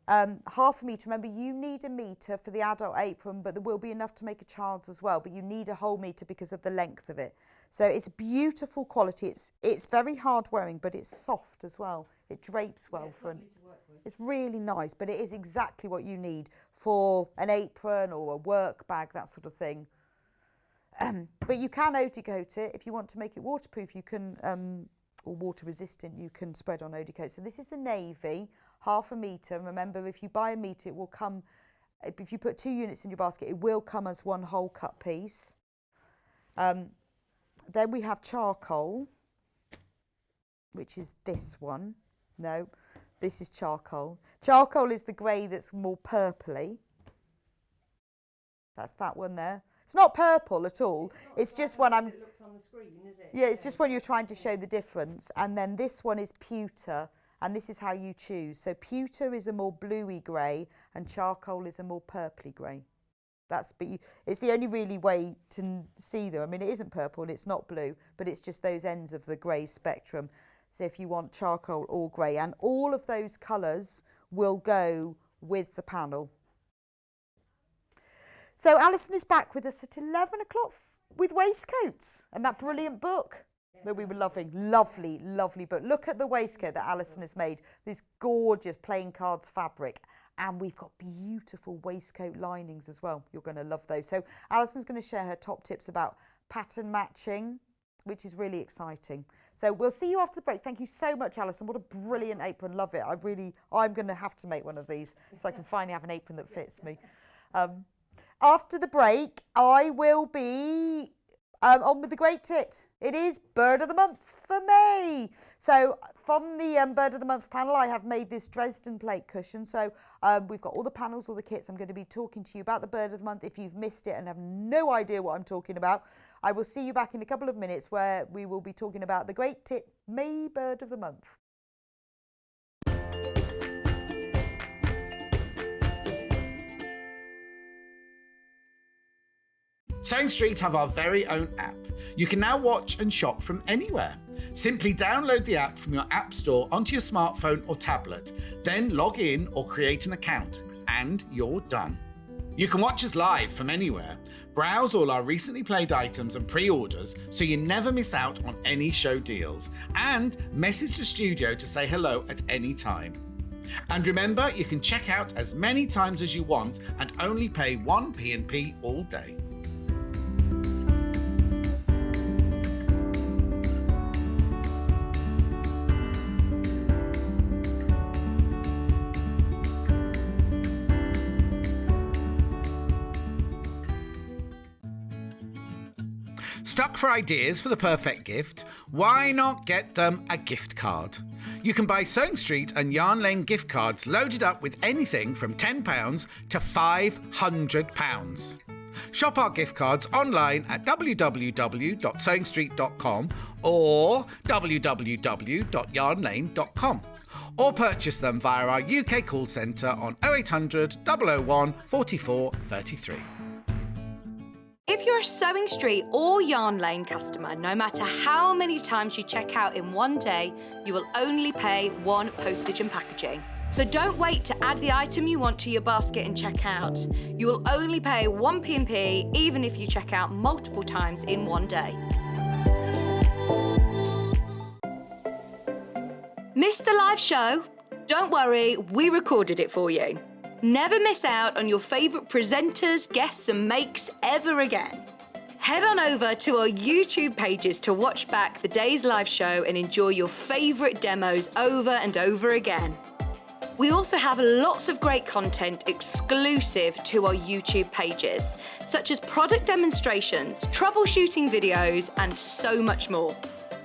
half a metre. Remember, you need a metre for the adult apron, but there will be enough to make a child's as well, but you need a whole metre because of the length of it. So it's beautiful quality. It's very hard wearing, but it's soft as well. It drapes well for it's really nice, but it is exactly what you need for an apron or a work bag, that sort of thing. But you can Oaty coat it. If you want to make it waterproof, you can, or water resistant, you can spread on Oaty coat. So this is the navy, half a metre. And remember, if you buy a metre, it will come, if you put 2 units in your basket, it will come as one whole cut piece. Then we have charcoal, which is this one. No, this is charcoal. Charcoal is the grey that's more purpley. That's that one there. It's not purple at all. It's just when I'm... It looks on the screen, is it? Yeah, it's just when you're trying to show the difference. And then this one is pewter, and this is how you choose. So pewter is a more bluey grey, and charcoal is a more purpley grey. It's the only really way to see them. I mean, it isn't purple and it's not blue, but it's just those ends of the grey spectrum. So if you want charcoal or grey, and all of those colours will go with the panel. So Alison is back with us at 11 o'clock with Waistcoats and that brilliant book that we were loving. Lovely, lovely book. Look at the waistcoat that Alison has made. This gorgeous plain cards fabric. And we've got beautiful waistcoat linings as well. You're going to love those. So Alison's going to share her top tips about pattern matching, which is really exciting. So we'll see you after the break. Thank you so much, Alison. What a brilliant apron. Love it. I'm going to have to make one of these so I can finally have an apron that fits me. After the break, I will be on with the great tit. It is Bird of the Month for May. So from the Bird of the Month panel, I have made this Dresden plate cushion. So we've got all the panels, all the kits. I'm going to be talking to you about the Bird of the Month. If you've missed it and have no idea what I'm talking about, I will see you back in a couple of minutes where we will be talking about the great tit May Bird of the Month. Sewing Street have our very own app. You can now watch and shop from anywhere. Simply download the app from your app store onto your smartphone or tablet, then log in or create an account, and you're done. You can watch us live from anywhere, browse all our recently played items and pre-orders so you never miss out on any show deals, and message the studio to say hello at any time. And remember, you can check out as many times as you want and only pay 1 P&P all day. Stuck for ideas for the perfect gift? Why not get them a gift card? You can buy Sewing Street and Yarn Lane gift cards loaded up with anything from £10 to £500. Shop our gift cards online at www.sewingstreet.com or www.yarnlane.com, or purchase them via our UK call centre on 0800 001 44 33. If you're a Sewing Street or Yarn Lane customer, no matter how many times you check out in one day, you will only pay 1 postage and packaging. So don't wait to add the item you want to your basket and check out. You will only pay 1 P&P even if you check out multiple times in one day. Missed the live show? Don't worry, we recorded it for you. Never miss out on your favourite presenters, guests and makes ever again. Head on over to our YouTube pages to watch back the day's live show and enjoy your favourite demos over and over again. We also have lots of great content exclusive to our YouTube pages, such as product demonstrations, troubleshooting videos and so much more.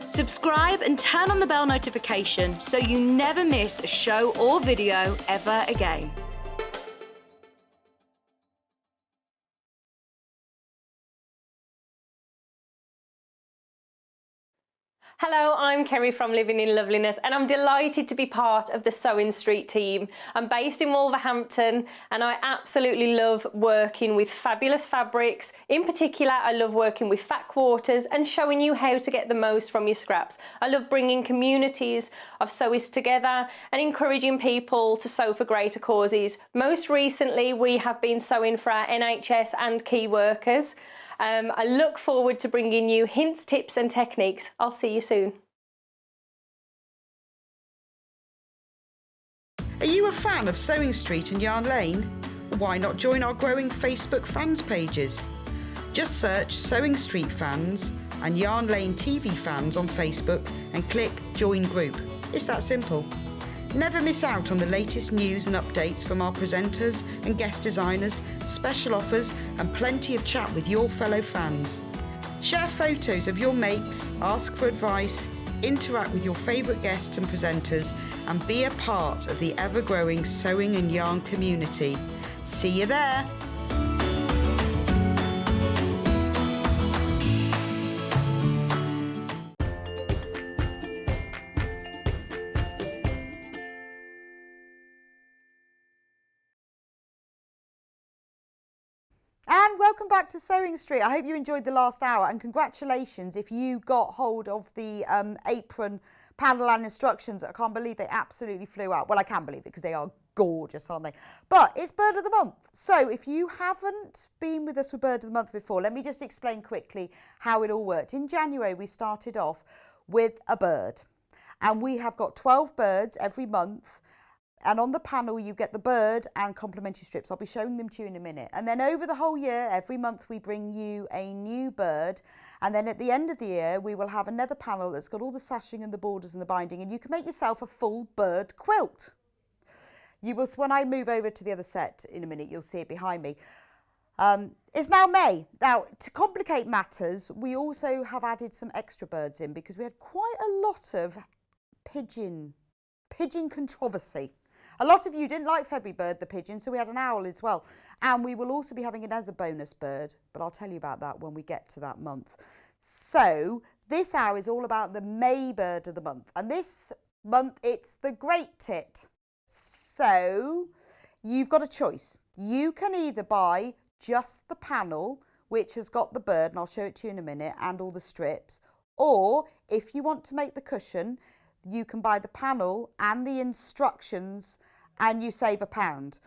Subscribe and turn on the bell notification so you never miss a show or video ever again. Hello, I'm Kerry from Living in Loveliness and I'm delighted to be part of the Sewing Street team. I'm based in Wolverhampton and I absolutely love working with fabulous fabrics. In particular, I love working with fat quarters and showing you how to get the most from your scraps. I love bringing communities of sewists together and encouraging people to sew for greater causes. Most recently, we have been sewing for our NHS and key workers. I look forward to bringing you hints, tips and techniques. I'll see you soon. Are you a fan of Sewing Street and Yarn Lane? Why not join our growing Facebook fans pages? Just search Sewing Street Fans and Yarn Lane TV Fans on Facebook and click Join Group. It's that simple. Never miss out on the latest news and updates from our presenters and guest designers, special offers and plenty of chat with your fellow fans. Share photos of your makes, ask for advice, interact with your favourite guests and presenters and be a part of the ever-growing sewing and yarn community. See you there! And welcome back to Sewing Street. I hope you enjoyed the last hour and congratulations if you got hold of the apron panel and instructions. I can't believe they absolutely flew out. Well, I can believe it because they are gorgeous, aren't they? But it's Bird of the Month. So if you haven't been with us with Bird of the Month before, let me just explain quickly how it all worked. In January, we started off with a bird and we have got 12 birds every month. And on the panel, you get the bird and complementary strips. I'll be showing them to you in a minute. And then over the whole year, every month we bring you a new bird. And then at the end of the year, we will have another panel that's got all the sashing and the borders and the binding. And you can make yourself a full bird quilt. You will, when I move over to the other set in a minute, you'll see it behind me. It's now May. Now, to complicate matters, we also have added some extra birds in because we had quite a lot of pigeon controversy. A lot of you didn't like February bird, the pigeon, so we had an owl as well. And we will also be having another bonus bird, but I'll tell you about that when we get to that month. So this hour is all about the May bird of the month. And this month, it's the great tit. So you've got a choice. You can either buy just the panel, which has got the bird, and I'll show it to you in a minute, and all the strips. Or if you want to make the cushion, you can buy the panel and the instructions and you save £1.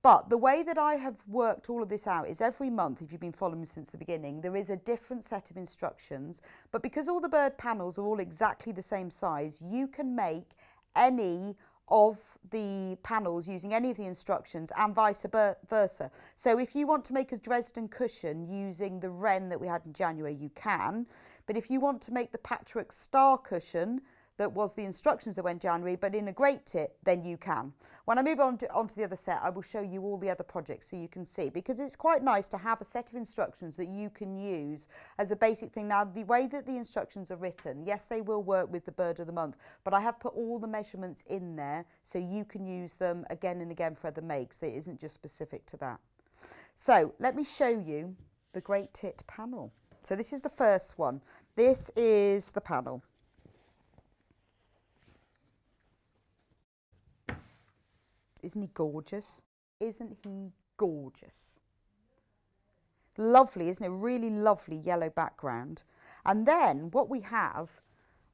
But the way that I have worked all of this out is every month, if you've been following me since the beginning, there is a different set of instructions. But because all the bird panels are all exactly the same size, you can make any of the panels using any of the instructions and vice versa. So if you want to make a Dresden cushion using the wren that we had in January, you can. But if you want to make the patchwork star cushion that was the instructions that went January, but in a great tit, then you can. When I move onto the other set, I will show you all the other projects so you can see, because it's quite nice to have a set of instructions that you can use as a basic thing. Now, the way that the instructions are written, yes, they will work with the bird of the month, but I have put all the measurements in there so you can use them again and again for other makes. It isn't just specific to that. So let me show you the great tit panel. So this is the first one. This is the panel. Isn't he gorgeous? Isn't he gorgeous? Lovely, isn't it? Really lovely yellow background. And then what we have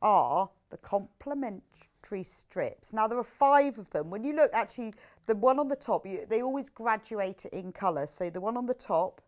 are the complementary strips. Now, there are 5 of them. When you look, actually, the one on the top, they always graduate in colour. So the one on the top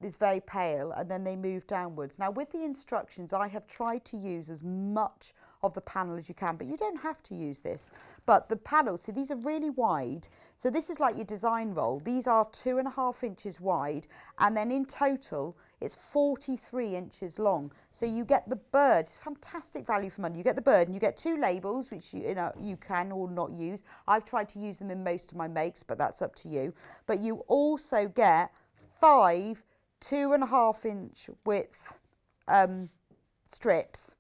is very pale and then they move downwards. Now, with the instructions, I have tried to use as much of the panel as you can, but you don't have to use this. But the panels, so these are really wide. So this is like your design roll. These are 2.5 inches wide, and then in total, it's 43 inches long. So you get the bird. It's fantastic value for money. You get the bird, and you get 2 labels, which you can or not use. I've tried to use them in most of my makes, but that's up to you. But you also get 5 2.5 inch width strips,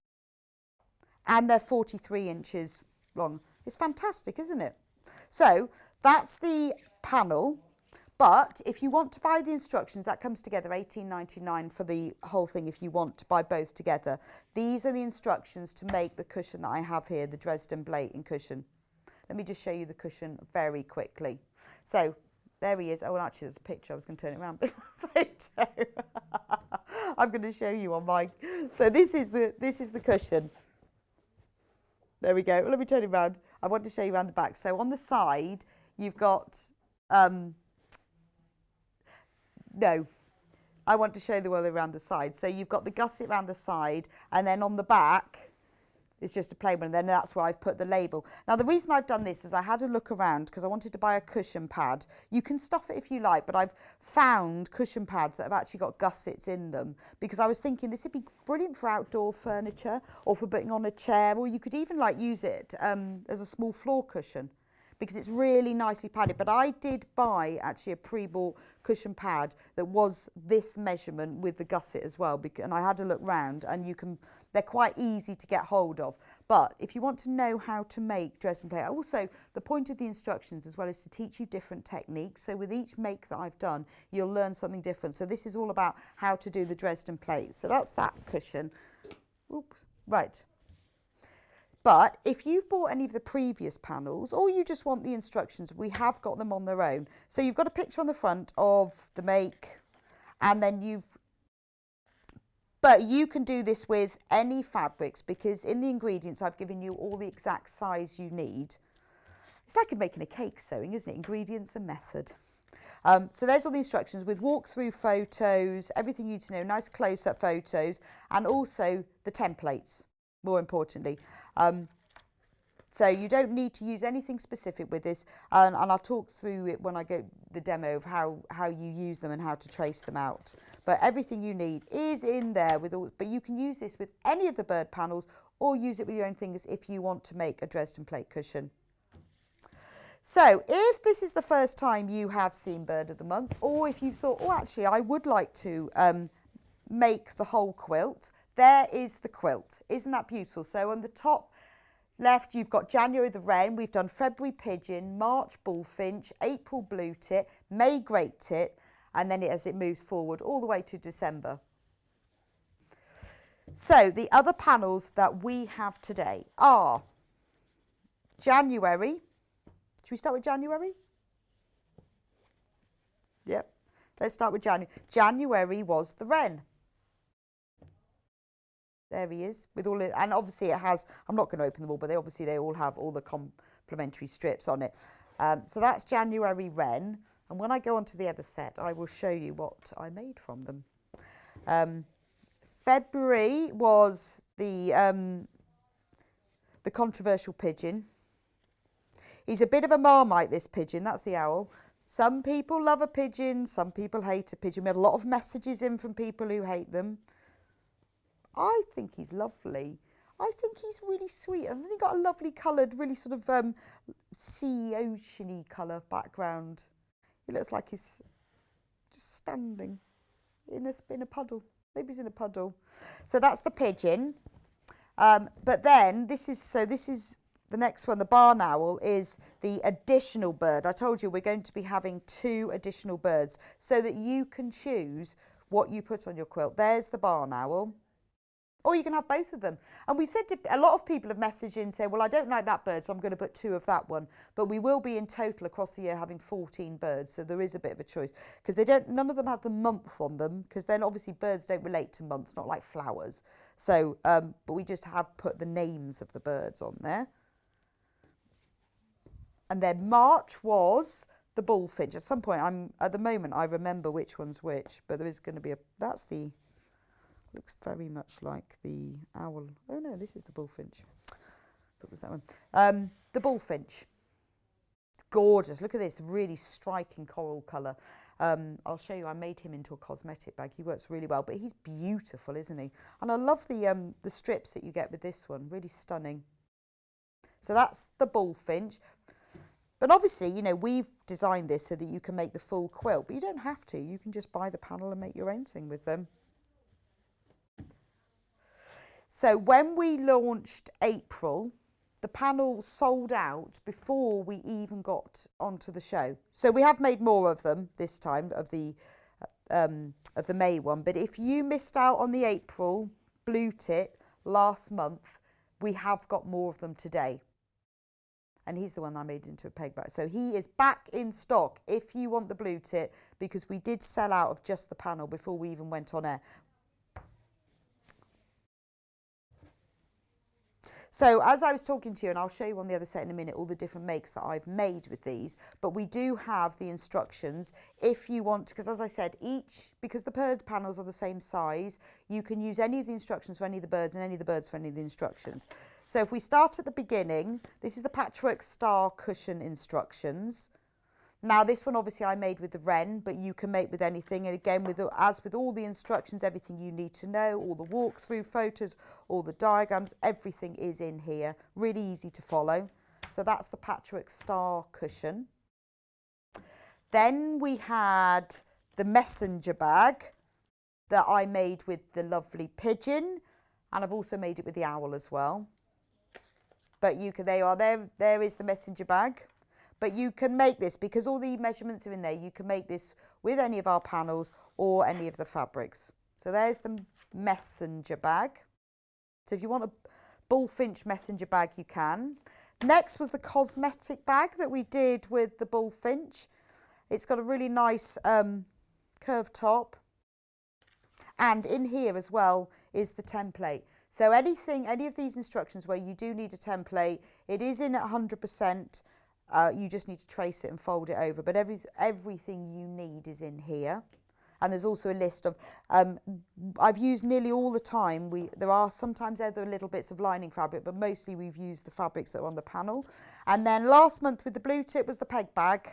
and they're 43 inches long. It's fantastic, isn't it? So that's the panel. But if you want to buy the instructions, that comes together £18.99 for the whole thing if you want to buy both together. These are the instructions to make the cushion that I have here, the Dresden blatant cushion. Let me just show you the cushion very quickly. So there he is. Oh, well, actually, there's a picture. I was going to turn it around, but photo. I'm going to show you on mine. So this is the cushion. There we go. Well, let me turn it around. I want to show you around the back. So on the side, you've got no, I want to show the one around the side. So you've got the gusset around the side, and then on the back, it's just a plain one, and then that's where I've put the label. Now, the reason I've done this is I had a look around because I wanted to buy a cushion pad. You can stuff it if you like, but I've found cushion pads that have actually got gussets in them because I was thinking this would be brilliant for outdoor furniture or for putting on a chair, or you could even like use it as a small floor cushion, because it's really nicely padded. But I did buy actually a pre-bought cushion pad that was this measurement with the gusset as well, and I had a look round, and they're quite easy to get hold of. But if you want to know how to make Dresden plate, also the point of the instructions as well is to teach you different techniques. So with each make that I've done, you'll learn something different. So this is all about how to do the Dresden plate. So that's that cushion. Oops. Right. But if you've bought any of the previous panels, or you just want the instructions, we have got them on their own. So you've got a picture on the front of the make, and then but you can do this with any fabrics, because in the ingredients I've given you all the exact size you need. It's like making a cake sewing, isn't it? Ingredients and method. So there's all the instructions with walkthrough photos, everything you need to know, nice close-up photos, and also the templates, more importantly. So you don't need to use anything specific with this, and I'll talk through it when I go the demo of how you use them and how to trace them out. But everything you need is in there with all. But you can use this with any of the bird panels, or use it with your own fingers if you want to make a Dresden plate cushion. So if this is the first time you have seen Bird of the Month, or if you thought, oh, actually, I would like to make the whole quilt, there is the quilt. Isn't that beautiful? So on the top left, you've got January the wren, we've done February pigeon, March bullfinch, April blue tit, May great tit, and then as it moves forward all the way to December. So the other panels that we have today are January. Should we start with January? Yep, let's start with January. January was the wren. There he is, with all it, and obviously it has, I'm not going to open them all, but they all have all the complementary strips on it. So that's January wren, and when I go on to the other set, I will show you what I made from them. February was the controversial pigeon. He's a bit of a Marmite, this pigeon, that's the owl. Some people love a pigeon, some people hate a pigeon. We had a lot of messages in from people who hate them. I think he's lovely. I think he's really sweet. Hasn't he got a lovely coloured, really sort of sea, oceany colour background? He looks like he's just standing in a puddle. Maybe he's in a puddle. So that's the pigeon. But then this is the next one. The barn owl is the additional bird. I told you we're going to be having 2 additional birds so that you can choose what you put on your quilt. There's the barn owl. Or you can have both of them. And we've said a lot of people have messaged in and said, well, I don't like that bird, so I'm going to put 2 of that one. But we will be in total across the year having 14 birds, so there is a bit of a choice. Because none of them have the month on them, because then obviously birds don't relate to months, not like flowers. So, but we just have put the names of the birds on there. And then March was the bullfinch. At some point, at the moment, I remember which one's which, but there is going to be looks very much like the owl. Oh no, this is the bullfinch. That was that one. The bullfinch. Gorgeous. Look at this, really striking coral colour. I'll show you, I made him into a cosmetic bag. He works really well, but he's beautiful, isn't he? And I love the strips that you get with this one, really stunning. So that's the bullfinch. But obviously, you know, we've designed this so that you can make the full quilt, but you don't have to. You can just buy the panel and make your own thing with them. So when we launched April, the panel sold out before we even got onto the show. So we have made more of them this time, of the May one. But if you missed out on the April blue tit last month, we have got more of them today. And he's the one I made into a peg bag. So he is back in stock if you want the blue tit, because we did sell out of just the panel before we even went on air. So as I was talking to you, and I'll show you on the other set in a minute, all the different makes that I've made with these, but we do have the instructions if you want, because as I said, because the bird panels are the same size, you can use any of the instructions for any of the birds and any of the birds for any of the instructions. So if we start at the beginning, this is the patchwork star cushion instructions. Now this one obviously I made with the wren, but you can make with anything. And again, as with all the instructions, everything you need to know, all the walkthrough photos, all the diagrams, everything is in here. Really easy to follow. So that's the patchwork star cushion. Then we had the messenger bag that I made with the lovely pigeon, and I've also made it with the owl as well. But there is the messenger bag. But you can make this, because all the measurements are in there, you can make this with any of our panels or any of the fabrics. So there's the messenger bag. So if you want a bullfinch messenger bag, you can. Next was the cosmetic bag that we did with the bullfinch. It's got a really nice curved top. And in here as well is the template. So any of these instructions where you do need a template, it is in at 100%. You just need to trace it and fold it over, but everything you need is in here. and there's also a list of, I've used nearly all the time, there are sometimes other little bits of lining fabric, but mostly we've used the fabrics that are on the panel. And then last month with the blue tip was the peg bag.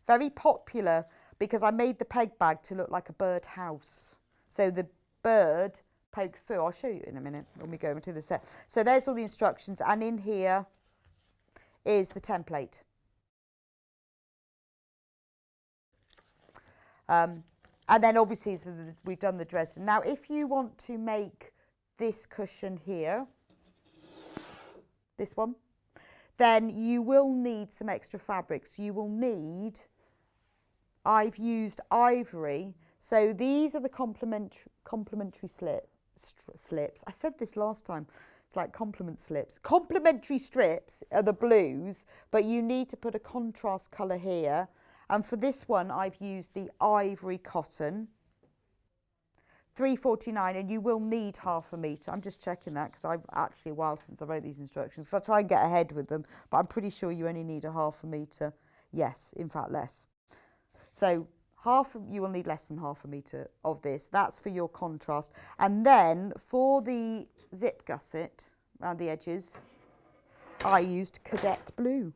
Very popular because I made the peg bag to look like a bird house. So the bird pokes through. I'll show you in a minute when we go into the set. So there's all the instructions, and in here is the template. And then obviously we've done the Dresden. Now if you want to make this cushion here, this one, then you will need some extra fabrics. You will need, I've used ivory. So these are the complementary slips. I said this last time. It's like compliment slips. Complementary strips are the blues, but you need to put a contrast colour here. And for this one, I've used the ivory cotton. £3.49, and you will need ½ metre. I'm just checking that because I've actually a while since I wrote these instructions, because I try and get ahead with them, but I'm pretty sure you only need a ½ metre. Yes, in fact less. So you will need less than ½ metre of this. That's for your contrast. And then for the zip gusset around the edges, I used Cadet Blue,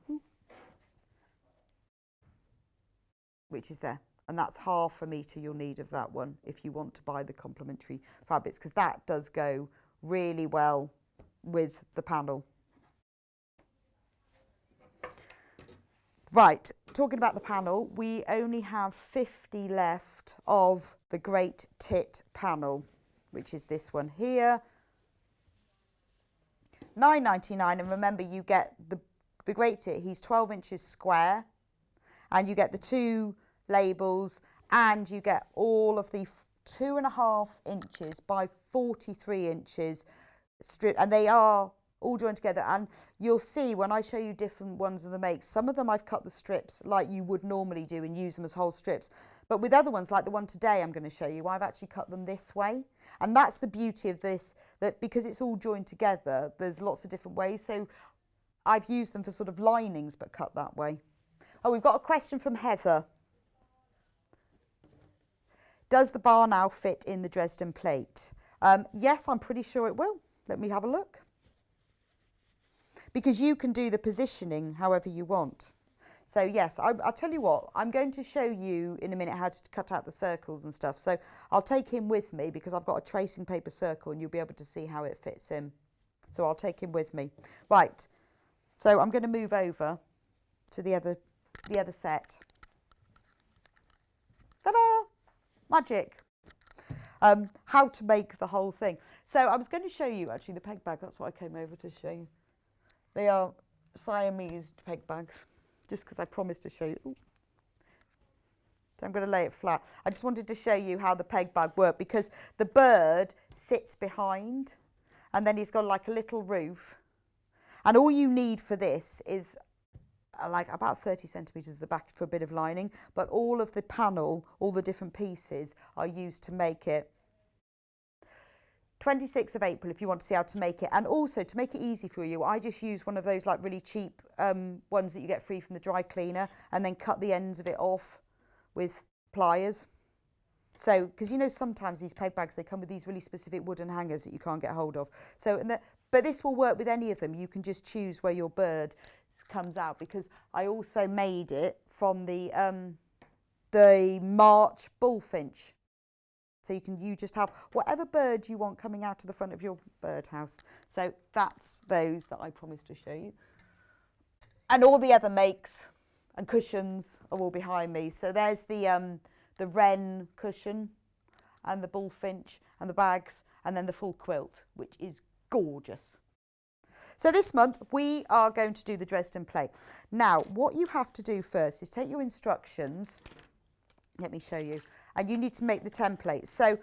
which is there. And that's ½ metre you'll need of that one if you want to buy the complementary fabrics, because that does go really well with the panel. Right, talking about the panel, we only have 50 left of the Great Tit panel, which is this one here. £9.99, and remember you get the Great Tit, he's 12 inches square, and you get the 2 labels, and you get all of the 2.5 inches by 43 inches strip, and they are all joined together. And you'll see when I show you different ones of the makes, some of them I've cut the strips like you would normally do and use them as whole strips, but with other ones like the one today I'm going to show you, I've actually cut them this way. And that's the beauty of this, that because it's all joined together, there's lots of different ways. So I've used them for sort of linings but cut that way. Oh, we've got a question from Heather. Does the bar now fit in the Dresden plate? Yes, I'm pretty sure it will. Let me have a look. Because you can do the positioning however you want. So yes, I'll tell you what, I'm going to show you in a minute how to cut out the circles and stuff. So I'll take him with me because I've got a tracing paper circle and you'll be able to see how it fits in. So I'll take him with me. Right, so I'm going to move over to the other set. Ta-da! Magic. How to make the whole thing. So I was going to show you actually the peg bag. That's what I came over to show you. They are Siamese peg bags, just because I promised to show you. Ooh. So I'm going to lay it flat. I just wanted to show you how the peg bag worked, because the bird sits behind and then he's got like a little roof. And all you need for this is like about 30 centimetres at the back for a bit of lining, but all of the panel, all the different pieces are used to make it. 26th of April if you want to see how to make it. And also to make it easy for you, I just use one of those like really cheap ones that you get free from the dry cleaner, and then cut the ends of it off with pliers. So, because you know sometimes these peg bags, they come with these really specific wooden hangers that you can't get hold of. So, but this will work with any of them. You can just choose where your bird comes out, because I also made it from the March bullfinch. So you just have whatever bird you want coming out to the front of your birdhouse. So that's those that I promised to show you. And all the other makes and cushions are all behind me. So there's the wren cushion and the bullfinch and the bags, and then the full quilt, which is gorgeous. So this month we are going to do the Dresden plate. Now what you have to do first is take your instructions. Let me show you. And you need to make the template. So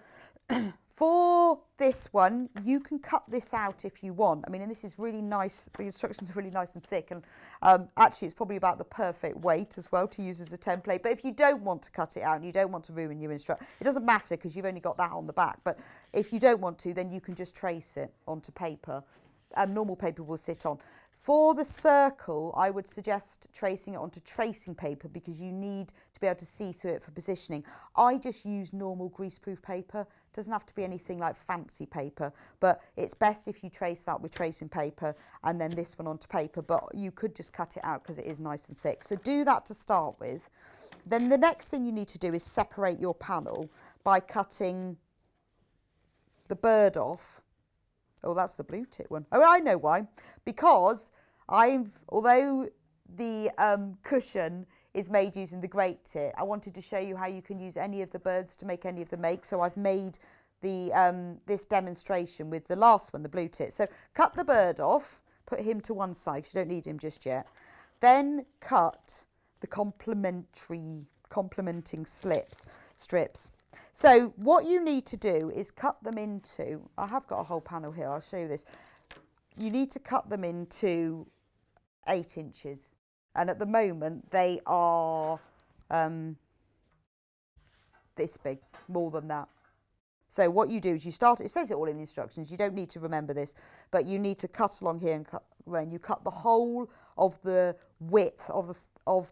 for this one, you can cut this out if you want. I mean, and this is really nice. The instructions are really nice and thick. And actually, it's probably about the perfect weight as well to use as a template. But if you don't want to cut it out and you don't want to ruin your instruction, it doesn't matter because you've only got that on the back. But if you don't want to, then you can just trace it onto paper. Normal paper will sit on. For the circle, I would suggest tracing it onto tracing paper because you need to be able to see through it for positioning. I just use normal greaseproof paper. Doesn't have to be anything like fancy paper, but it's best if you trace that with tracing paper and then this one onto paper, but you could just cut it out because it is nice and thick. So do that to start with. Then the next thing you need to do is separate your panel by cutting the bird off. Oh, that's the blue tit one. Oh, I know why. Because although the cushion is made using the great tit, I wanted to show you how you can use any of the birds to make any of the makes. So I've made the this demonstration with the last one, the blue tit. So cut the bird off, put him to one side because you don't need him just yet. Then cut the complementing strips. So what you need to do is cut them into, I have got a whole panel here, I'll show you this. You need to cut them into 8 inches. And at the moment they are this big, more than that. So what you do is you start, it says it all in the instructions, you don't need to remember this, but you need to cut along here and then you cut the whole of the width of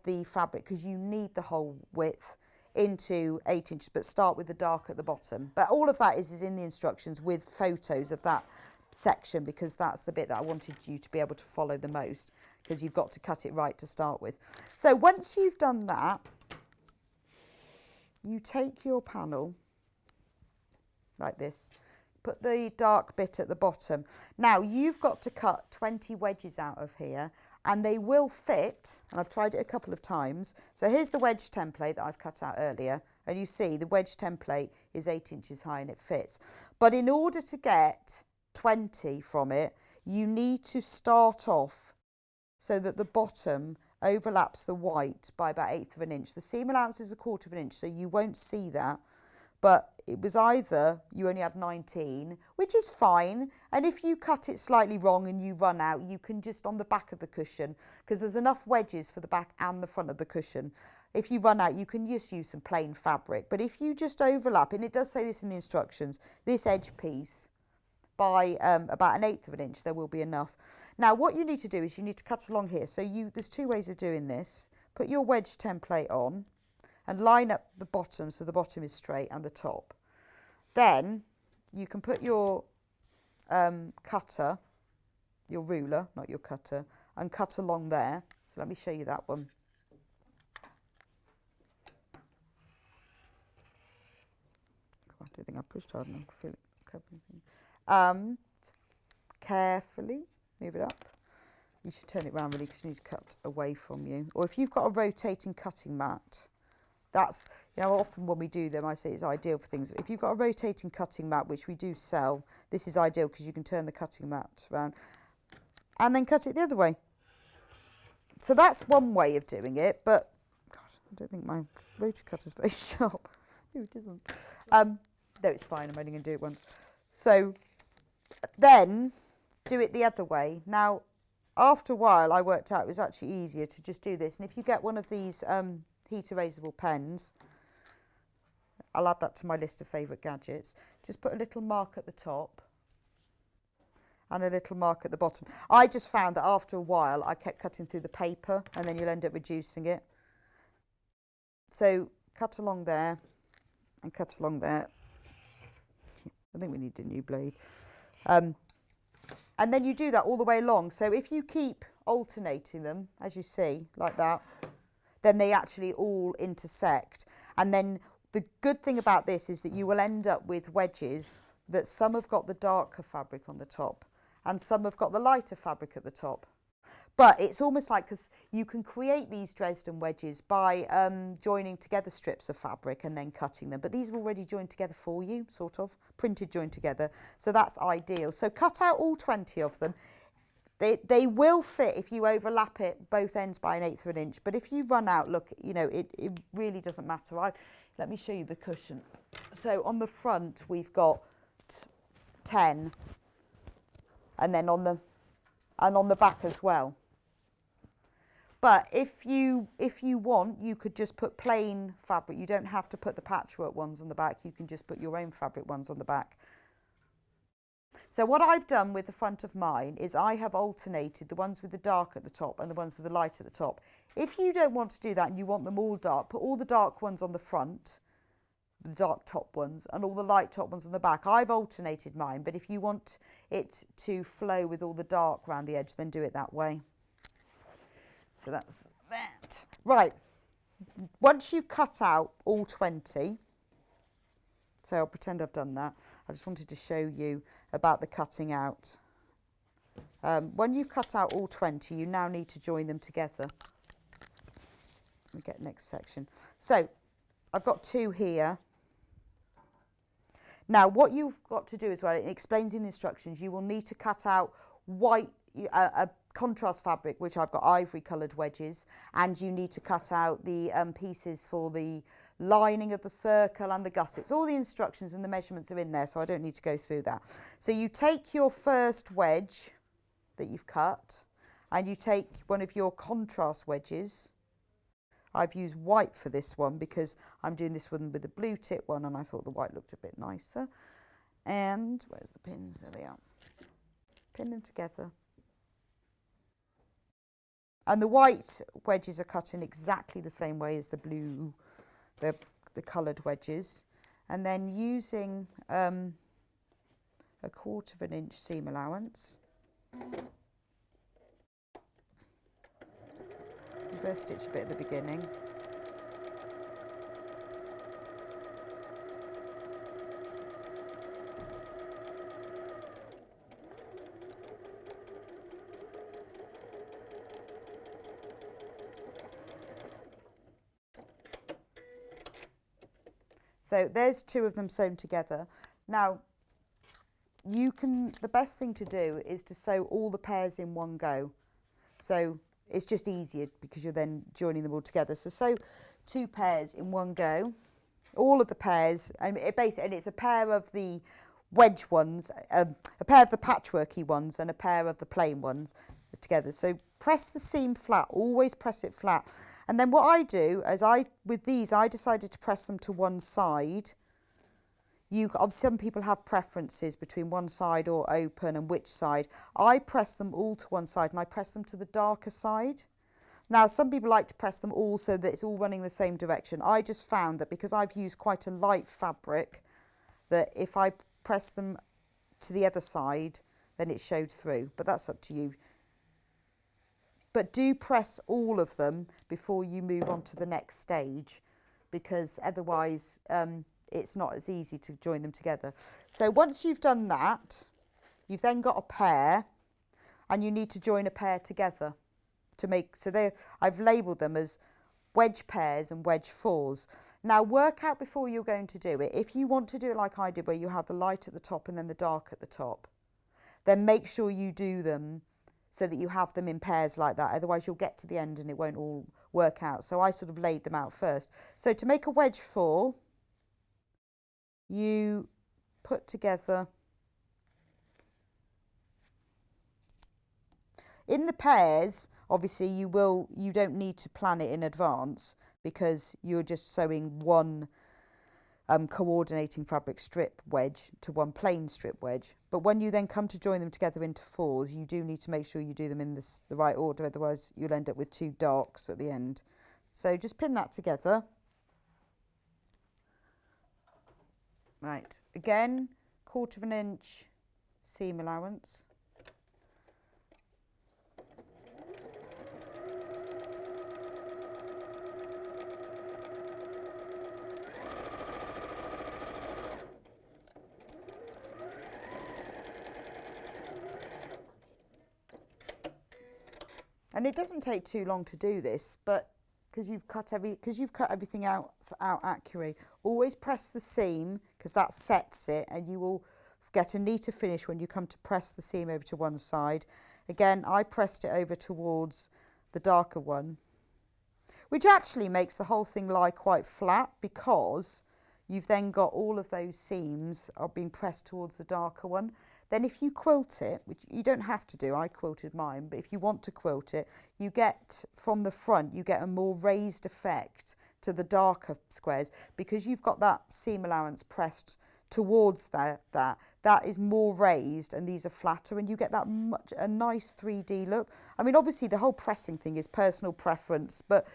the fabric because you need the whole width into 8 inches, but start with the dark at the bottom. But all of that is in the instructions with photos of that section because that's the bit that I wanted you to be able to follow the most because you've got to cut it right to start with. So once you've done that, you take your panel like this, put the dark bit at the bottom. Now you've got to cut 20 wedges out of here and they will fit, and I've tried it a couple of times. So here's the wedge template that I've cut out earlier, and you see the wedge template is 8 inches high and it fits. But in order to get 20 from it, you need to start off so that the bottom overlaps the white by about 1/8 of an inch. The seam allowance is 1/4 of an inch, so you won't see that. But it was either you only had 19, which is fine. And if you cut it slightly wrong and you run out, you can just on the back of the cushion, because there's enough wedges for the back and the front of the cushion. If you run out, you can just use some plain fabric. But if you just overlap, and it does say this in the instructions, this edge piece by about 1/8 of an inch, there will be enough. Now, what you need to do is you need to cut along here. So there's 2 ways of doing this. Put your wedge template on and line up the bottom so the bottom is straight and the top. Then you can put your cutter, your ruler, not your cutter, and cut along there. So let me show you that one. I don't think I pushed hard enough. I feel it. Carefully move it up. You should turn it around really because you need to cut away from you. Or if you've got a rotating cutting mat, that's, often when we do them, I say it's ideal for things. If you've got a rotating cutting mat, which we do sell, this is ideal because you can turn the cutting mat around and then cut it the other way. So that's one way of doing it, but gosh, I don't think my rotary cutter's very sharp. No, it isn't. No, it's fine. I'm only going to do it once. So then do it the other way. Now, after a while, I worked out it was actually easier to just do this. And if you get one of these heat erasable pens, I'll add that to my list of favourite gadgets. Just put a little mark at the top and a little mark at the bottom. I just found that after a while I kept cutting through the paper and then you'll end up reducing it. So cut along there and cut along there. I think we need a new blade. And then you do that all the way along. So if you keep alternating them, as you see, like that, then they actually all intersect. And then the good thing about this is that you will end up with wedges that some have got the darker fabric on the top and some have got the lighter fabric at the top. But it's almost like, because you can create these Dresden wedges by joining together strips of fabric and then cutting them. But these are already joined together for you, sort of, printed joined together. So that's ideal. So cut out all 20 of them. They will fit if you overlap it both ends by 1/8 of an inch. But if you run out, look, it really doesn't matter. Let me show you the cushion. So on the front, we've got 10. And then on the back as well. But if you want, you could just put plain fabric. You don't have to put the patchwork ones on the back. You can just put your own fabric ones on the back. So what I've done with the front of mine is I have alternated the ones with the dark at the top and the ones with the light at the top. If you don't want to do that and you want them all dark, put all the dark ones on the front, the dark top ones, and all the light top ones on the back. I've alternated mine, but if you want it to flow with all the dark around the edge, then do it that way. So that's that. Right, once you've cut out all 20, so I'll pretend I've done that. I just wanted to show you about the cutting out. When you've cut out all 20, you now need to join them together. Let me get next section. So I've got 2 here. Now what you've got to do as well, it explains in the instructions, you will need to cut out white, a contrast fabric, which I've got ivory coloured wedges, and you need to cut out the pieces for the lining of the circle and the gussets. All the instructions and the measurements are in there, so I don't need to go through that. So you take your first wedge that you've cut and you take one of your contrast wedges. I've used white for this one because I'm doing this one with the blue tip one and I thought the white looked a bit nicer. And where's the pins? There they are. Pin them together. And the white wedges are cut in exactly the same way as the blue, the coloured wedges. And then using a 1/4 inch seam allowance, reverse stitch a bit at the beginning. So there's 2 of them sewn together. Now the best thing to do is to sew all the pairs in one go. So it's just easier because you're then joining them all together. So sew 2 pairs in one go, all of the pairs, and it's a pair of the wedge ones, a pair of the patchworky ones and a pair of the plain ones together. So press the seam flat, always press it flat. And then what I do is with these, I decided to press them to one side. Some people have preferences between one side or open and which side. I press them all to one side and I press them to the darker side. Now, some people like to press them all so that it's all running the same direction. I just found that because I've used quite a light fabric, that if I press them to the other side, then it showed through. But that's up to you. But do press all of them before you move on to the next stage, because otherwise it's not as easy to join them together. So once you've done that, you've then got a pair and you need to join a pair together to make, I've labelled them as wedge pairs and wedge fours. Now work out before you're going to do it. If you want to do it like I did, where you have the light at the top and then the dark at the top, then make sure you do them so that you have them in pairs like that. Otherwise you'll get to the end and it won't all work out. So I sort of laid them out first. So to make a wedge four, you put together, in the pairs, obviously you don't need to plan it in advance because you're just sewing one coordinating fabric strip wedge to one plain strip wedge. But when you then come to join them together into fours, you do need to make sure you do them in the right order, otherwise you'll end up with 2 darks at the end. So just pin that together. Right, again, 1/4 inch seam allowance. And it doesn't take too long to do this, but because you've cut everything out accurately, always press the seam because that sets it, and you will get a neater finish when you come to press the seam over to one side. Again, I pressed it over towards the darker one, which actually makes the whole thing lie quite flat because you've then got all of those seams are being pressed towards the darker one. Then if you quilt it, which you don't have to do, I quilted mine, but if you want to quilt it, you get, from the front, you get a more raised effect to the darker squares because you've got that seam allowance pressed towards that is more raised, and these are flatter, and you get that a nice 3D look. I mean, obviously the whole pressing thing is personal preference, but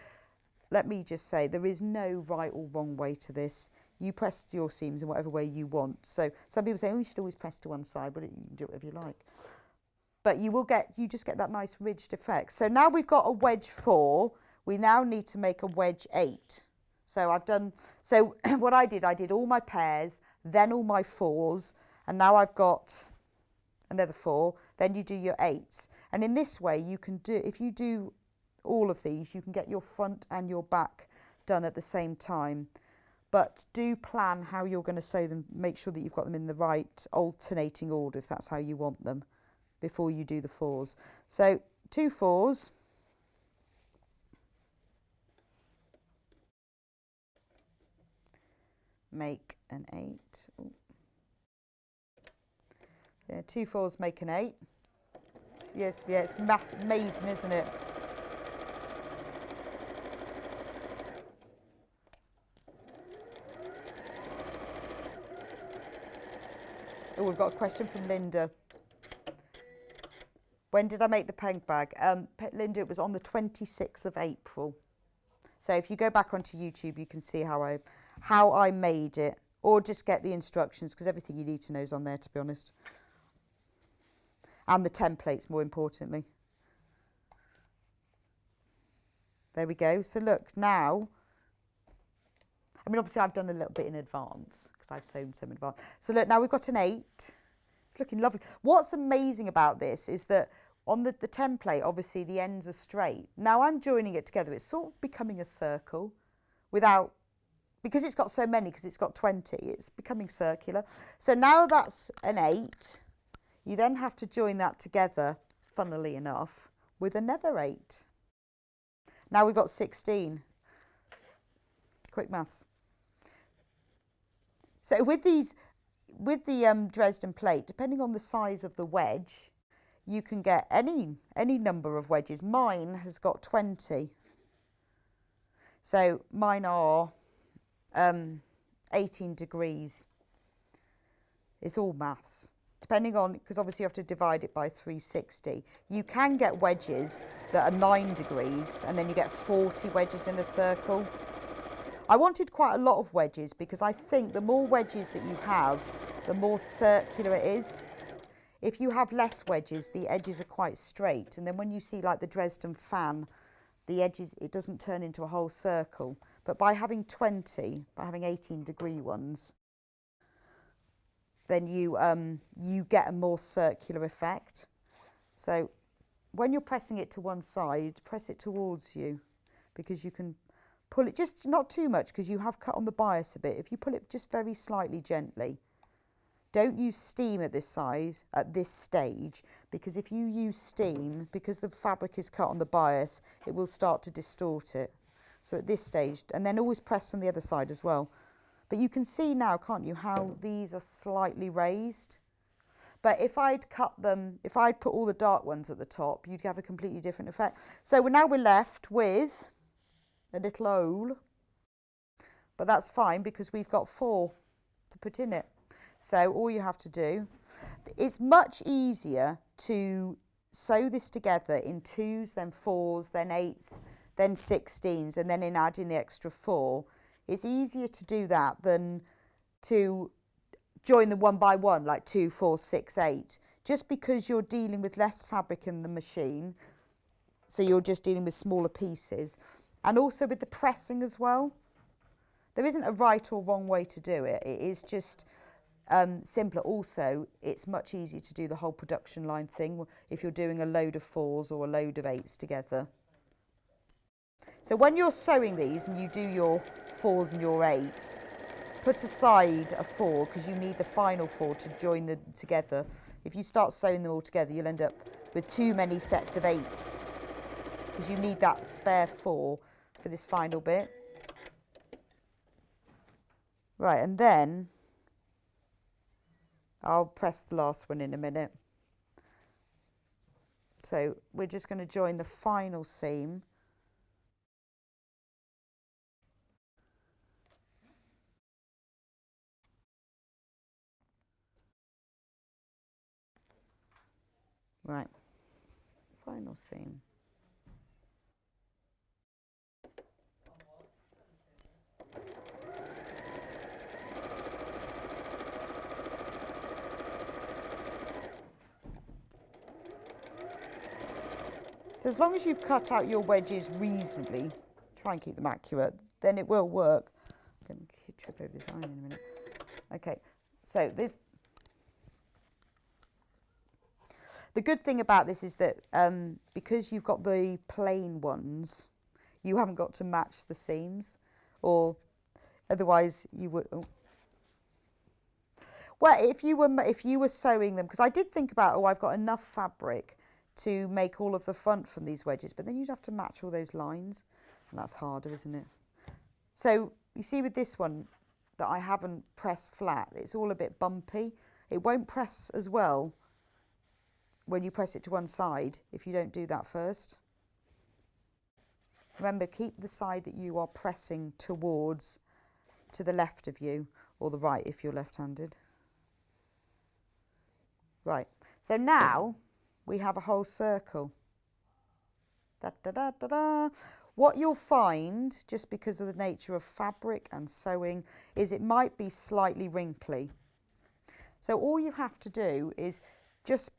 let me just say there is no right or wrong way to this. You press your seams in whatever way you want. So some people say, oh, you should always press to one side, but you can do whatever you like. But you just get that nice ridged effect. So now we've got a wedge 4, we now need to make a wedge 8. So what I did all my pairs, then all my 4s, and now I've got another 4, then you do your 8s. And in this way you can do, if you do all of these, you can get your front and your back done at the same time. But do plan how you're going to sew them, make sure that you've got them in the right alternating order if that's how you want them, before you do the 4s. So 2 4s, make an 8. Ooh. Yeah, 2 4s make an 8. Yes, yeah, it's amazing, isn't it? Oh, we've got a question from Linda. When did I make the peg bag? Linda, it was on the 26th of April. So if you go back onto YouTube, you can see how I made it, or just get the instructions, because everything you need to know is on there, to be honest. And the templates, more importantly. There we go. So look, now, I mean, obviously I've done a little bit in advance, because I've sewn some in advance. So look, now we've got an 8. It's looking lovely. What's amazing about this is that on the template, obviously the ends are straight. Now I'm joining it together. It's sort of becoming a circle without, because it's got so many, because it's got 20, it's becoming circular. So now that's an 8. You then have to join that together, funnily enough, with another 8. Now we've got 16. Quick maths. So with the Dresden plate, depending on the size of the wedge, you can get any number of wedges. Mine has got 20. So mine are 18 degrees. It's all maths. Depending on, because obviously you have to divide it by 360. You can get wedges that are 9 degrees, and then you get 40 wedges in a circle. I wanted quite a lot of wedges, because I think the more wedges that you have, the more circular it is. If you have less wedges, the edges are quite straight, and then when you see like the Dresden fan, the edges, it doesn't turn into a whole circle. But by having 20, by having 18 degree ones, then you get a more circular effect. So when you're pressing it to one side, press it towards you, because you can pull it, just not too much, because you have cut on the bias a bit. If you pull it just very slightly gently, don't use steam at this size, at this stage, because if you use steam, because the fabric is cut on the bias, it will start to distort it. So at this stage, and then always press on the other side as well. But you can see now, can't you, how these are slightly raised? But if I'd cut them, if I'd put all the dark ones at the top, you'd have a completely different effect. So now we're left with a little hole, but that's fine because we've got 4 to put in it. So all you have to do, it's much easier to sew this together in 2s, then 4s, then 8s, then 16s, and then in adding the extra 4. It's easier to do that than to join them one by one, like 2, 4, 6, 8, just because you're dealing with less fabric in the machine. So you're just dealing with smaller pieces. And also with the pressing as well. There isn't a right or wrong way to do it. It is just simpler. Also, it's much easier to do the whole production line thing if you're doing a load of 4s or a load of 8s together. So when you're sewing these and you do your 4s and your 8s, put aside a 4 because you need the final 4 to join them together. If you start sewing them all together, you'll end up with too many sets of 8s because you need that spare 4 for this final bit. Right, and then I'll press the last one in a minute. So we're just going to join the final seam. Right, final seam. As long as you've cut out your wedges reasonably, try and keep them accurate, then it will work. I'm going to trip over this iron in a minute. Okay, so the good thing about this is that because you've got the plain ones, you haven't got to match the seams, or otherwise you would. Oh. Well, if you were sewing them, because I did think about, oh, I've got enough fabric to make all of the front from these wedges, but then you'd have to match all those lines, and that's harder, isn't it? So you see with this one that I haven't pressed flat, it's all a bit bumpy. It won't press as well when you press it to one side if you don't do that first. Remember, keep the side that you are pressing towards to the left of you, or the right if you're left-handed. Right, so now we have a whole circle. Da, da, da, da, da. What you'll find, just because of the nature of fabric and sewing, is it might be slightly wrinkly. So all you have to do is just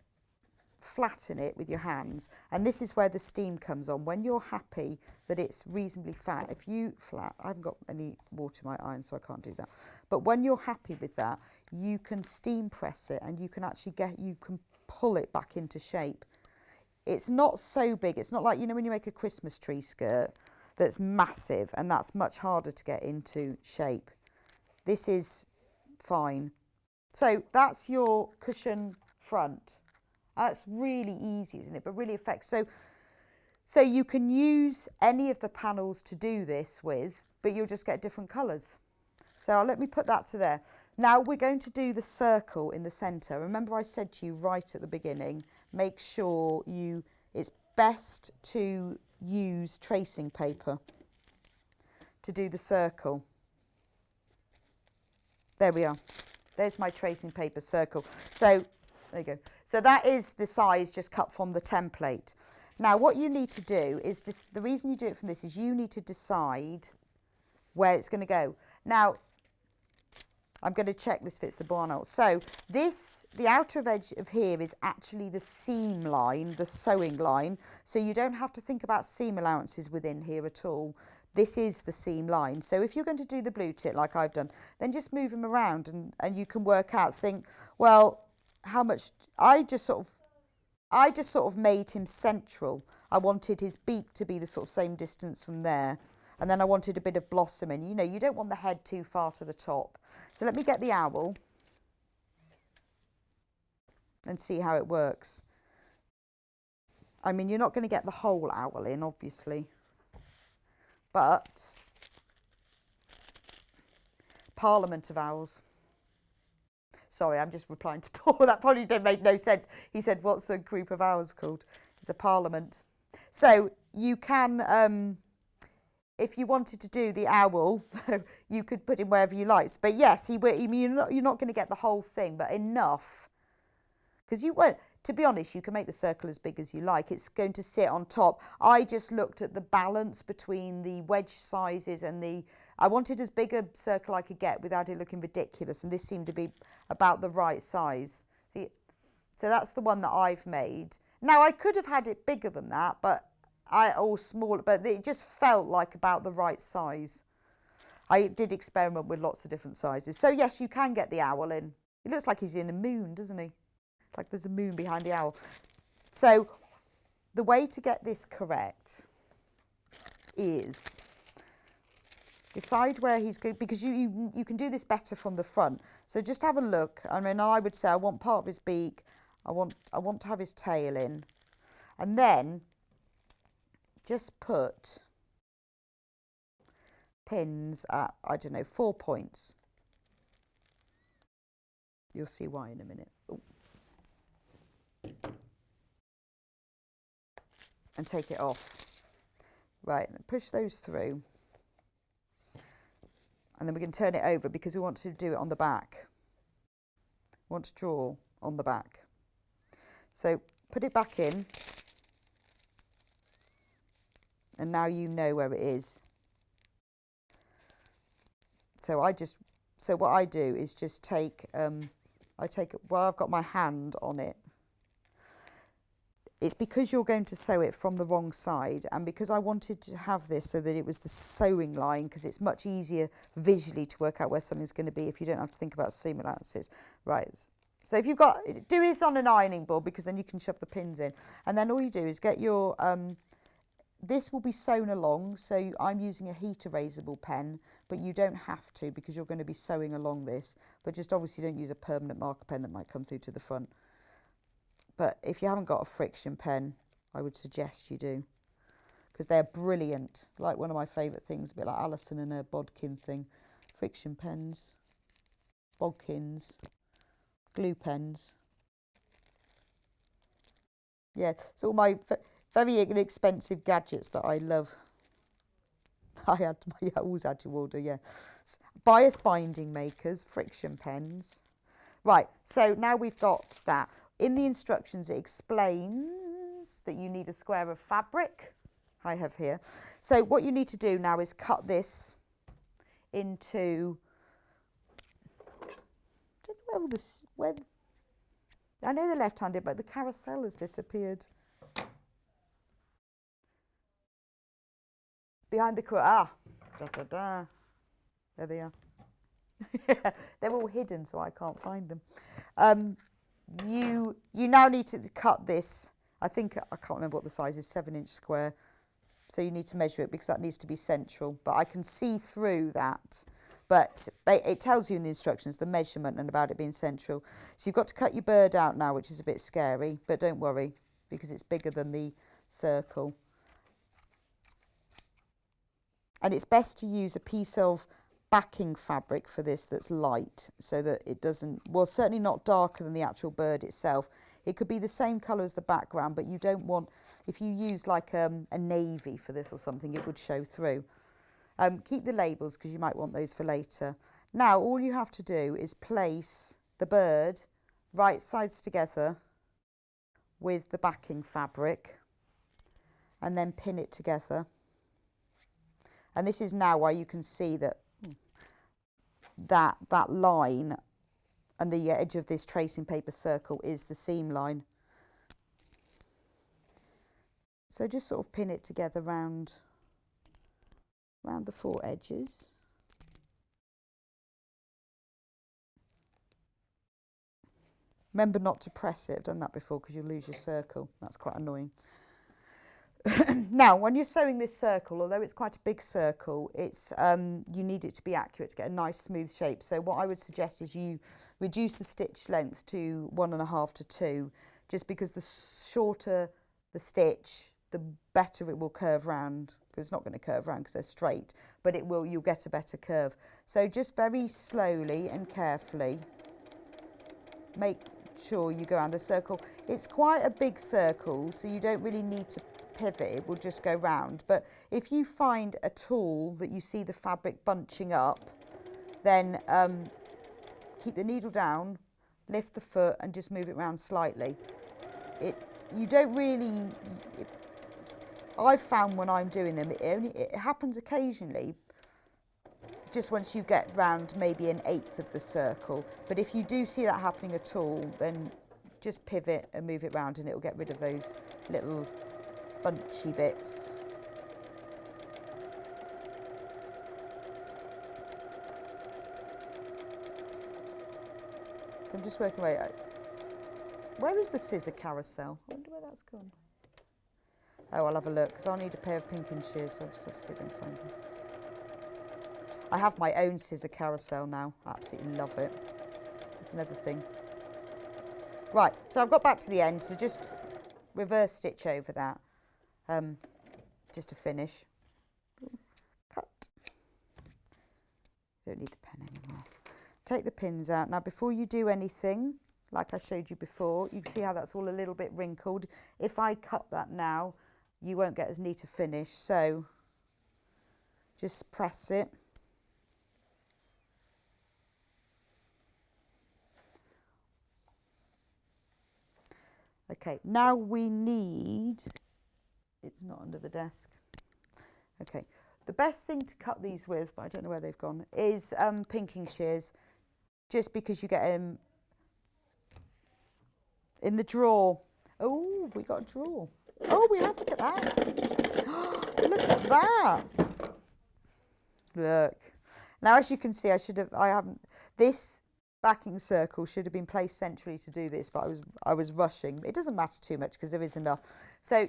flatten it with your hands, and this is where the steam comes on. When you're happy that it's reasonably flat, I haven't got any water in my iron, so I can't do that. But when you're happy with that, you can steam press it, and you can actually pull it back into shape. It's not so big. It's not like, you know, when you make a Christmas tree skirt that's massive, and that's much harder to get into shape. This is fine. So that's your cushion front. That's really easy, isn't it? But really effective. So you can use any of the panels to do this with, but you'll just get different colours. So let me put that to there. Now we're going to do the circle in the centre. Remember I said to you right at the beginning, make sure it's best to use tracing paper to do the circle. There we are. There's my tracing paper circle. So there you go. So that is the size just cut from the template. Now what you need to do is, the reason you do it from this is you need to decide where it's going to go. Now I'm going to check this fits the barn hole. So the outer edge of here is actually the seam line, the sewing line. So you don't have to think about seam allowances within here at all. This is the seam line. So if you're going to do the blue tit like I've done, then just move them around and you can work out, think, well, how much, I just sort of made him central. I wanted his beak to be the sort of same distance from there. And then I wanted a bit of blossom in. You know, you don't want the head too far to the top. So let me get the owl and see how it works. I mean, you're not going to get the whole owl in, obviously. But Parliament of Owls. Sorry, I'm just replying to Paul. That probably didn't make no sense. He said, what's a group of owls called? It's a parliament. So you can... if you wanted to do the owl, you could put him wherever you like. But yes, you're not going to get the whole thing, but enough. Because to be honest, you can make the circle as big as you like. It's going to sit on top. I just looked at the balance between the wedge sizes and I wanted as big a circle I could get without it looking ridiculous. And this seemed to be about the right size. See, so that's the one that I've made. Now, I could have had it bigger than that, or smaller, but it just felt like about the right size. I did experiment with lots of different sizes. So yes, you can get the owl in. It looks like he's in a moon, doesn't he? Like there's a moon behind the owl. So the way to get this correct is decide where he's going, because you can do this better from the front. So just have a look. I mean, I would say I want part of his beak. I want to have his tail in, and then just put pins at, I don't know, 4 points. You'll see why in a minute. Ooh. And take it off. Right, push those through. And then we can turn it over because we want to do it on the back. We want to draw on the back. So put it back in, and now you know where it is. So what I do is just take, well, I've got my hand on it. It's because you're going to sew it from the wrong side, and because I wanted to have this so that it was the sewing line, because it's much easier visually to work out where something's going to be if you don't have to think about seam allowances. Right, so if you've got, do this on an ironing board, because then you can shove the pins in, and then all you do is get your, this will be sewn along, so I'm using a heat erasable pen, but you don't have to because you're going to be sewing along this, but just obviously don't use a permanent marker pen that might come through to the front. But if you haven't got a friction pen, I would suggest you do, because they're brilliant. Like one of my favourite things, a bit like Allison and her bodkin thing. Friction pens, bodkins, glue pens. Yeah, it's all my very inexpensive gadgets that I love. I always had to order, yeah. Bias binding makers, friction pens. Right, so now we've got that. In the instructions, it explains that you need a square of fabric. I have here. So what you need to do now is cut this into, I don't know where I know the left-handed, but the carousel has disappeared. Behind the there they are. They're all hidden, so I can't find them. You now need to cut this. I think, I can't remember what the size is, 7-inch square. So you need to measure it because that needs to be central. But I can see through that. But it tells you in the instructions the measurement and about it being central. So you've got to cut your bird out now, which is a bit scary. But don't worry, because it's bigger than the circle. And it's best to use a piece of backing fabric for this that's light, so that it doesn't, well, certainly not darker than the actual bird itself. It could be the same colour as the background, but you don't want, if you use like a navy for this or something, it would show through. Keep the labels because you might want those for later. Now all you have to do is place the bird right sides together with the backing fabric and then pin it together. And this is now why you can see that that line and the edge of this tracing paper circle is the seam line. So just sort of pin it together round the 4 edges. Remember not to press it. I've done that before because you'll lose your circle. That's quite annoying. Now, when you're sewing this circle, although it's quite a big circle, it's you need it to be accurate to get a nice smooth shape. So what I would suggest is you reduce the stitch length to 1.5 to 2, just because the shorter the stitch, the better it will curve round. Because it's not going to curve round because they're straight, but you'll get a better curve. So just very slowly and carefully make sure you go around the circle. It's quite a big circle, so you don't really need to pivot, it will just go round. But if you find a tool that you see the fabric bunching up, then keep the needle down, lift the foot and just move it around slightly. I've found when I'm doing them, it happens occasionally, just once you get round maybe 1/8 of the circle. But if you do see that happening at all, then just pivot and move it round and it will get rid of those little bunchy bits. So I'm just working away. Where is the scissor carousel? I wonder where that's gone. Oh, I'll have a look because I'll need a pair of pinking shears, so I'll just have to see if I can find them. I have my own scissor carousel now. I absolutely love it. That's another thing. Right, so I've got back to the end, so just reverse stitch over that. Just to finish. Cut. Don't need the pen anymore. Take the pins out. Now before you do anything, like I showed you before, you can see how that's all a little bit wrinkled. If I cut that now, you won't get as neat a finish. So just press it. Okay, now we need, it's not under the desk. Okay, the best thing to cut these with, but I don't know where they've gone, is pinking shears, just because you get them in the drawer. Oh, we got a drawer. Oh, we have to get that. Look at that. Look. Now, as you can see, this backing circle should have been placed centrally to do this, but I was rushing. It doesn't matter too much because there is enough. So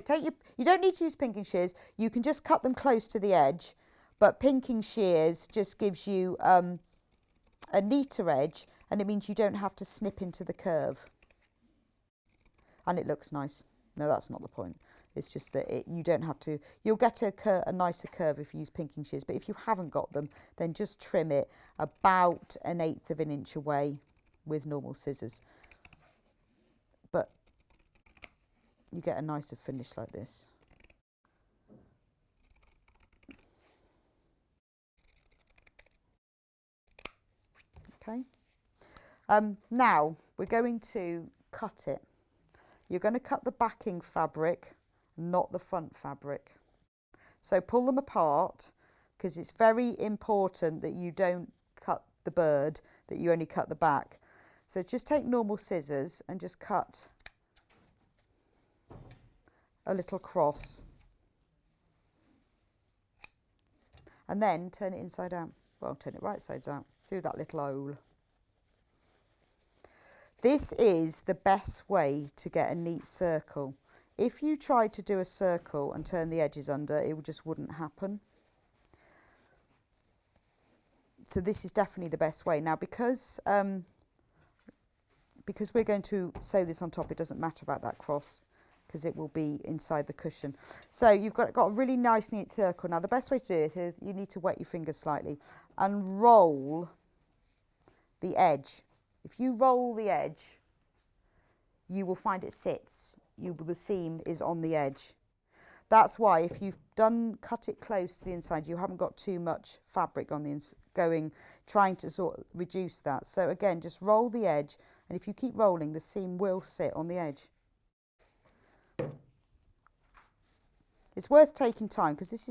you don't need to use pinking shears. You can just cut them close to the edge, but pinking shears just gives you a neater edge, and it means you don't have to snip into the curve. And it looks nice. No, that's not the point. It's just that you don't have to. You'll get a nicer curve if you use pinking shears, but if you haven't got them, then just trim it about 1/8 of an inch away with normal scissors. But you get a nicer finish like this. Okay. Now we're going to cut it. You're going to cut the backing fabric, not the front fabric. So pull them apart, because it's very important that you don't cut the bird, that you only cut the back. So just take normal scissors and just cut a little cross. And then turn it inside out. Well, turn it right sides out through that little hole. This is the best way to get a neat circle. If you tried to do a circle and turn the edges under, it just wouldn't happen. So this is definitely the best way. Now, because we're going to sew this on top, it doesn't matter about that cross, because it will be inside the cushion. So you've got a really nice, neat circle. Now, the best way to do it is you need to wet your fingers slightly and roll the edge. If you roll the edge, you will find it sits. The seam is on the edge. That's why if you've cut it close to the inside, you haven't got too much fabric on the inside, trying to sort of reduce that. So again, just roll the edge, and if you keep rolling, the seam will sit on the edge. It's worth taking time, because this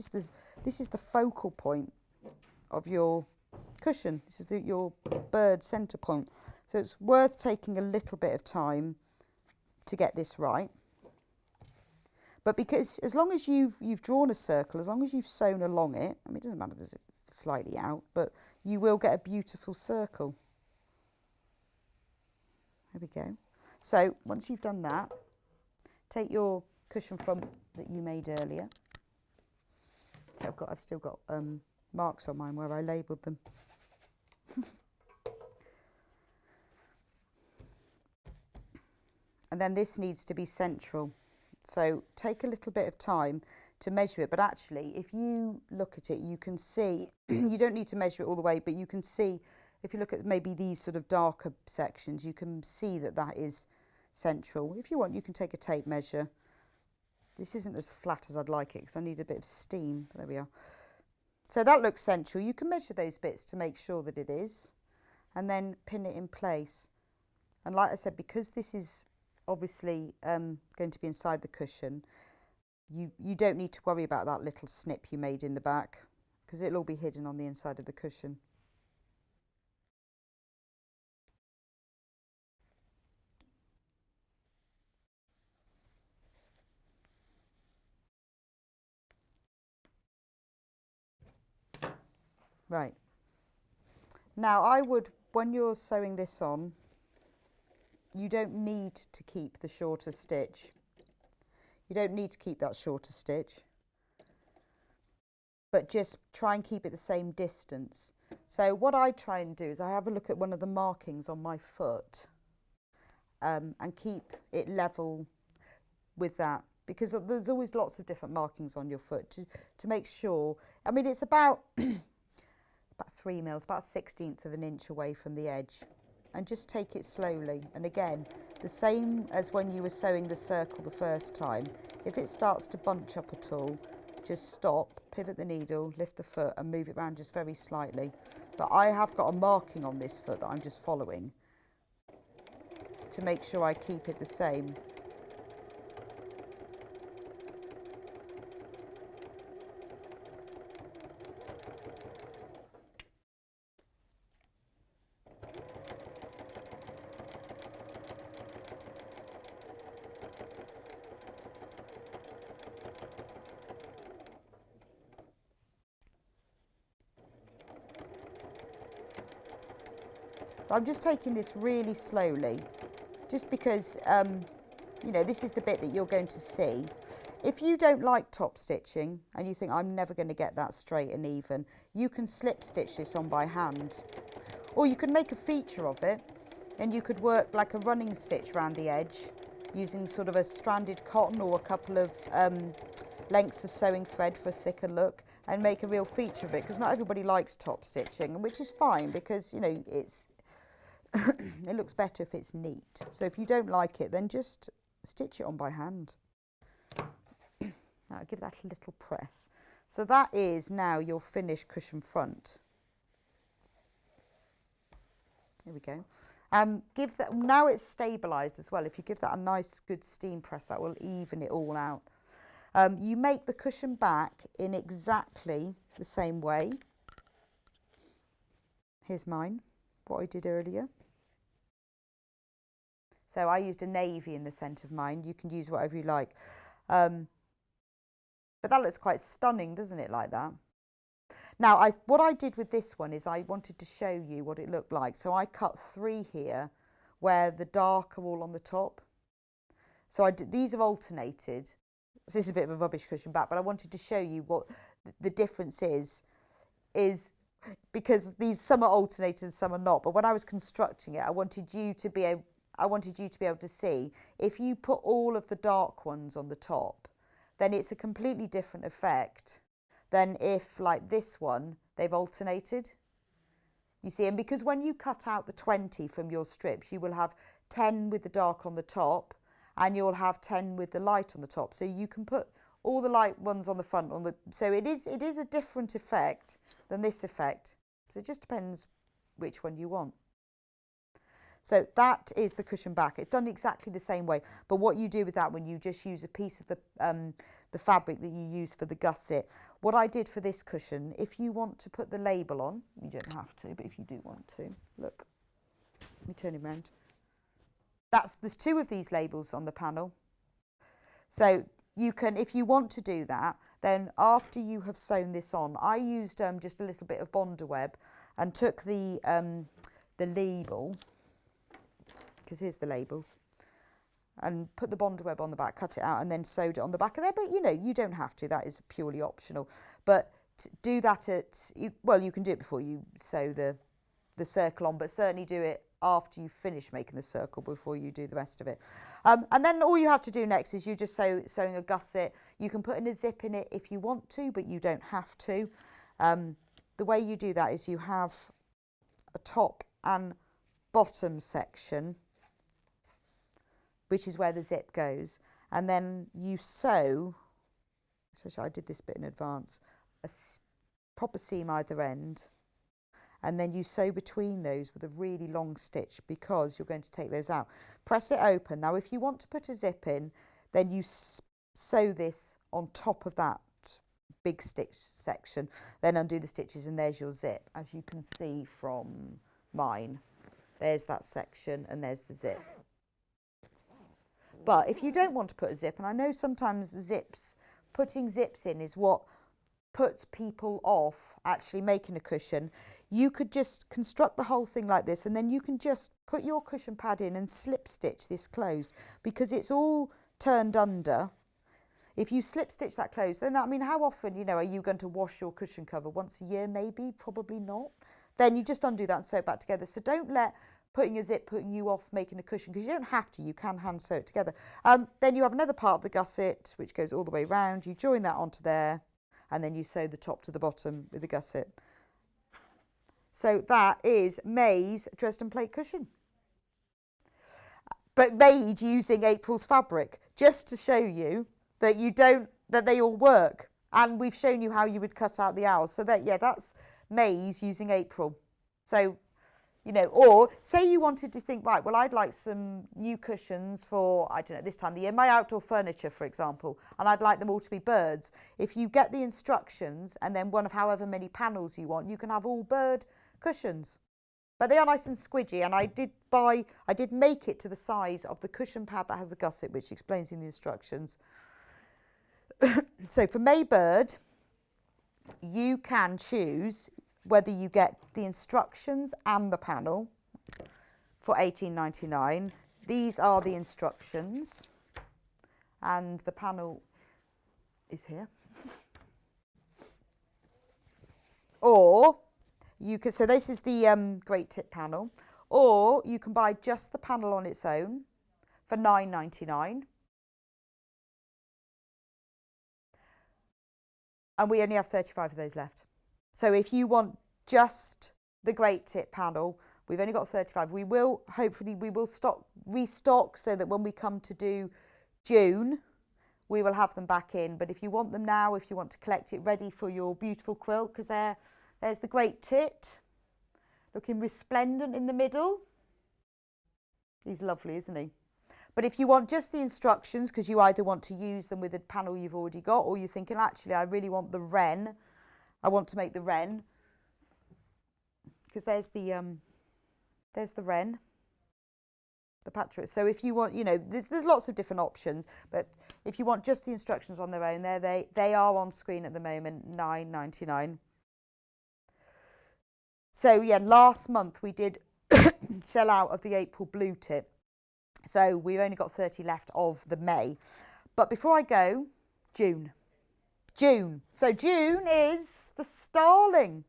is the focal point of your cushion. This is your bird centre point. So it's worth taking a little bit of time to get this right. But because as long as you've drawn a circle, as long as you've sewn along it, I mean, it doesn't matter if it's slightly out, but you will get a beautiful circle. There we go. So once you've done that, take your cushion front that you made earlier. So I've still got marks on mine where I labelled them. And then this needs to be central. So take a little bit of time to measure it. But actually, if you look at it, you can see, you don't need to measure it all the way, but you can see, if you look at maybe these sort of darker sections, you can see that is central. If you want, you can take a tape measure. This isn't as flat as I'd like it, because I need a bit of steam. There we are. So that looks central. You can measure those bits to make sure that it is, and then pin it in place. And like I said, because this is obviously going to be inside the cushion, you don't need to worry about that little snip you made in the back, because it'll all be hidden on the inside of the cushion. Right. Now when you're sewing this on, you don't need to keep the shorter stitch. You don't need to keep that shorter stitch, but just try and keep it the same distance. So what I try and do is I have a look at one of the markings on my foot and keep it level with that, because there's always lots of different markings on your foot to make sure. I mean, it's about 3 mils, about 1/16 of an inch away from the edge. And just take it slowly. And again, the same as when you were sewing the circle the first time. If it starts to bunch up at all, just stop, pivot the needle, lift the foot and move it around just very slightly. But I have got a marking on this foot that I'm just following to make sure I keep it the same. So I'm just taking this really slowly, just because, you know, this is the bit that you're going to see. If you don't like top stitching and you think I'm never going to get that straight and even, you can slip stitch this on by hand. Or you could make a feature of it and you could work like a running stitch around the edge using sort of a stranded cotton or a couple of lengths of sewing thread for a thicker look and make a real feature of it, because not everybody likes top stitching, which is fine because, you know, it's it looks better if it's neat. So if you don't like it, then just stitch it on by hand. Now give that a little press. So that is now your finished cushion front. Here we go. Give that, now it's stabilised as well. If you give that a nice good steam press, that will even it all out. You make the cushion back in exactly the same way. Here's mine, what I did earlier. So I used a navy in the centre of mine. You can use whatever you like. But that looks quite stunning, doesn't it, like that? Now, what I did with this one is I wanted to show you what it looked like. So I cut 3 here where the dark are all on the top. So these are alternated. So this is a bit of a rubbish cushion back, but I wanted to show you what the difference is because some are alternated and some are not. But when I was constructing it, I wanted you to be able to see if you put all of the dark ones on the top, then it's a completely different effect than if, like this one, they've alternated. You see, and because when you cut out the 20 from your strips, you will have 10 with the dark on the top and you'll have 10 with the light on the top. So you can put all the light ones on the front. So it is a different effect than this effect. So it just depends which one you want. So that is the cushion back. It's done exactly the same way. But what you do with that one, you just use a piece of the fabric that you use for the gusset. What I did for this cushion, if you want to put the label on, you don't have to, but if you do want to, look, let me turn it around. There's 2 of these labels on the panel. So you can, if you want to do that, then after you have sewn this on, I used just a little bit of Bonder web and took the label, because here's the labels, and put the Bonder web on the back, cut it out, and then sewed it on the back of there. But you know, you don't have to, that is purely optional. But do that well, you can do it before you sew the circle on, but certainly do it after you finish making the circle before you do the rest of it. And then all you have to do next is you just sewing a gusset. You can put in a zip in it if you want to, but you don't have to. The way you do that is you have a top and bottom section, which is where the zip goes, and then you sew, especially I did this bit in advance, a proper seam either end, and then you sew between those with a really long stitch because you're going to take those out. Press it open. Now if you want to put a zip in, then you sew this on top of that big stitch section, then undo the stitches, and there's your zip, as you can see from mine. There's that section and there's the zip. But if you don't want to put a zip, and I know sometimes putting zips in is what puts people off actually making a cushion, you could just construct the whole thing like this, and then you can just put your cushion pad in and slip stitch this closed, because it's all turned under. If you slip stitch that closed, then I mean, how often, you know, are you going to wash your cushion cover? Once a year, maybe, probably not. Then you just undo that and sew it back together. So don't let putting a zip putting you off making a cushion, because you don't have to, you can hand sew it together. Then you have another part of the gusset which goes all the way round. You join that onto there, and then you sew the top to the bottom with the gusset. So that is May's Dresden plate cushion, but made using April's fabric, just to show you that that they all work. And we've shown you how you would cut out the owls. So that, yeah, that's May's using April. So, you know, or say you wanted to think, right, well, I'd like some new cushions for, I don't know, this time of the year, my outdoor furniture, for example, and I'd like them all to be birds. If you get the instructions and then one of however many panels you want, you can have all bird cushions. But they are nice and squidgy, and I did make it to the size of the cushion pad that has the gusset, which explains in the instructions. So for May Bird, you can choose whether you get the instructions and the panel, for $18.99. These are the instructions, and the panel is here. Or you could, so this is the great tip panel, or you can buy just the panel on its own for $9.99. And we only have 35 of those left. So if you want just the great tip panel, we've only got 35. We will, hopefully, restock so that when we come to do June, we will have them back in. But if you want them now, if you want to collect it ready for your beautiful quilt, because there's the great tit, looking resplendent in the middle. He's lovely, isn't he? But if you want just the instructions, because you either want to use them with a panel you've already got, or you're thinking, actually, I really want the wren. I want to make the wren. Because there's the wren, the patchwork. So if you want, there's lots of different options. But if you want just the instructions on their own, they are on screen at the moment, $9.99. So yeah, last month we did sell out of the April blue tip. So we've only got 30 left of the May. But before I go, June. So June is the starling.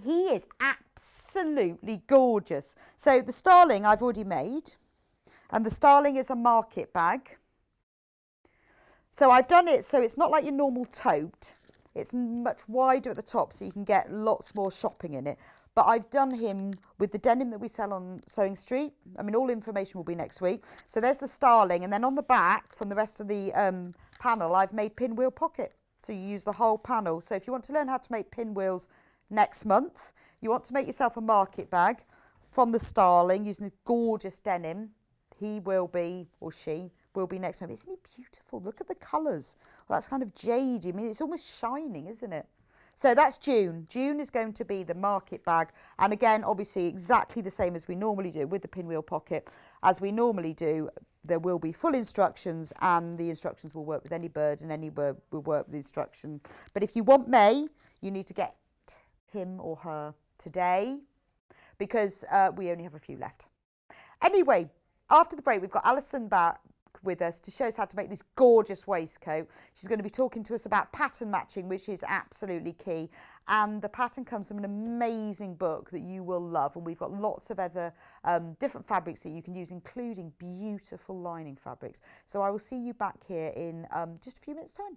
He is absolutely gorgeous. So the starling I've already made. And the starling is a market bag. So I've done it so it's not like your normal tote. It's much wider at the top so you can get lots more shopping in it. But I've done him with the denim that we sell on Sewing Street. I mean, all information will be next week. So there's the starling. And then on the back, from the rest of the panel, I've made pinwheel pocket. So you use the whole panel. So if you want to learn how to make pinwheels next month, you want to make yourself a market bag from the starling using the gorgeous denim, he will be, or she, will be next month. Isn't he beautiful? Look at the colours. Well, that's kind of jadey. I mean, it's almost shining, isn't it? So that's June. June is going to be the market bag. And again, obviously, exactly the same as we normally do with the pinwheel pocket. As we normally do, there will be full instructions, and the instructions will work with any bird, and any bird will work with the instruction. But if you want May, you need to get him or her today, because we only have a few left. Anyway, after the break, we've got Allison back with us to show us how to make this gorgeous waistcoat. She's going to be talking to us about pattern matching, which is absolutely key. And the pattern comes from an amazing book that you will love. And we've got lots of other different fabrics that you can use, including beautiful lining fabrics. So I will see you back here in just a few minutes' time.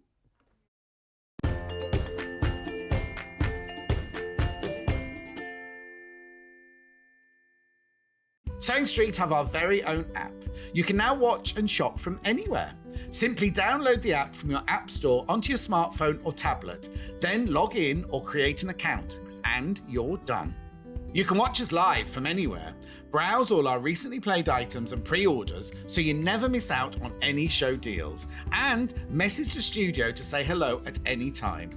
Sewing Street have our very own app. You can now watch and shop from anywhere. Simply download the app from your app store onto your smartphone or tablet, then log in or create an account, and you're done. You can watch us live from anywhere, browse all our recently played items and pre-orders so you never miss out on any show deals, and message the studio to say hello at any time.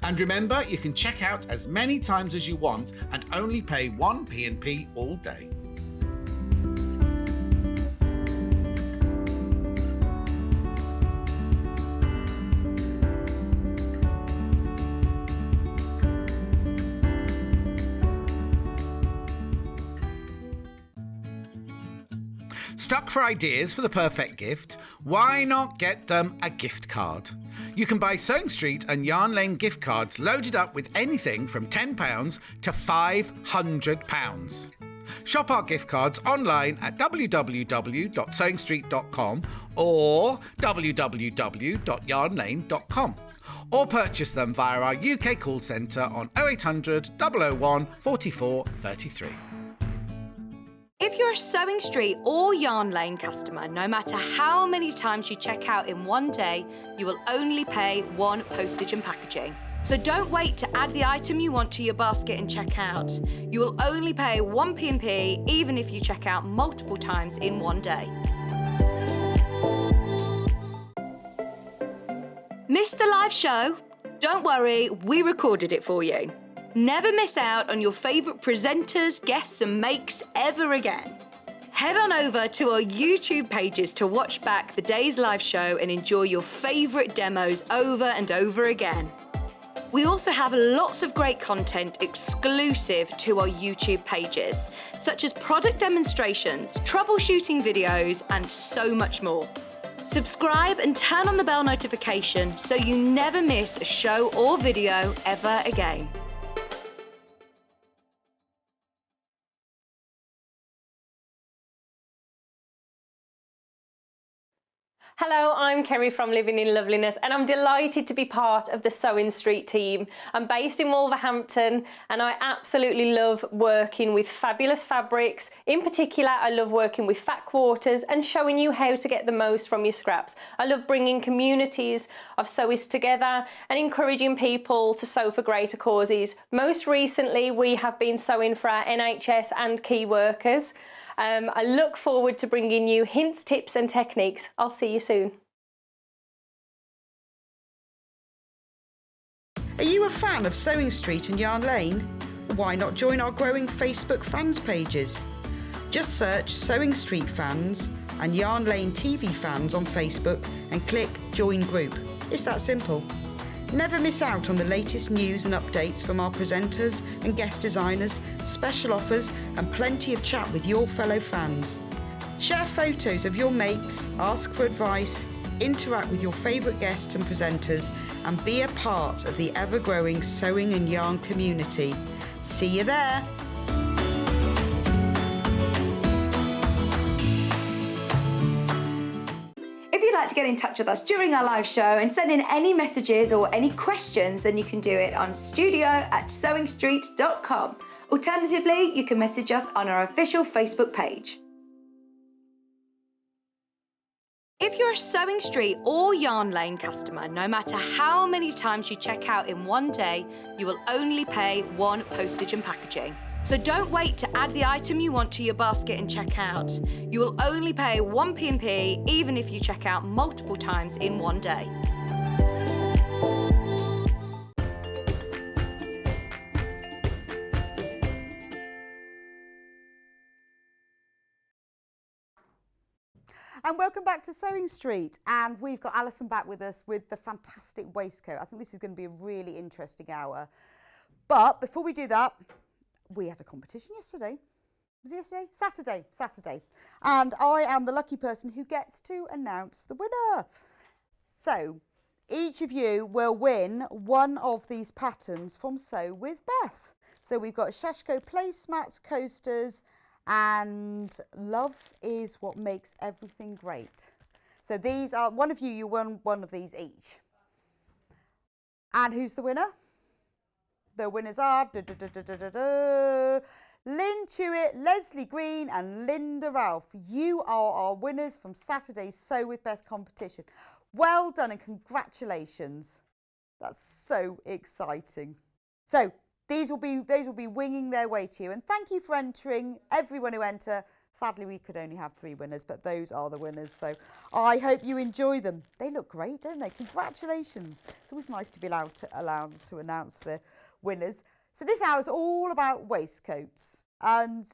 And remember, you can check out as many times as you want and only pay one P&P all day. Stuck for ideas for the perfect gift? Why not get them a gift card? You can buy Sewing Street and Yarn Lane gift cards loaded up with anything from £10 to £500. Shop our gift cards online at www.sewingstreet.com or www.yarnlane.com, or purchase them via our UK call centre on 0800 001 44 33. If you're a Sewing Street or Yarn Lane customer, no matter how many times you check out in one day, you will only pay one postage and packaging. So don't wait to add the item you want to your basket and check out. You will only pay one P&P even if you check out multiple times in one day. Missed the live show? Don't worry, we recorded it for you. Never miss out on your favourite presenters, guests and makes ever again. Head on over to our YouTube pages to watch back the day's live show and enjoy your favourite demos over and over again. We also have lots of great content exclusive to our YouTube pages, such as product demonstrations, troubleshooting videos, and so much more. Subscribe and turn on the bell notification so you never miss a show or video ever again. Hello, I'm Kerry from Living in Loveliness and I'm delighted to be part of the Sewing Street team. I'm based in Wolverhampton and I absolutely love working with fabulous fabrics. In particular, I love working with fat quarters and showing you how to get the most from your scraps. I love bringing communities of sewists together and encouraging people to sew for greater causes. Most recently, we have been sewing for our NHS and key workers. I look forward to bringing you hints, tips and techniques. I'll see you soon. Are you a fan of Sewing Street and Yarn Lane? Why not join our growing Facebook fans pages? Just search Sewing Street Fans and Yarn Lane TV Fans on Facebook and click Join Group. It's that simple. Never miss out on the latest news and updates from our presenters and guest designers, special offers and plenty of chat with your fellow fans. Share photos of your makes, ask for advice, interact with your favourite guests and presenters and be a part of the ever-growing sewing and yarn community. See you there! If you'd like to get in touch with us during our live show and send in any messages or any questions, then you can do it on studio@sewingstreet.com. Alternatively, you can message us on our official Facebook page. If you're a Sewing Street or Yarn Lane customer, no matter how many times you check out in one day, you will only pay one postage and packaging. So don't wait to add the item you want to your basket and check out. You will only pay one P&P even if you check out multiple times in one day. And welcome back to Sewing Street. And we've got Allison back with us with the fantastic waistcoat. I think this is going to be a really interesting hour. But before we do that, we had a competition yesterday. Was it yesterday? Saturday. And I am the lucky person who gets to announce the winner. So each of you will win one of these patterns from Sew with Beth. So we've got Sheshko placemats, coasters, and love is what makes everything great. So these are, one of you won one of these each. And who's the winner? The winners are Lynn Tuitt, Leslie Green and Linda Ralph. You are our winners from Saturday's Sew with Beth competition. Well done and congratulations. That's so exciting. So those will be winging their way to you. And thank you for entering, everyone who enter. Sadly, we could only have 3 winners, but those are the winners. So I hope you enjoy them. They look great, don't they? Congratulations. It's always nice to be allowed to announce the winners. So this hour is all about waistcoats. And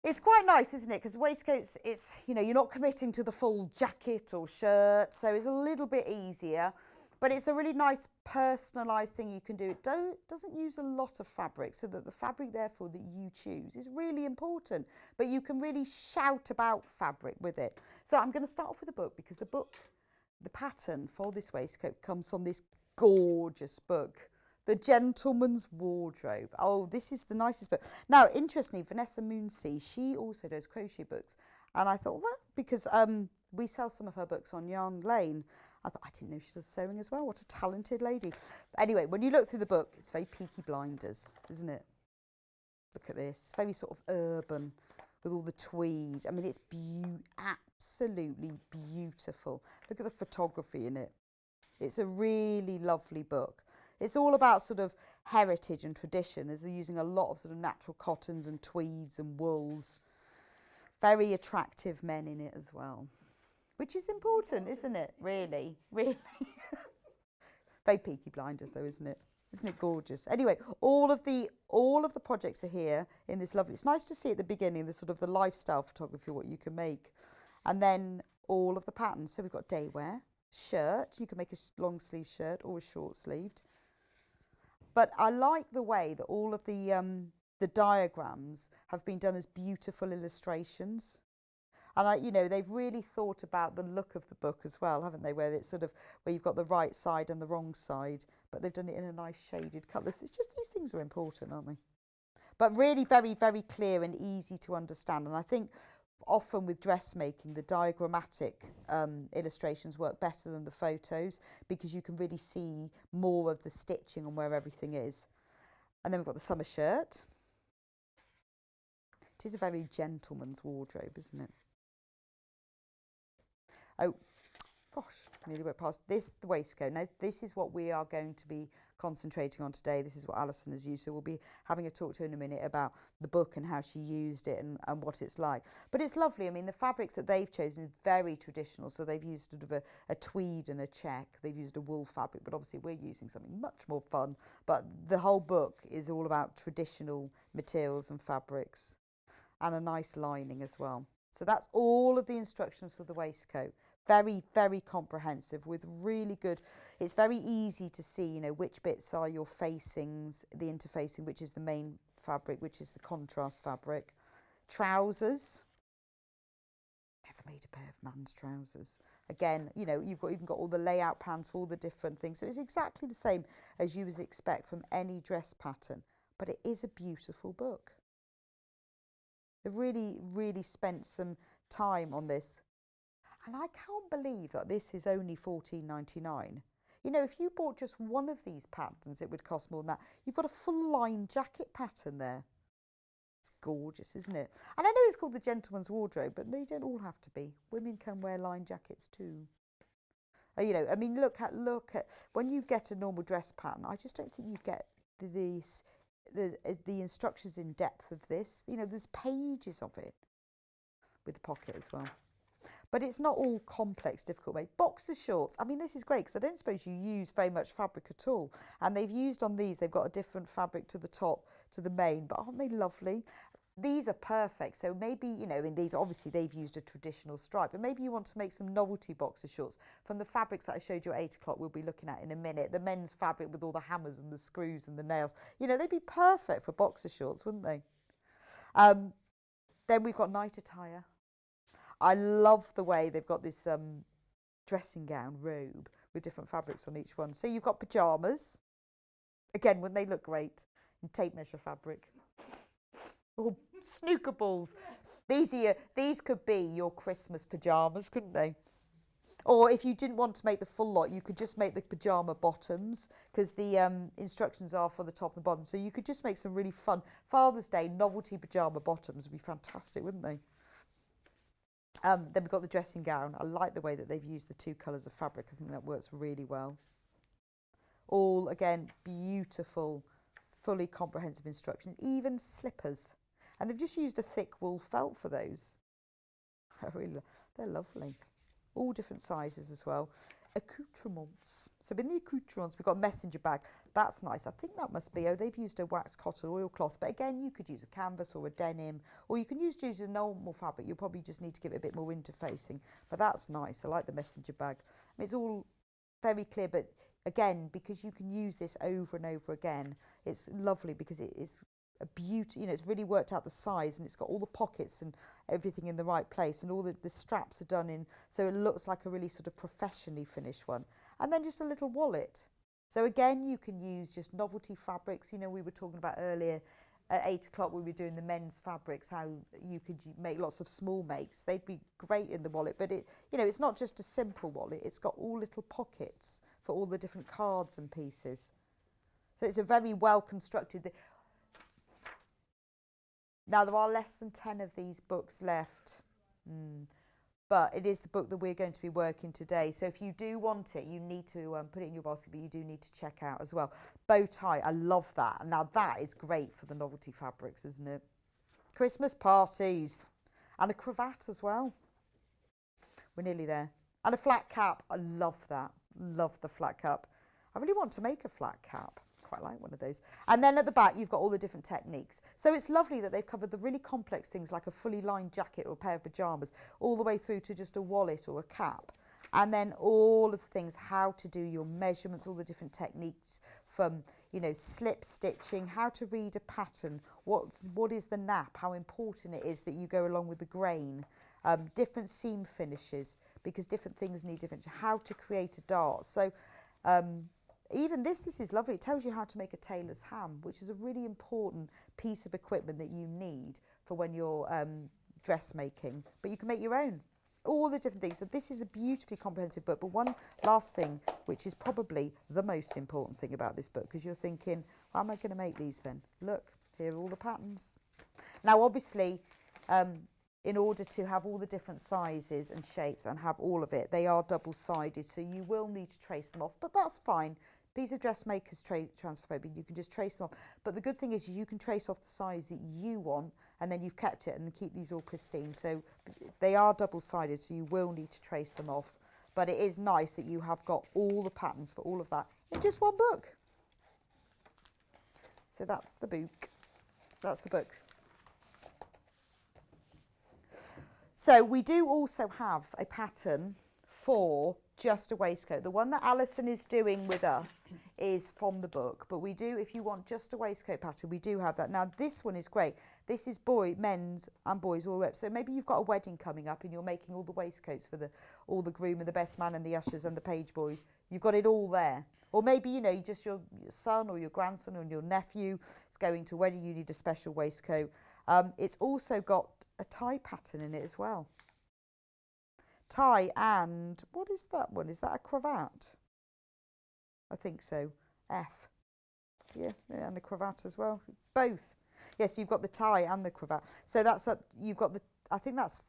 it's quite nice, isn't it? Because waistcoats, it's, you know, you're not committing to the full jacket or shirt. So it's a little bit easier. But it's a really nice personalised thing you can do. It doesn't use a lot of fabric, so that the fabric, therefore, that you choose is really important. But you can really shout about fabric with it. So I'm going to start off with a book, because the pattern for this waistcoat comes from this gorgeous book, The Gentleman's Wardrobe. Oh, this is the nicest book. Now, interestingly, Vanessa Moonsea, she also does crochet books. And I thought, well, because we sell some of her books on Yarn Lane, I thought, I didn't know she does sewing as well. What a talented lady. Anyway, when you look through the book, it's very Peaky Blinders, isn't it? Look at this. Very sort of urban with all the tweed. I mean, it's absolutely beautiful. Look at the photography in it. It's a really lovely book. It's all about sort of heritage and tradition, as they're using a lot of sort of natural cottons and tweeds and wools. Very attractive men in it as well. Which is important, isn't it? Really, really. Very Peaky Blinders, though, isn't it? Isn't it gorgeous? Anyway, all of the projects are here in this lovely. It's nice to see at the beginning the sort of the lifestyle photography, what you can make, and then all of the patterns. So we've got day wear, shirt. You can make a long sleeve shirt or a short sleeved. But I like the way that all of the diagrams have been done as beautiful illustrations. And you know, they've really thought about the look of the book as well, haven't they? Where it's sort of where you've got the right side and the wrong side, but they've done it in a nice shaded colours. It's just these things are important, aren't they? But really very, very clear and easy to understand. And I think often with dressmaking, the diagrammatic illustrations work better than the photos because you can really see more of the stitching and where everything is. And then we've got the summer shirt. It is a very gentleman's wardrobe, isn't it? Oh, gosh, nearly went past this, the waistcoat. Now, this is what we are going to be concentrating on today. This is what Alison has used. So we'll be having a talk to her in a minute about the book and how she used it and what it's like. But it's lovely. I mean, the fabrics that they've chosen is very traditional. So they've used sort of a tweed and a check. They've used a wool fabric, but obviously we're using something much more fun. But the whole book is all about traditional materials and fabrics and a nice lining as well. So that's all of the instructions for the waistcoat. Very, very comprehensive with really good, it's very easy to see, you know, which bits are your facings, the interfacing, which is the main fabric, which is the contrast fabric. Trousers. Never made a pair of man's trousers. Again, you know, you've even got all the layout pans for all the different things. So it's exactly the same as you would expect from any dress pattern, but it is a beautiful book. They've really, really spent some time on this. And I can't believe that this is only $14.99. You know, if you bought just one of these patterns, it would cost more than that. You've got a full line jacket pattern there. It's gorgeous, isn't it? And I know it's called the gentleman's wardrobe, but no, you don't all have to be. Women can wear line jackets too. You know, I mean, look at when you get a normal dress pattern, I just don't think you get the instructions in depth of this. You know, there's pages of it with the pocket as well. But it's not all complex, difficult way. Boxer shorts. I mean, this is great because I don't suppose you use very much fabric at all. And they've used on these, they've got a different fabric to the top, to the main. But aren't they lovely? These are perfect. So maybe, you know, in these, obviously they've used a traditional stripe. But maybe you want to make some novelty boxer shorts from the fabrics that I showed you at 8 o'clock we'll be looking at in a minute. The men's fabric with all the hammers and the screws and the nails. You know, they'd be perfect for boxer shorts, wouldn't they? Then we've got night attire. I love the way they've got this dressing gown robe with different fabrics on each one. So you've got pyjamas. Again, wouldn't they look great in tape measure fabric? Or snooker balls. These could be your Christmas pyjamas, couldn't they? Or if you didn't want to make the full lot, you could just make the pyjama bottoms because the instructions are for the top and the bottom. So you could just make some really fun Father's Day novelty pyjama bottoms. Would be fantastic, wouldn't they? Then we've got the dressing gown. I like the way that they've used the two colours of fabric. I think that works really well. All, again, beautiful, fully comprehensive instructions. Even slippers. And they've just used a thick wool felt for those. They're lovely. All different sizes as well. Accoutrements. So in the accoutrements, we've got a messenger bag. That's nice. I think that must be, they've used a wax cotton oilcloth. But again, you could use a canvas or a denim, or you can use a normal fabric. You'll probably just need to give it a bit more interfacing. But that's nice. I like the messenger bag. I mean, it's all very clear, but again, because you can use this over and over again, it's lovely because it is a beauty, you know, it's really worked out the size and it's got all the pockets and everything in the right place and all the straps are done in, so it looks like a really sort of professionally finished one. And then just a little wallet. So again, you can use just novelty fabrics. You know, we were talking about earlier at 8 o'clock we were doing the men's fabrics, how you could make lots of small makes. They'd be great in the wallet, but it, you know, it's not just a simple wallet. It's got all little pockets for all the different cards and pieces. So it's a very well constructed. Now, there are less than 10 of these books left, but it is the book that we're going to be working today. So if you do want it, you need to put it in your basket, but you do need to check out as well. Bow tie, I love that. Now, that is great for the novelty fabrics, isn't it? Christmas parties. And a cravat as well. We're nearly there. And a flat cap, I love that. Love the flat cap. I really want to make a flat cap. Quite like one of those. And then at the back you've got all the different techniques. So it's lovely that they've covered the really complex things like a fully lined jacket or a pair of pyjamas all the way through to just a wallet or a cap. And then all of the things, how to do your measurements, all the different techniques from, you know, slip stitching, how to read a pattern, what is the nap, how important it is that you go along with the grain, different seam finishes, because different things need different, how to create a dart. So even this is lovely. It tells you how to make a tailor's ham, which is a really important piece of equipment that you need for when you're dressmaking, but you can make your own. All the different things. So this is a beautifully comprehensive book. But one last thing, which is probably the most important thing about this book, because you're thinking, how am I going to make these then? Look, here are all the patterns. Now, obviously, in order to have all the different sizes and shapes and have all of it, they are double-sided, so you will need to trace them off, but that's fine. Piece of dressmaker's transfer paper, you can just trace them off. But the good thing is you can trace off the size that you want, and then you've kept it and keep these all pristine. So they are double-sided, so you will need to trace them off. But it is nice that you have got all the patterns for all of that in just one book. So that's the book. That's the book. So we do also have a pattern for just a waistcoat. The one that Alison is doing with us is from the book, but we do, if you want just a waistcoat pattern, we do have that. Now this one is great. This is men's and boys all the way up. So maybe you've got a wedding coming up and you're making all the waistcoats for all the groom and the best man and the ushers and the page boys. You've got it all there. Or maybe, you know, just your son or your grandson or your nephew is going to a wedding, you need a special waistcoat. It's also got a tie pattern in it as well. Tie and, what is that one? Is that a cravat? I think so. F. Yeah, and a cravat as well. Both. Yes, you've got the tie and the cravat. So that's up. You've got the. I think that's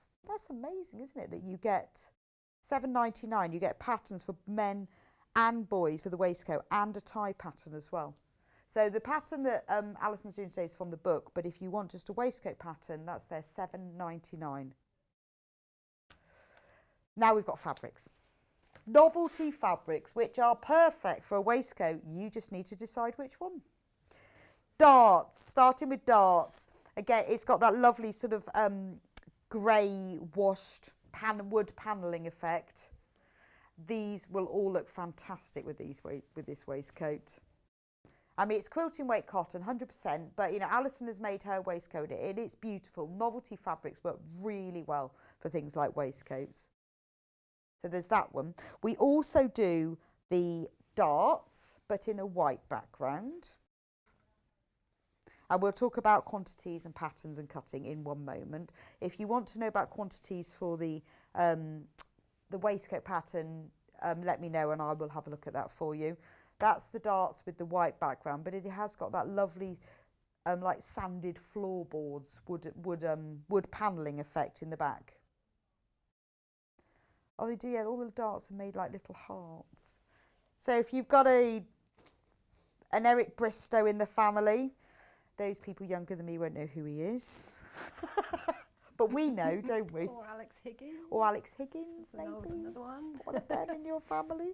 amazing, isn't it? That you get $7.99. You get patterns for men and boys for the waistcoat and a tie pattern as well. So the pattern that Alison's doing today is from the book, but if you want just a waistcoat pattern, that's their $7.99. Now we've got fabrics. Novelty fabrics, which are perfect for a waistcoat. You just need to decide which one. Darts, starting with darts. Again, it's got that lovely sort of grey washed wood panelling effect. These will all look fantastic with this waistcoat. I mean, it's quilting weight cotton, 100%, but, you know, Alison has made her waistcoat. It's beautiful. Novelty fabrics work really well for things like waistcoats. So there's that one. We also do the darts, but in a white background. And we'll talk about quantities and patterns and cutting in one moment. If you want to know about quantities for the waistcoat pattern, let me know and I will have a look at that for you. That's the darts with the white background, but it has got that lovely like sanded floorboards, wood panelling effect in the back. Oh, they do, yeah, all the darts are made like little hearts. So if you've got an Eric Bristow in the family, those people younger than me won't know who he is. But we know, don't we? Or Alex Higgins. Or Alex Higgins, maybe. Another one. One of them in your family.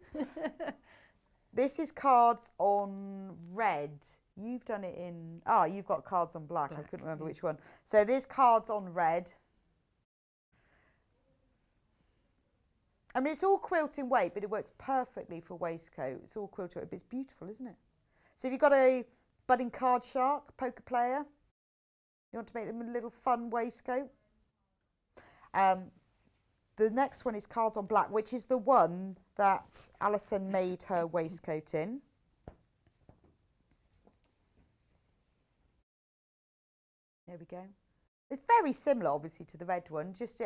This is cards on red. You've done it in... you've got cards on black. I couldn't remember which one. So there's cards on red. I mean, it's all quilting weight, but it works perfectly for waistcoat. It's all quilted weight, but it's beautiful, isn't it? So if you've got a budding card shark, poker player, you want to make them a little fun waistcoat. The next one is cards on black, which is the one that Alison made her waistcoat in. There we go. It's very similar, obviously, to the red one, just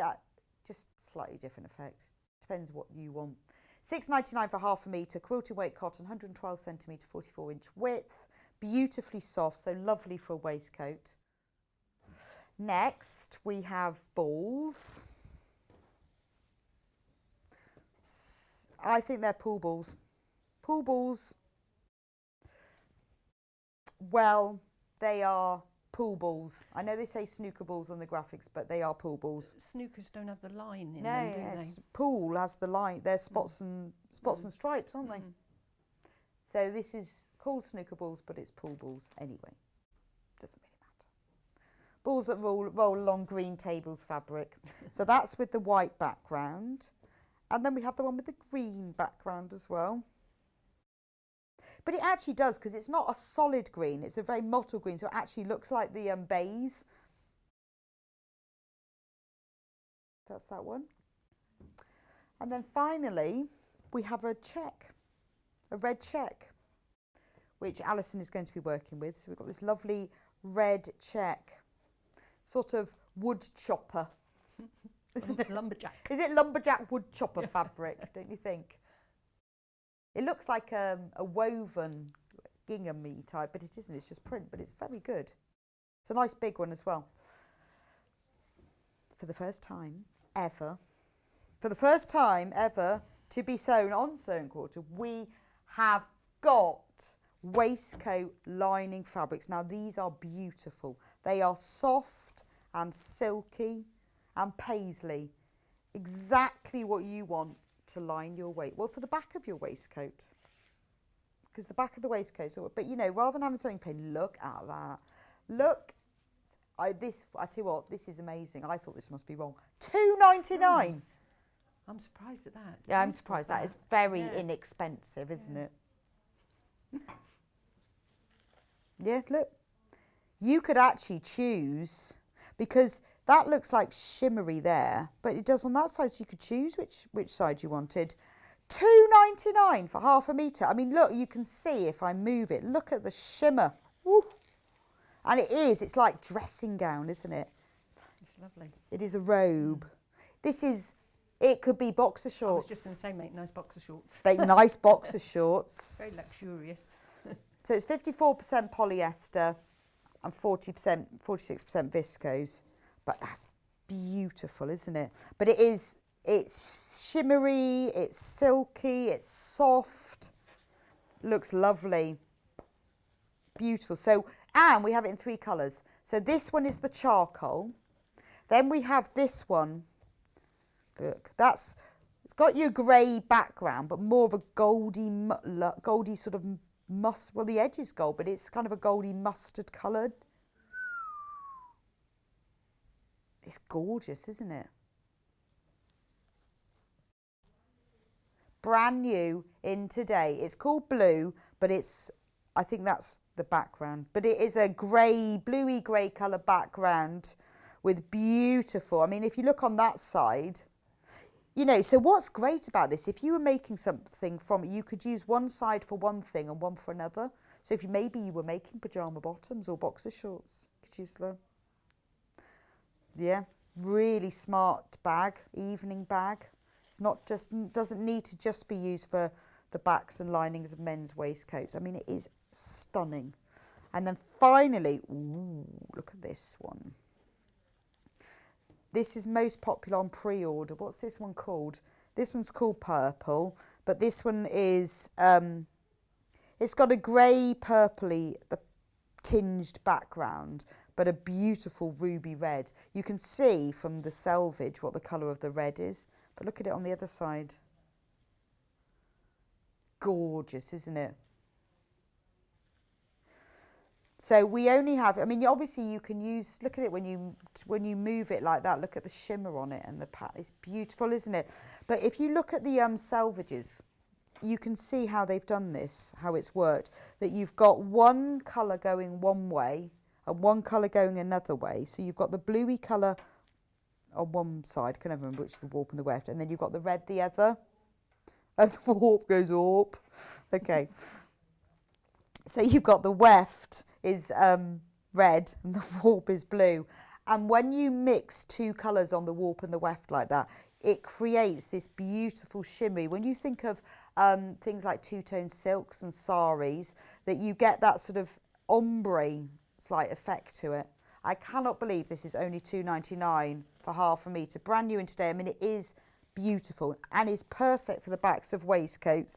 slightly different effect. Depends what you want. $6.99 for half a metre, quilted weight cotton, 112 centimetre, 44 inch width. Beautifully soft, so lovely for a waistcoat. Next, we have balls. I think they're pool balls. Pool balls, well, they are pool balls. I know they say snooker balls on the graphics, but they are pool balls. Snookers don't have the line in them, do they? Pool has the line. They're spots and stripes, aren't they? So this is called snooker balls, but it's pool balls anyway. Doesn't really matter. Balls that roll along green tables fabric. So that's with the white background. And then we have the one with the green background as well. But it actually does, because it's not a solid green, it's a very mottled green, so it actually looks like the baize. That's that one. And then finally, we have a check, a red check, which Alison is going to be working with. So we've got this lovely red check, sort of wood chopper. Isn't it? Lumberjack. Is it lumberjack wood chopper fabric, don't you think? It looks like a woven gingham-y type, but it isn't, it's just print, but it's very good. It's a nice big one as well. For the first time ever to be sewn on Sewing Quarter, we have got waistcoat lining fabrics. Now these are beautiful. They are soft and silky and paisley. Exactly what you want to line your waist. Well, for the back of your waistcoat. Because the back of the waistcoat, but you know, rather than having something plain, look at that. Look. I tell you what, this is amazing. I thought this must be wrong. £2.99. I'm surprised at that. It's Yeah, I'm beautiful, surprised. That is very inexpensive, isn't it? Yeah, look. You could actually choose, because that looks like shimmery there, but it does on that side, so you could choose which side you wanted. £2.99 for half a metre. I mean, look, you can see if I move it. Look at the shimmer. Woo. And it's like dressing gown, isn't it? It's lovely. It is a robe. It could be boxer shorts. I was just going to say, make nice boxer shorts. Make nice boxer shorts. Very luxurious. So it's 54% polyester and 46% viscose. But that's beautiful, isn't it? But it's shimmery, it's silky, it's soft. Looks lovely. Beautiful. So, and we have it in 3 colours. So this one is the charcoal. Then we have this one. Look, it's got your grey background, but more of a goldy sort of well, the edge is gold, but it's kind of a goldy mustard coloured. It's gorgeous, isn't it? Brand new in today. It's called blue, but I think that's the background. But it is a grey, bluey grey colour background with beautiful, I mean, if you look on that side, you know, so what's great about this, if you were making something from it, you could use one side for one thing and one for another. So if maybe you were making pyjama bottoms or boxer shorts, could use them. Yeah, really smart bag, evening bag. It's not just, doesn't need to just be used for the backs and linings of men's waistcoats. I mean, it is stunning. And then finally, ooh, look at this one. This is most popular on pre-order. What's this one called? This one's called Purple, but this one is, it's got a grey purpley tinged background, but a beautiful ruby red. You can see from the selvage what the colour of the red is, but look at it on the other side. Gorgeous, isn't it? So we only have, I mean, obviously you can use, look at it when you move it like that, look at the shimmer on it and the pat, it's beautiful, isn't it? But if you look at the selvages, you can see how they've done this, how it's worked, that you've got one colour going one way and one colour going another way. So you've got the bluey colour on one side, I can never remember which is the warp and the weft, and then you've got the red the other, and the warp goes warp. Okay. So you've got the weft is red and the warp is blue. And when you mix 2 colours on the warp and the weft like that, it creates this beautiful shimmery. When you think of things like two-tone silks and saris, that you get that sort of ombre slight effect to it. I cannot believe this is only £2.99 for half a metre. Brand new in today. I mean, it is beautiful and is perfect for the backs of waistcoats.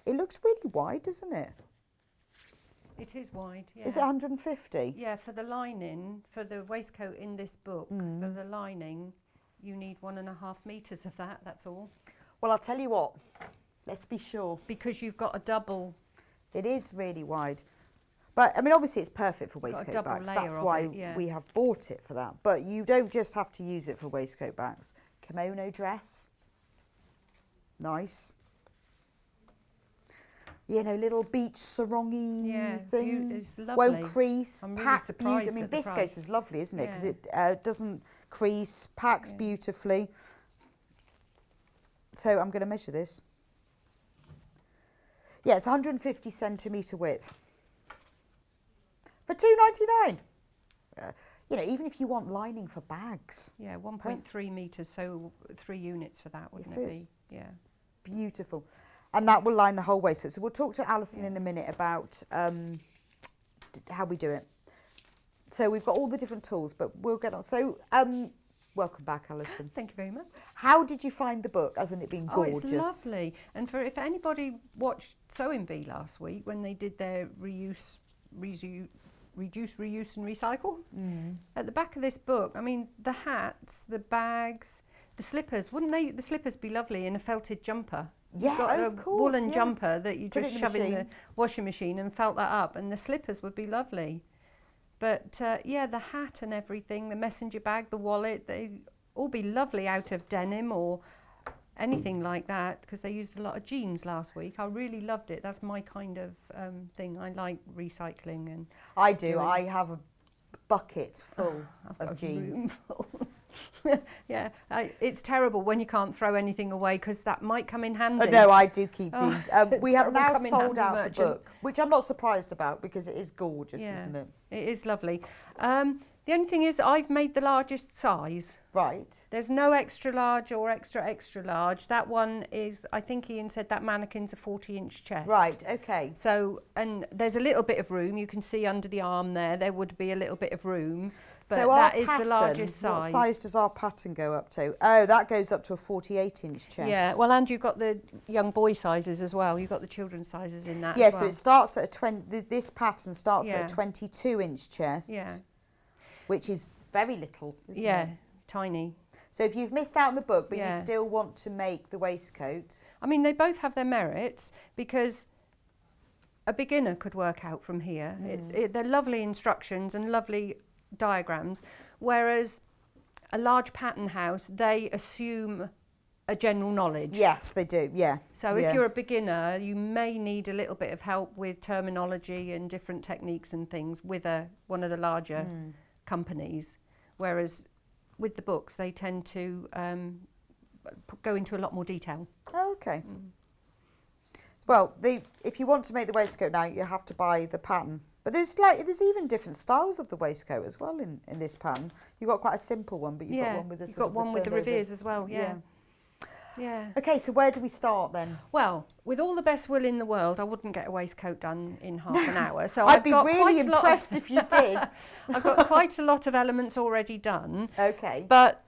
It looks really wide, doesn't it? It is wide, yeah. Is it 150? Yeah, for the lining, for the waistcoat in this book, for the lining, you need 1.5 metres of that, that's all. Well, I'll tell you what, let's be sure. Because you've got a double. It is really wide. But, I mean, obviously it's perfect for waistcoat backs. That's why we have bought it for that. But you don't just have to use it for waistcoat backs. Kimono dress. Nice. You know, little beach sarong-y thing. It's lovely. Won't crease. I'm really pack surprised I mean, at the viscose price. is lovely, isn't it? Because Yeah. it doesn't crease, packs beautifully. So I'm going to measure this. Yeah, it's 150 centimetre width. For $2.99. You know, even if you want lining for bags. Yeah, 1.3 metres, so 3 units for that, wouldn't It it is. be? Yeah. Beautiful. And that will line the whole waistcoat. So we'll talk to Alison in a minute about how we do it. So we've got all the different tools, but we'll get on. So welcome back, Alison. Thank you very much. How did you find the book? Hasn't it been gorgeous? Oh, it's lovely. And for if anybody watched Sewing Bee last week when they did their reduce, reuse and recycle, at the back of this book, I mean, the hats, the bags, the slippers, wouldn't the slippers be lovely in a felted jumper? Yeah, You've got of a course, woolen yes. jumper that you Put it just in the shove in the machine. washing machine and felt that up, and the slippers would be lovely. But yeah, the hat and everything, the messenger bag, the wallet, they all be lovely out of denim or anything like that, because they used a lot of jeans last week. I really loved it. That's my kind of thing. I like recycling. And I do. doing- I have a bucket full I've got of a room jeans. full. Yeah, it's terrible when you can't throw anything away, because that might come in handy. No, I do keep Oh, jeans. We have terrible now come in sold handy out merchant. the book, which I'm not surprised about because it is gorgeous, Yeah. isn't it? It is lovely. The only thing is I've made the largest size. Right. There's no extra large or extra large. That one is, I think Ian said that mannequin's a 40-inch chest. Right, okay. So, and there's a little bit of room. You can see under the arm there would be a little bit of room. But So our that is the pattern, largest size. What size does our pattern go up to? Oh, that goes up to a 48-inch chest. Yeah, well, and you've got the young boy sizes as well. You've got the children's sizes in that Yeah, as so well. it starts at a 20, this pattern starts Yeah. at a 22-inch chest, Yeah, which is very little, isn't yeah, it? tiny. So if you've missed out on the book, but Yeah. you still want to make the waistcoat, I mean, they both have their merits, because a beginner could work out from here. They're lovely instructions and lovely diagrams, whereas a large pattern house, they assume a general knowledge. yes, they do, yeah. So yeah. if you're a beginner, you may need a little bit of help with terminology and different techniques and things with one of the larger companies, whereas with the books, they tend to go into a lot more detail. Oh, okay. Well, if you want to make the waistcoat now, you have to buy the pattern. But there's even different styles of the waistcoat as well in this pattern. You've got quite a simple one, but you've got one with the you've sort got of one with the turned over. revers as well. Yeah. Yeah. Okay, so where do we start then? Well, with all the best will in the world, I wouldn't get a waistcoat done in half an hour. So I'd I've be got really quite a lot impressed if you did. I've got quite a lot of elements already done. Okay. But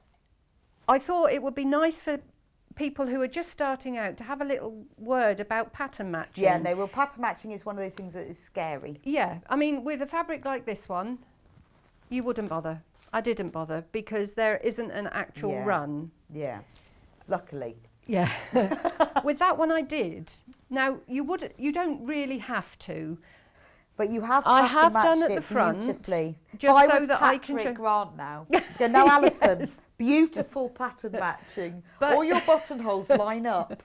I thought it would be nice for people who are just starting out to have a little word about pattern matching. Yeah, no, well, pattern matching is one of those things that is scary. Yeah, I mean, with a fabric like this one, you wouldn't bother. I didn't bother because there isn't an actual Yeah. run. Yeah, luckily. Yeah. With that one I did. Now, you don't really have to. But you have I pattern have matched done at it the front, beautifully. just If I so was that I can Patrick show- Grant now. Go, no, Alison, beautiful pattern matching. But- All your buttonholes line up.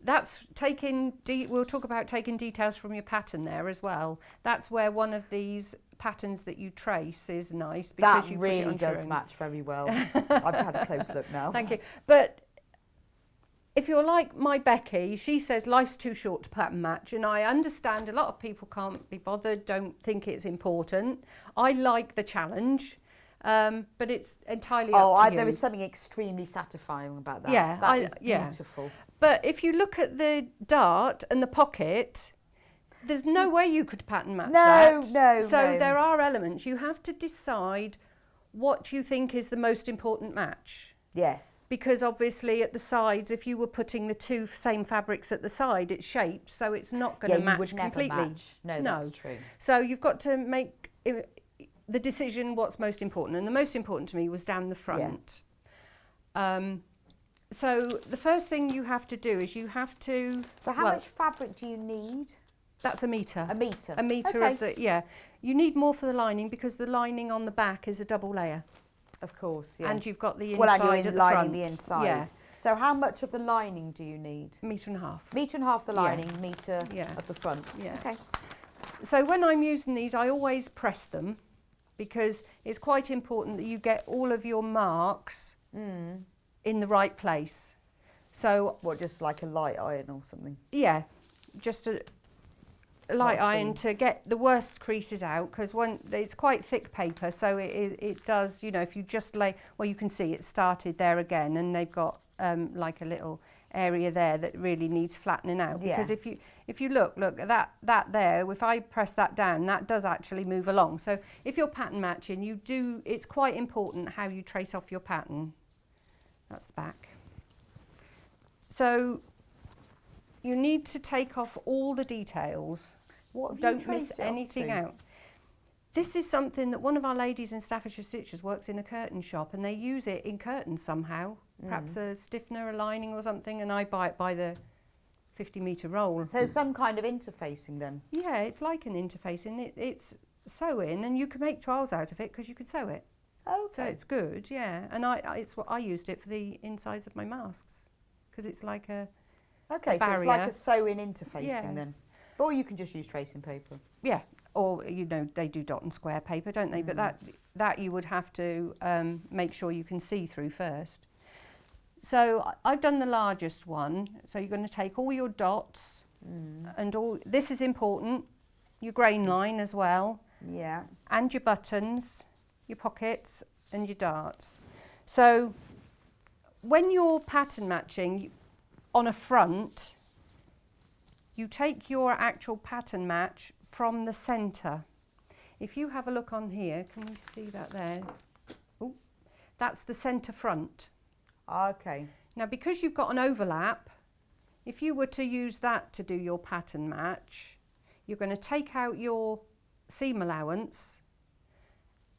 That's we'll talk about taking details from your pattern there as well. That's where one of these patterns that you trace is nice because That you put it really onto your does own. match very well. I've had a close look now. Thank you. But if you're like my Becky, she says life's too short to pattern match, and I understand a lot of people can't be bothered, don't think it's important. I like the challenge, but it's entirely up to you. There is something extremely satisfying about that. Yeah, that is yeah. beautiful. But if you look at the dart and the pocket, there's no way you could pattern match No, that. no, So no. there are elements. You have to decide what you think is the most important match. Yes. Because obviously at the sides, if you were putting the two same fabrics at the side, it's shaped, so it's not going to you match would never completely. match. No, that's true. So you've got to make the decision what's most important. And the most important to me was down the front. So the first thing you have to do is you have to... So how much fabric do you need? That's a metre. A metre. A metre Okay. of the... Yeah. You need more for the lining because the lining on the back is a double layer. Of course, yeah. And you've got the inside Well, and you're at the lining front. the inside. Yeah. So how much of the lining do you need? 1.5 meters. Metre and half the Yeah. lining, metre Yeah. of the front. Yeah. Okay. So when I'm using these, I always press them because it's quite important that you get all of your marks in the right place. So What, just like a light iron or something? yeah, just a light Not iron to get the worst creases out, because it's quite thick paper, so it does, you know, if you just lay, well, you can see it started there again, and they've got like a little area there that really needs flattening out. Because Yes. if you look that there, if I press that down, that does actually move along. So if you're pattern matching, it's quite important how you trace off your pattern. That's the back. So you need to take off all the details. What have you Don't traced miss it up anything to? out. This is something that one of our ladies in Staffordshire Stitches works in a curtain shop, and they use it in curtains somehow. Perhaps a stiffener, a lining or something, and I buy it by the 50-metre roll. So some kind of interfacing then? Yeah, it's like an interfacing. It's sewing, and you can make toiles out of it because you could sew it. Okay. So it's good, yeah. And I used it for the insides of my masks because it's like a Okay, so it's like barrier. a sewing interfacing Yeah. then. Or you can just use tracing paper. yeah. Or you know they do dot and square paper, don't they? But that you would have to make sure you can see through first. So I've done the largest one. So you're going to take all your dots and all. This is important. Your grain line as well. Yeah. And your buttons, your pockets and your darts. So when you're pattern matching on a front, you take your actual pattern match from the centre. If you have a look on here, can we see that there? Oh, that's the centre front. Okay. Now because you've got an overlap, if you were to use that to do your pattern match, you're going to take out your seam allowance,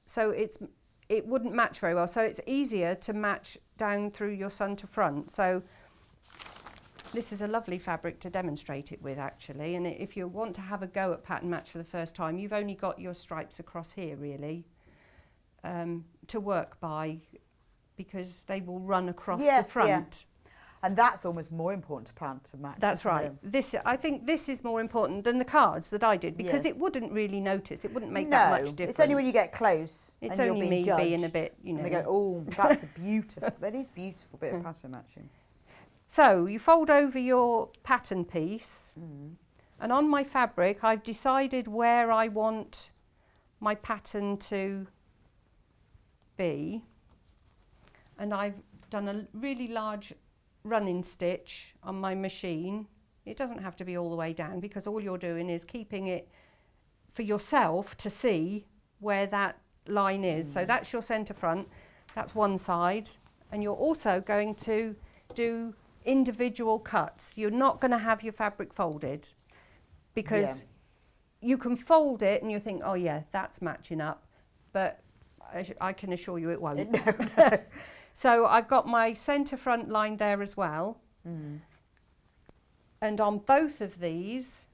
so it wouldn't match very well. So it's easier to match down through your centre front. So this is a lovely fabric to demonstrate it with actually, and if you want to have a go at pattern match for the first time, you've only got your stripes across here really to work by, because they will run across the front. Yeah. And that's almost more important to pattern match. That's isn't right. it? I think this is more important than the cards that I did, because Yes. it wouldn't really notice. It wouldn't make that much difference. It's only when you get close. It's and only you're me being being a judged, bit, you know. And they go, oh, that's a beautiful. That is beautiful bit of pattern matching. So you fold over your pattern piece, and on my fabric I've decided where I want my pattern to be, and I've done a really large running stitch on my machine. It doesn't have to be all the way down, because all you're doing is keeping it for yourself to see where that line is. So that's your centre front, that's one side, and you're also going to do individual cuts. You're not going to have your fabric folded, because you can fold it and you think, oh yeah, that's matching up, but I can assure you it won't. No. So I've got my centre front line there as well. And on both of these,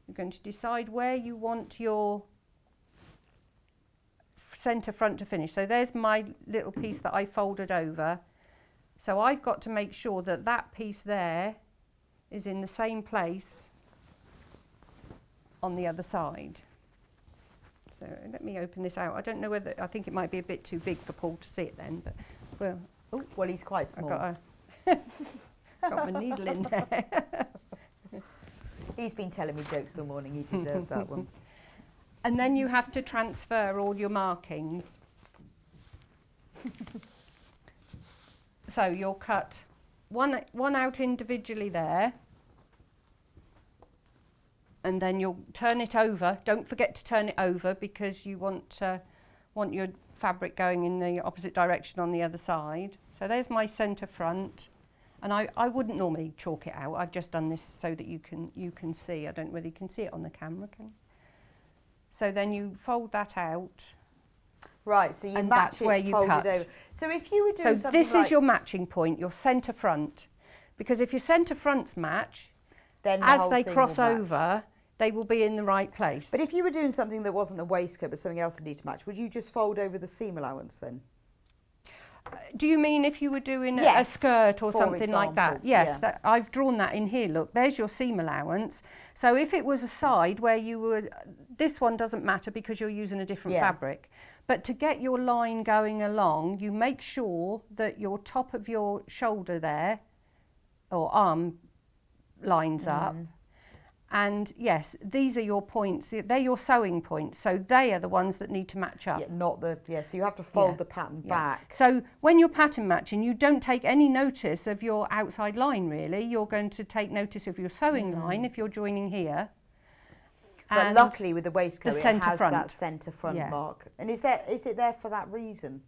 you're going to decide where you want your centre front to finish. So there's my little piece that I folded over. So I've got to make sure that that piece there is in the same place on the other side. So let me open this out. I don't know whether, I think it might be a bit too big for Paul to see it then, but Well, he's quite small. got my needle in there. He's been telling me jokes all morning. He deserved that one. And then you have to transfer all your markings. So you'll cut one out individually there, and then you'll turn it over. Don't forget to turn it over, because you want your fabric going in the opposite direction on the other side. So there's my centre front, and I wouldn't normally chalk it out. I've just done this so that you can see. I don't know whether you can see it on the camera, can you? So then you fold that out. Right, so you And match that's it where you folded cut. over. So if you were So doing something this is your matching point, your centre front. Because if your centre fronts match, then the as whole they thing cross will match. over, they will be in the right place. But if you were doing something that wasn't a waistcoat but something else that needed to match, would you just fold over the seam allowance then? Do you mean if you were doing a Yes, skirt or for something like that? example, Yes, yeah. that, I've drawn that in here. Look, there's your seam allowance. So if it was a side where you were, this one doesn't matter because you're using a different Yeah. fabric. But to get your line going along, you make sure that your top of your shoulder there, or arm, lines up. And yes, these are your points. They're your sewing points. So they are the ones that need to match up. Yeah, not the, so you have to fold Yeah, the pattern yeah. back. So when you're pattern matching, you don't take any notice of your outside line, really. You're going to take notice of your sewing line if you're joining here. But And luckily with the waistcoat, the it centre has front. that centre front Yeah. mark. And is it there for that reason?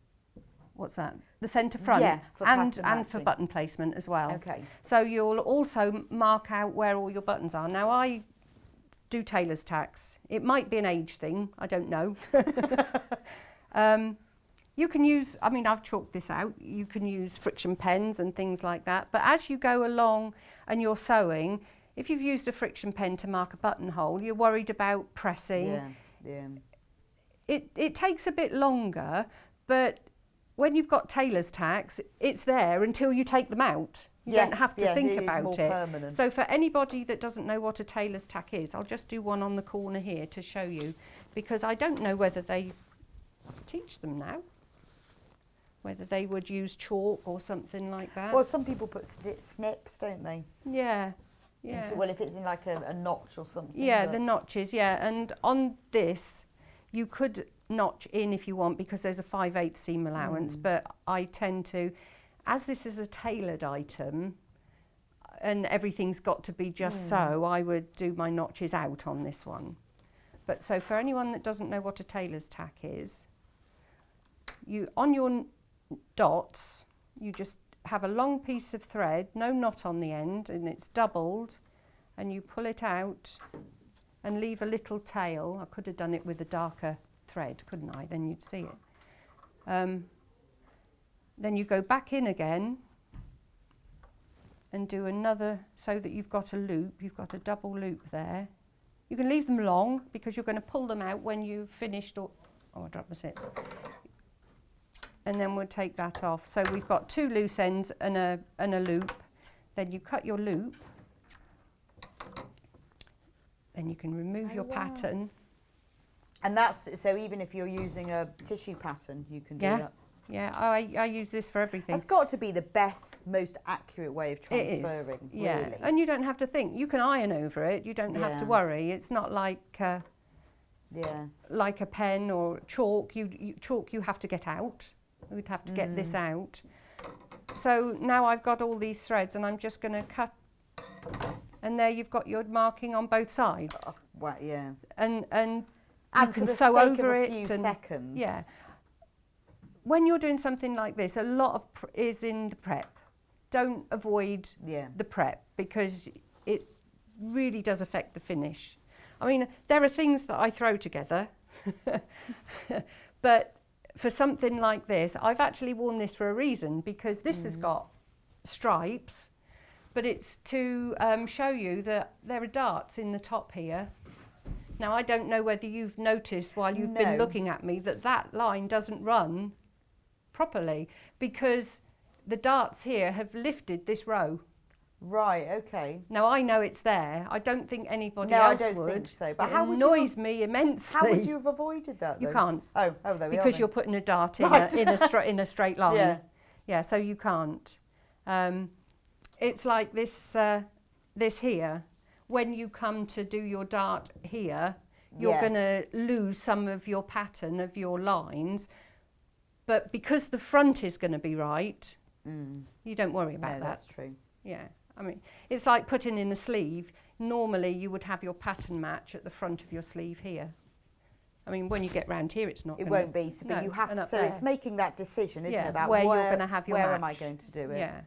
what's that? The centre front, Yeah, for and pattern for matching. button placement as well. Okay. So you'll also mark out where all your buttons are. Now I do tailor's tacks. It might be an age thing, I don't know. You can use, I mean, I've chalked this out, you can use friction pens and things like that, but as you go along and you're sewing, if you've used a friction pen to mark a buttonhole, you're worried about pressing. Yeah, yeah. It takes a bit longer, but when you've got tailor's tacks, it's there until you take them out. You don't Yes, have to yeah, think it is about more it. permanent. So for anybody that doesn't know what a tailor's tack is, I'll just do one on the corner here to show you, because I don't know whether they teach them now, whether they would use chalk or something like that. Well, some people put snips, don't they? Yeah, yeah. Well, if it's in like a notch or something. Yeah, but- the notches, yeah. And on this, you could notch in if you want, because there's a 5/8 seam allowance, but I tend to, as this is a tailored item and everything's got to be just so, I would do my notches out on this one. But so for anyone that doesn't know what a tailor's tack is, you on your dots, you just have a long piece of thread, no knot on the end, and it's doubled, and you pull it out and leave a little tail. I could have done it with a darker thread, couldn't I? Then you'd see it. Then you go back in again and do another, so that you've got a loop, you've got a double loop there. You can leave them long because you're going to pull them out when you've finished, or, oh, I dropped my zips. And then we'll take that off. So we've got 2 loose ends and a loop. Then you cut your loop. Then you can remove your pattern. And that's, so even if you're using a tissue pattern, you can do Yeah. that. Yeah, I use this for everything. That's got to be the best, most accurate way of It transferring, is, yeah. really. And you don't have to think. You can iron over it. You don't have to Yeah. worry. It's not like Yeah. a pen or chalk. Chalk you have to get out. We'd have to get this out. So now I've got all these threads, and I'm just going to cut. And there you've got your marking on both sides. Oh, well, yeah. And you And can for the sew sake over of a it. few and seconds. yeah. When you're doing something like this, a lot of is in the prep. Don't avoid Yeah. the prep, because it really does affect the finish. I mean, there are things that I throw together, but for something like this, I've actually worn this for a reason, because this has got stripes, but it's to show you that there are darts in the top here. Now, I don't know whether you've noticed while you've been No. looking at me that that line doesn't run properly, because the darts here have lifted this row. Right, okay. Now, I know it's there. I don't think anybody No, I else don't would. think so. But It how would you annoys me immensely. How would you have avoided that, You though? can't. Oh, there we are. Because then. you're putting a dart in, Right. in a straight line. Yeah. Yeah, so you can't. It's like this this here. When you come to do your dart here, you're Yes. going to lose some of your pattern of your lines. But because the front is going to be right, you don't worry about No, that. that's true. Yeah, I mean, it's like putting in a sleeve. Normally you would have your pattern match at the front of your sleeve here. I mean, when you get round here, it's not It gonna, won't be, so, but no, you have and to, up so there. it's making that decision, isn't Yeah, it, about where you're gonna have your where am I match. going to do it? Yeah,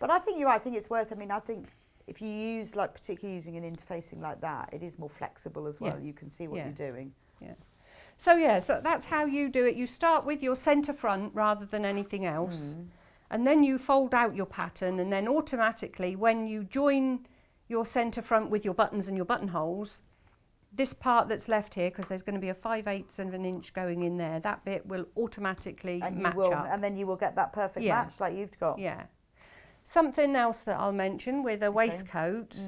But I think you're right, I think it's worth, I mean, I think if you use, like, particularly using an interfacing like that, it is more flexible as well. Yeah. You can see what Yeah. you're doing. yeah. So yeah, so that's how you do it. You start with your centre front rather than anything else. And then you fold out your pattern, and then automatically when you join your centre front with your buttons and your buttonholes, this part that's left here, because there's going to be a 5/8 of an inch going in there, that bit will automatically match up. And then you will get that perfect Yeah. match like you've got. Yeah. Something else that I'll mention with a waistcoat,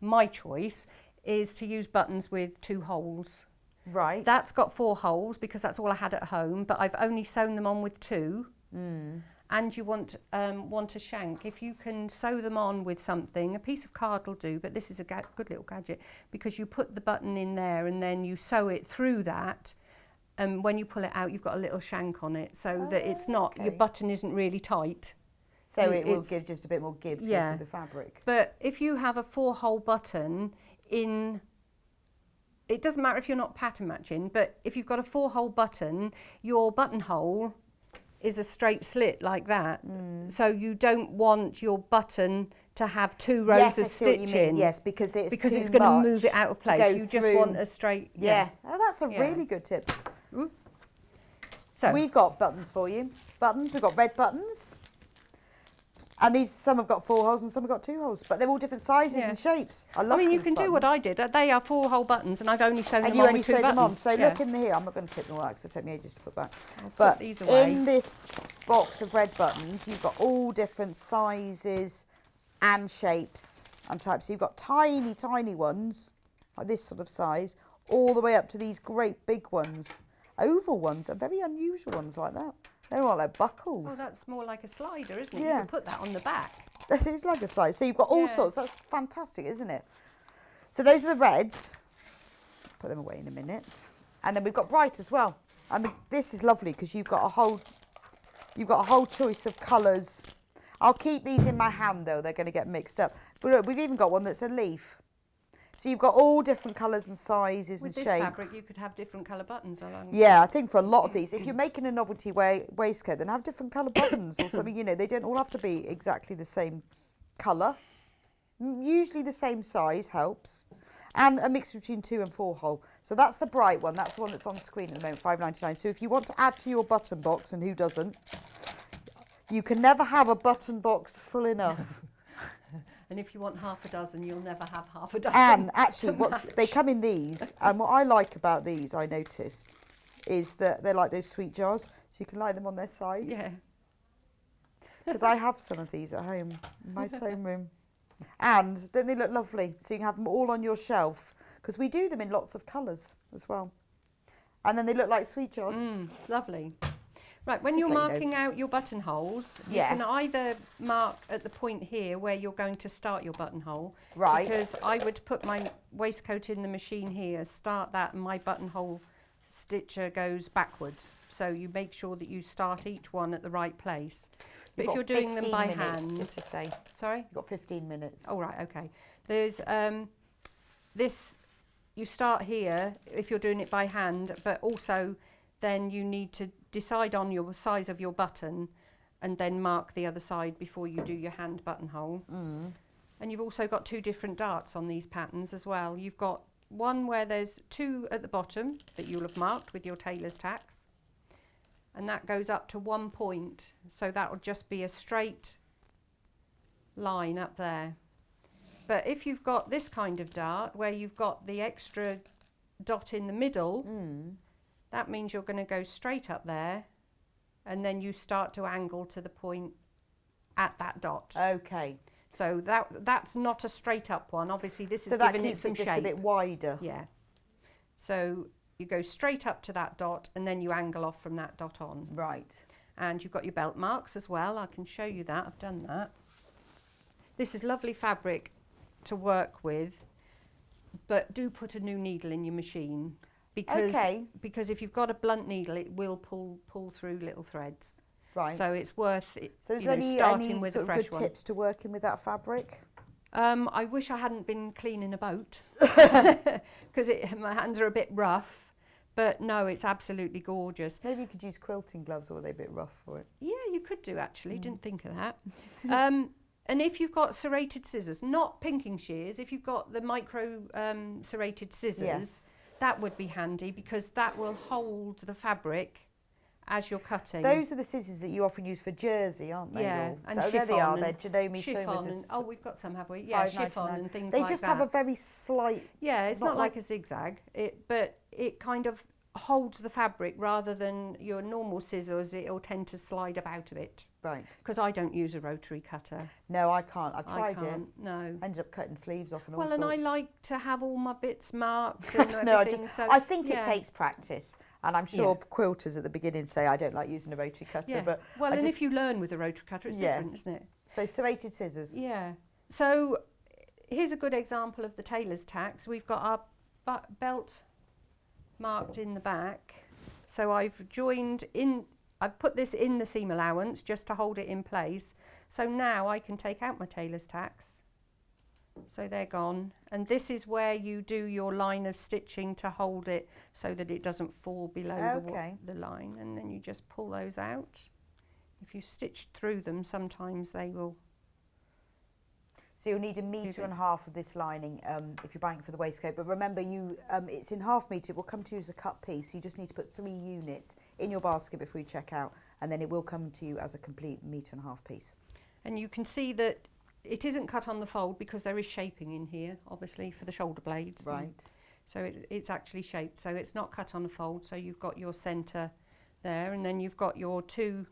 my choice, is to use buttons with 2 holes. Right. That's got 4 holes because that's all I had at home, but I've only sewn them on with 2. And you want a shank. If you can sew them on with something, a piece of card will do, but this is a good little gadget, because you put the button in there and then you sew it through that, and when you pull it out, you've got a little shank on it, so that it's not, your button isn't really tight. So it will give just a bit more give to go through the fabric. But if you have a 4-hole button in, it doesn't matter if you're not pattern matching, but if you've got a 4-hole button, your buttonhole is a straight slit like that. So you don't want your button to have 2 rows of stitching. Yes, because it's going to move it out of place. You just want a straight. Yeah. Oh, that's a really good tip. So we've got buttons for you. Buttons. We've got red buttons. And these, some have got 4 holes and some have got 2 holes, but they're all different sizes and shapes. I mean, you can do what I did. They are 4-hole buttons, and I've only sewn them on with 2 buttons. And you only sew them on. So look in here. I'm not going to take them all out because it took me ages to put back. But these away. In this box of red buttons, you've got all different sizes and shapes and types. So you've got tiny, tiny ones, like this sort of size, all the way up to these great big ones. Oval ones are very unusual ones like that. They're all like buckles. Oh, that's more like a slider, isn't it? Yeah. You can put that on the back. This is like a slider. So you've got all sorts. That's fantastic, isn't it? So those are the reds. Put them away in a minute. And then we've got bright as well. And this is lovely because you've got a whole choice of colours. I'll keep these in my hand though. They're going to get mixed up. But look, we've even got one that's a leaf. So you've got all different colours and sizes and shapes. With this fabric, you could have different colour buttons along. Yeah, I think for a lot of these, if you're making a novelty waistcoat, then have different colour buttons or something. You know, they don't all have to be exactly the same colour. Usually the same size helps. And a mix between 2 and 4 hole. So that's the bright one. That's the one that's on the screen at the moment, £5.99. So if you want to add to your button box, and who doesn't, you can never have a button box full enough. And if you want half a dozen, you'll never have half a dozen. And actually, they come in these. And what I like about these, I noticed, is that they're like those sweet jars. So you can line them on their side. Yeah. Because I have some of these at home, in my sewing room. And don't they look lovely? So you can have them all on your shelf. Because we do them in lots of colours as well. And then they look like sweet jars. Lovely. Right, when you're marking out your buttonholes, you can either mark at the point here where you're going to start your buttonhole. Right. Because I would put my waistcoat in the machine here, start that, and my buttonhole stitcher goes backwards. So you make sure that you start each one at the right place. But if you're doing them by hand... Just to say. Sorry? You've got 15 minutes. Oh, right, okay. There's this, you start here if you're doing it by hand, but also then you need to decide on your size of your button and then mark the other side before you do your hand buttonhole. And you've also got 2 different darts on these patterns as well. You've got one where there's 2 at the bottom that you'll have marked with your tailor's tacks, and that goes up to 1 point, so that will just be a straight line up there. But if you've got this kind of dart where you've got the extra dot in the middle, that means you're going to go straight up there, and then you start to angle to the point at that dot. Okay. So that's not a straight up one. Obviously, this is So that giving it keeps some it just shape. a bit wider. Yeah. So you go straight up to that dot, and then you angle off from that dot on. Right. And you've got your belt marks as well. I can show you that. I've done that. This is lovely fabric to work with, but do put a new needle in your machine. Because if you've got a blunt needle, it will pull through little threads. Right. So it's worth it. So is there any starting with a sort of fresh good one. tips to working with that fabric? I wish I hadn't been cleaning a boat because my hands are a bit rough. But no, it's absolutely gorgeous. Maybe you could use quilting gloves, or are they a bit rough for it? Yeah, you could do actually. Didn't think of that. And if you've got serrated scissors, not pinking shears, if you've got the micro serrated scissors, that would be handy because that will hold the fabric as you're cutting. Those are the scissors that you often use for jersey, aren't they? Yeah, Laura? and so there they are. They're chiffon Janome chiffon Sewers. and, oh, we've got some, have we? Yeah, chiffon and things they like just that. have a very slight. Yeah, it's not like a zigzag, but it kind of holds the fabric rather than your normal scissors. It'll tend to slide about a bit. Right. Because I don't use a rotary cutter. No, I can't. I've I tried can't, it. no. Ended up cutting sleeves off and all Well, sorts. and I like to have all my bits marked and No, everything. I think yeah. it takes practice. And I'm sure quilters at the beginning say, I don't like using a rotary cutter. Yeah. But well, and if you learn with a rotary cutter, it's different, isn't it? So serrated scissors. Yeah. So here's a good example of the tailor's tacks. We've got our belt marked in the back. So I've put this in the seam allowance just to hold it in place. So now I can take out my tailor's tacks. So they're gone. And this is where you do your line of stitching to hold it so that it doesn't fall below the line. And then you just pull those out. If you stitch through them, sometimes they will. So you'll need 1.5 meters of this lining if you're buying it for the waistcoat. But remember, it's in 1/2 metre. It will come to you as a cut piece. You just need to put 3 units in your basket before you check out. And then it will come to you as a complete 1.5 metre piece. And you can see that it isn't cut on the fold because there is shaping in here, obviously, for the shoulder blades. Right. So it's actually shaped. So it's not cut on the fold. So you've got your centre there. And then you've got your 2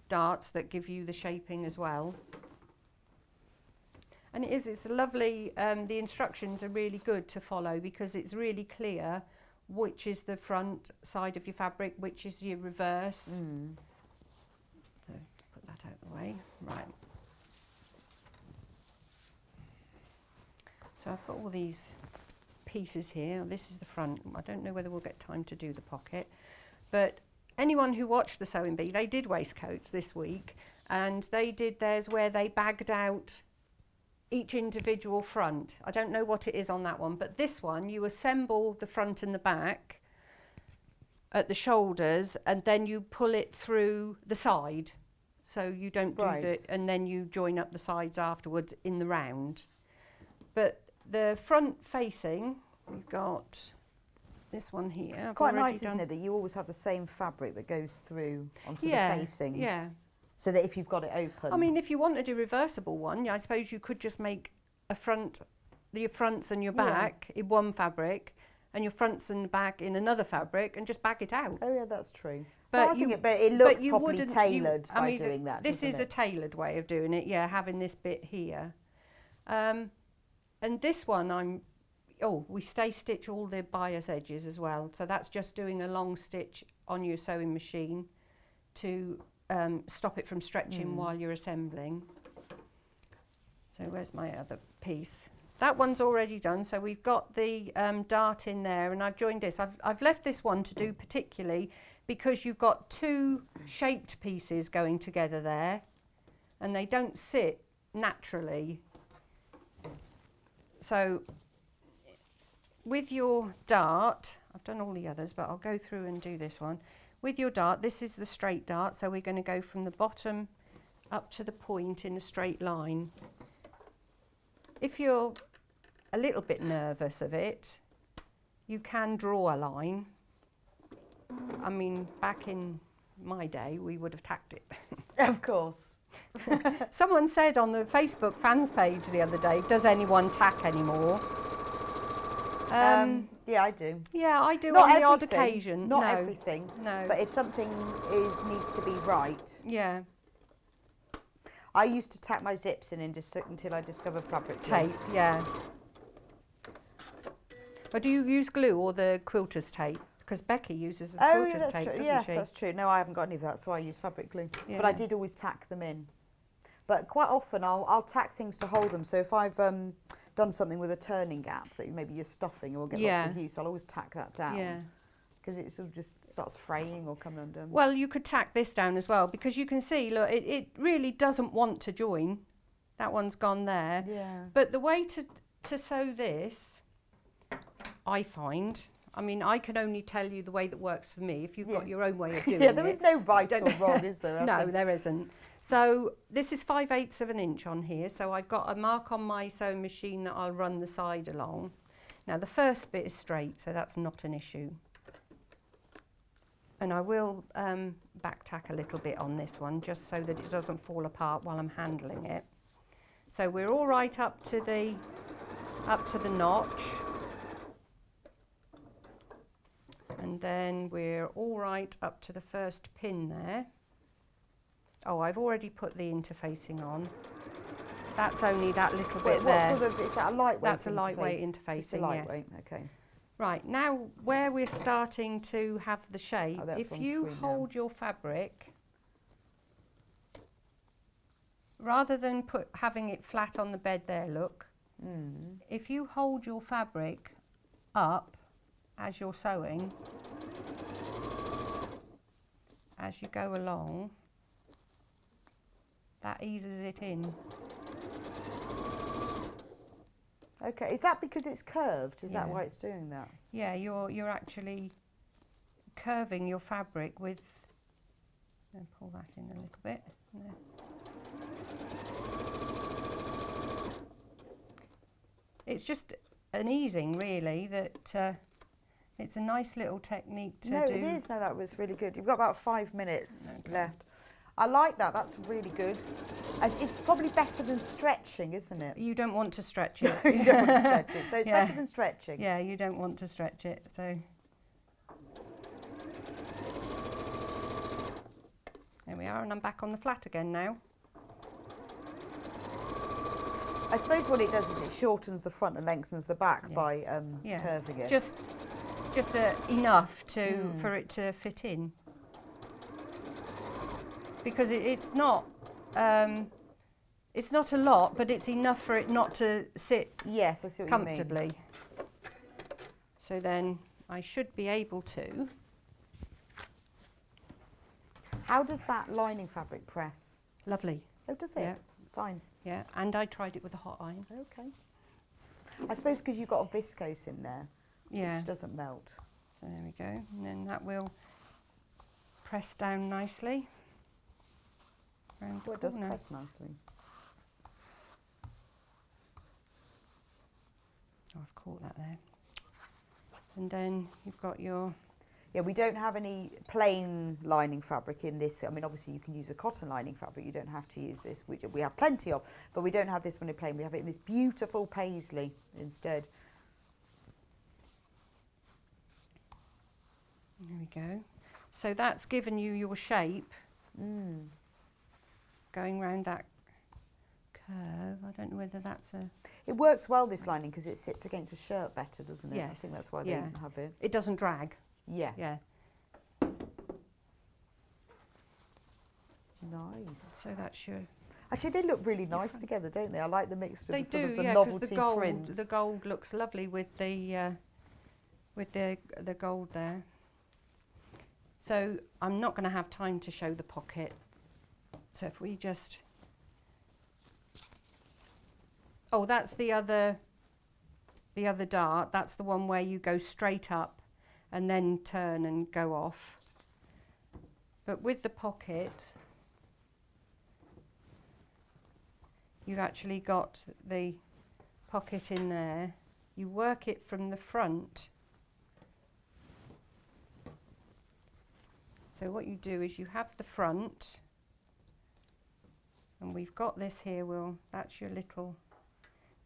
darts that give you the shaping as well. And it's lovely, the instructions are really good to follow because it's really clear which is the front side of your fabric, which is your reverse. So put that out of the way. Right. So I've got all these pieces here. This is the front. I don't know whether we'll get time to do the pocket, but anyone who watched the Sewing Bee, they did waistcoats this week, and they did theirs where they bagged out each individual front. I don't know what it is on that one, but this one you assemble the front and the back at the shoulders and then you pull it through the side, so you don't do and then you join up the sides afterwards in the round. But the front facing, we've got this one here. It's quite nice, isn't it, that you always have the same fabric that goes through onto the facings. Yeah. So that if you've got it open. I mean, if you wanted a reversible one, I suppose you could just make your fronts and your back in one fabric and your fronts and back in another fabric and just bag it out. Oh yeah, that's true. But it looks properly tailored by doing that. This is a tailored way of doing it, having this bit here. And this one we stay stitch all the bias edges as well. So that's just doing a long stitch on your sewing machine to stop it from stretching while you're assembling. So where's my other piece? That one's already done, so we've got the dart in there and I've joined this. I've left this one to do particularly because you've got 2 shaped pieces going together there and they don't sit naturally. So with your dart, I've done all the others, but I'll go through and do this one. With your dart, this is the straight dart, so we're going to go from the bottom up to the point in a straight line. If you're a little bit nervous of it, you can draw a line. I mean, back in my day, we would have tacked it. Of course. Someone said on the Facebook fans page the other day, does anyone tack anymore? Yeah, I do. Yeah, I do Not on the odd everything, occasion. Not No. everything. No. But if something needs to be right. Yeah. I used to tack my zips in until I discovered fabric glue. Tape, yeah. Or do you use glue or the quilter's tape? Because Becky uses the quilter's that's tape, true. doesn't Yes, she? that's true. No, I haven't got any of that, so I use fabric glue. Yeah. But I did always tack them in. But quite often I'll tack things to hold them. So if I've done something with a turning gap that maybe you're stuffing or get lots of use, I'll always tack that down. Yeah. Because it sort of just starts fraying or coming undone. Well, you could tack this down as well because you can see, look, it really doesn't want to join. That one's gone there. Yeah. But the way to sew this, I find, I mean, I can only tell you the way that works for me. If you've got your own way of doing it. Yeah, there is no right or wrong, is there? No, there isn't. So this is 5/8 of an inch on here. So I've got a mark on my sewing machine that I'll run the side along. Now the first bit is straight, so that's not an issue. And I will back tack a little bit on this one just so that it doesn't fall apart while I'm handling it. So we're all right up to the notch. And then we're all right up to the first pin there. Oh, I've already put the interfacing on. That's only that little bit there. What sort of, is that a lightweight That's a interface? lightweight interfacing, Just a lightweight, yes. okay. Right, now where we're starting to have the shape, that's if on you screen now. hold your fabric, rather than having it flat on the bed there, look, if you hold your fabric up as you're sewing, as you go along, that eases it in. Okay, is that because it's curved? Is that Yeah. why it's doing that? Yeah, you're actually curving your fabric with, and pull that in a little bit. There. It's just an easing really that it's a nice little technique to do. No, it is. No, that was really good. You've got about 5 minutes left. I like that. That's really good. It's probably better than stretching, isn't it? You don't want to stretch it. You don't want to stretch it. So it's Yeah. better than stretching. Yeah, you don't want to stretch it. So there we are, and I'm back on the flat again now. I suppose what it does is it shortens the front and lengthens the back Yeah. by Yeah. curving it. Just enough for it to fit in. Because it's not a lot, but it's enough for it not to sit Yes, I see what comfortably. you mean. So then I should be able to. How does that lining fabric press? Lovely. Oh, does it? Yeah. Fine. Yeah, and I tried it with a hot iron. Okay. I suppose because you've got a viscose in there, Yeah. which doesn't melt. So there we go. And then that will press down nicely. Around the Well, it does corner. press nicely. Oh, I've caught that there. And then you've got your... Yeah, we don't have any plain lining fabric in this. I mean, obviously you can use a cotton lining fabric. You don't have to use this, which we have plenty of, but we don't have this one in plain. We have it in this beautiful paisley instead. There we go. So that's given you your shape. Going round that curve. I don't know whether that's a... It works well, this lining, because it sits against a shirt better, doesn't it? I Yes, think that's why yeah. they have it. It doesn't drag. Yeah. Yeah. Nice. So that's your... Actually, they look really nice together, don't they? I like the mixture They of the, sort do, of the yeah, because novelty print. the gold looks lovely with the gold there. So I'm not going to have time to show the pocket. So if we just... Oh, that's the other dart. That's the one where you go straight up and then turn and go off. But with the pocket, you've actually got the pocket in there. You work it from the front. So what you do is you have the front, and we've got this here, that's your little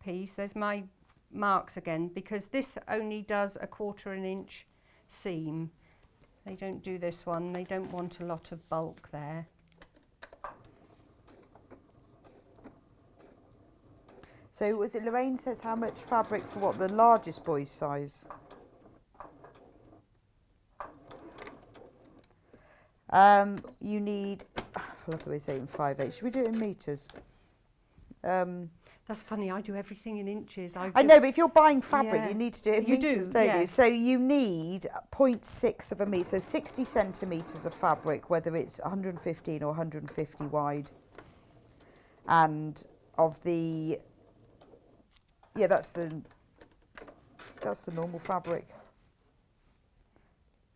piece. There's my marks again, because this only does a 1/4 inch seam. They don't do this one, they don't want a lot of bulk there. So was it Lorraine says how much fabric for what, the largest boy's size? You need, I love the way it's 8 and 5/8. Should we do it in metres? That's funny, I do everything in inches. I know, but if you're buying fabric, Yeah. you need to do it in You metres, do, don't you? yes. So you need 0.6 of a metre, so 60 centimetres of fabric, whether it's 115 or 150 wide. And of the, yeah, that's the normal fabric.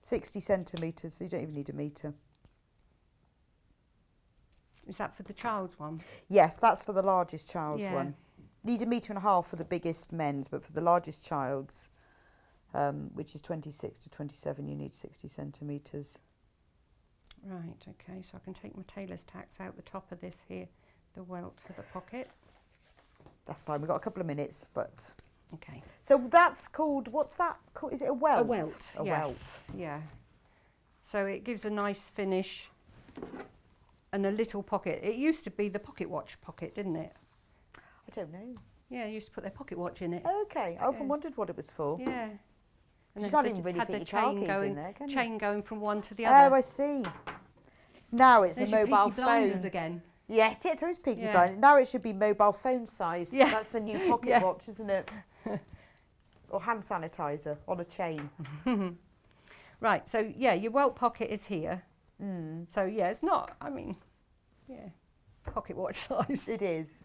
60 centimetres, so you don't even need a metre. Is that for the child's one? Yes, that's for the largest child's Yeah. one. Need 1.5 metres for the biggest men's, but for the largest child's, which is 26 to 27, you need 60 centimetres. Right, okay, so I can take my tailor's tacks out the top of this here, the welt for the pocket. That's fine. We've got a couple of minutes, but Okay. so that's called. What's that called? Is it a welt? A welt, A yes. welt. Yeah. So it gives a nice finish and a little pocket. It used to be the pocket watch pocket, didn't it? I don't know. Yeah, you used to put their pocket watch in it. Okay, I often wondered what it was for. Yeah. You then can't they even just really had fit the your car keys going, in there, can you? chain going from one to the other. Oh, I see. So now it's There's a your mobile Peaky Blinders phone. again. Yeah, it is Peaky Yeah. Blinders. Now it should be mobile phone size. Yeah. That's the new pocket Yeah. watch, isn't it? Or hand sanitizer on a chain. Right, so yeah, your welt pocket is here. So yeah, it's not, I mean, yeah, pocket watch size. It is.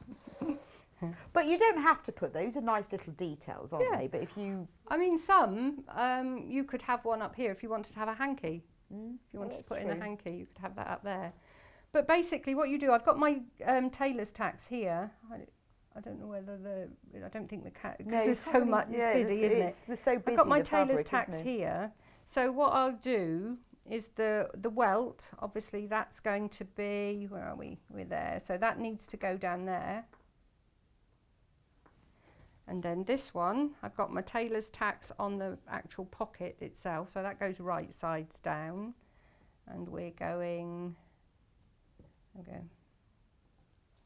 But you don't have to put those. Are nice little details, aren't Yeah. they? But if you... I mean, some, you could have one up here if you wanted to have a hanky. If you wanted to that's put in a true. hanky, you could have that up there. But basically what you do, I've got my tailor's tacks here. I don't know whether I don't think the cat, because No, there's it's so not really- much, yeah, it's busy, isn't it? They're so busy, I've got my the tailor's fabric, tacks isn't it? here. So what I'll do is the welt, obviously that's going to be, where are we? We're there. So that needs to go down there. And then this one, I've got my tailor's tacks on the actual pocket itself. So that goes right sides down. And we're going, okay,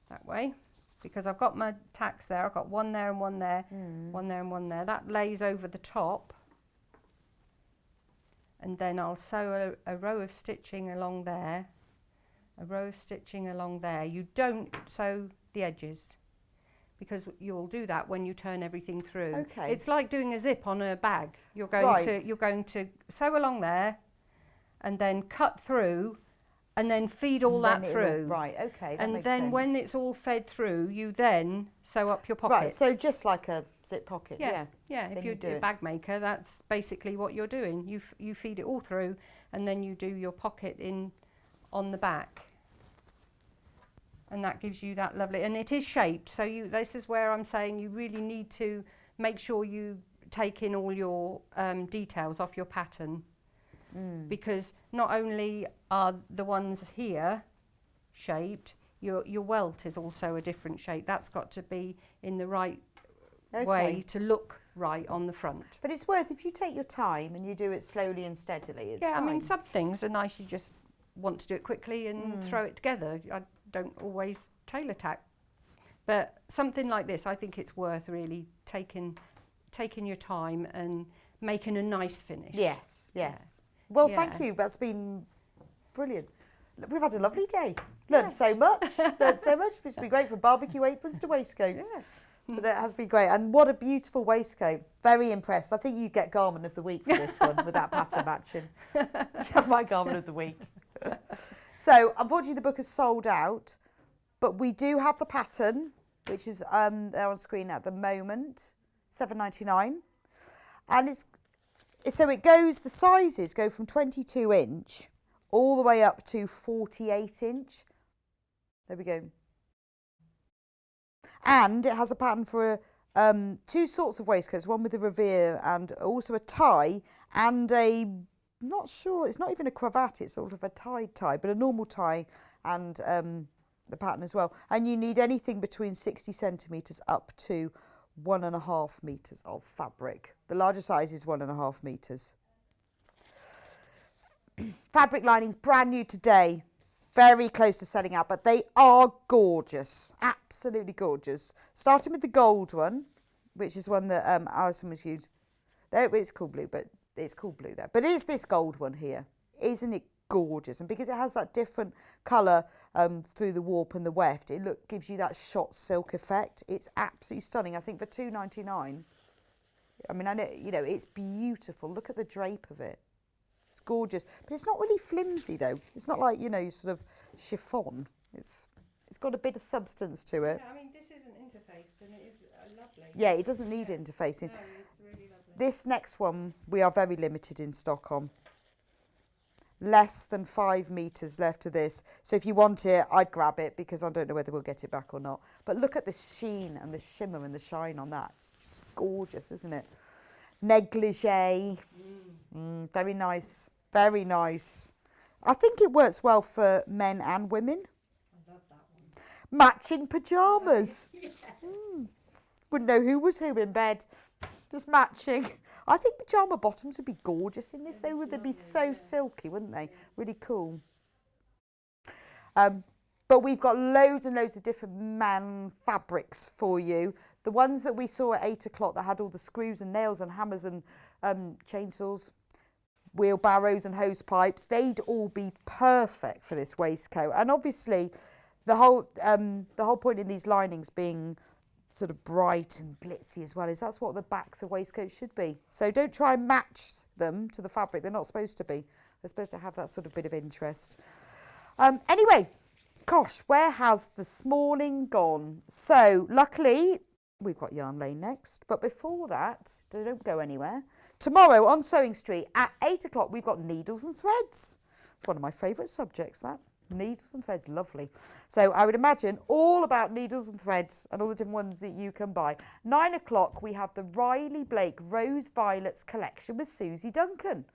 that way. Because I've got my tacks there. I've got one there and one there, one there and one there. That lays over the top. And then I'll sew a row of stitching along there, a row of stitching along there. You don't sew the edges because you'll do that when you turn everything through. Okay. It's like doing a zip on a bag. You're going to sew along there and then cut through and then feed all that through. Right, okay, that And makes then sense. when it's all fed through, you then sew up your pocket. Right, so just like a zip pocket, Yeah. Then If you you're do a it. bag maker, that's basically what you're doing. You feed it all through, and then you do your pocket in on the back, and that gives you that lovely. And it is shaped, so this is where I'm saying you really need to make sure you take in all your details off your pattern, because not only are the ones here shaped, your welt is also a different shape. That's got to be in the right way to look right on the front. But it's worth, if you take your time and you do it slowly and steadily, it's Yeah, fine. I mean, some things are nice, you just want to do it quickly and throw it together. I don't always tailor tack. But something like this, I think it's worth really taking your time and making a nice finish. Yes. Yeah. Well, Yeah. thank you. That's been brilliant. Look, we've had a lovely day. Learned so much. Learned so much. It's been great from barbecue aprons to waistcoats. Yeah. But it has been great. And what a beautiful waistcoat. Very impressed. I think you'd get Garment of the Week for this one with that pattern matching. You have my Garment of the Week. So, unfortunately, the book is sold out. But we do have the pattern, which is there on screen at the moment, $7.99. And so it goes, the sizes go from 22 inch all the way up to 48 inch. There we go. And it has a pattern for two sorts of waistcoats, one with a revere and also a tie and not sure, it's not even a cravat, it's sort of a tied tie, but a normal tie and the pattern as well. And you need anything between 60 centimetres up to 1.5 metres of fabric. The larger size is 1.5 metres. Fabric linings, brand new today. Very close to selling out, but they are gorgeous. Absolutely gorgeous. Starting with the gold one, which is one that Alison was used. It's cool blue, but it's cool blue there. But it is this gold one here. Isn't it gorgeous? And because it has that different colour through the warp and the weft, it gives you that shot silk effect. It's absolutely stunning. I think for $2.99. I mean, I know, you know, it's beautiful. Look at the drape of it. It's gorgeous, but it's not really flimsy though. It's not like, you know, sort of chiffon. It's got a bit of substance to it. Yeah, I mean, this isn't interfaced and it is lovely. Yeah, it doesn't need interfacing. No, it's really lovely. This next one, we are very limited in stock on. Less than 5 metres left of this. So if you want it, I'd grab it because I don't know whether we'll get it back or not. But look at the sheen and the shimmer and the shine on that. It's just gorgeous, isn't it? Negligee. Very nice. Very nice. I think it works well for men and women. I love that one. Matching pyjamas. Wouldn't know who was who in bed. Just matching. I think pyjama bottoms would be gorgeous in this. They'd be so silky, wouldn't they? Really cool. But we've got loads and loads of different man fabrics for you. The ones that we saw at 8 o'clock that had all the screws and nails and hammers and chainsaws, wheelbarrows and hose pipes, they'd all be perfect for this waistcoat. And obviously the whole point in these linings being sort of bright and glitzy as well is that's what the backs of waistcoats should be. So don't try and match them to the fabric. They're not supposed to be. They're supposed to have that sort of bit of interest. Anyway, gosh, where has this morning gone? So luckily we've got Yarn Lane next, but before that, don't go anywhere. Tomorrow on Sewing Street at 8 o'clock we've got needles and threads. It's one of my favourite subjects, that. Needles and threads, lovely. So I would imagine all about needles and threads and all the different ones that you can buy. 9 o'clock we have the Riley Blake Rose Violets collection with Susie Duncan.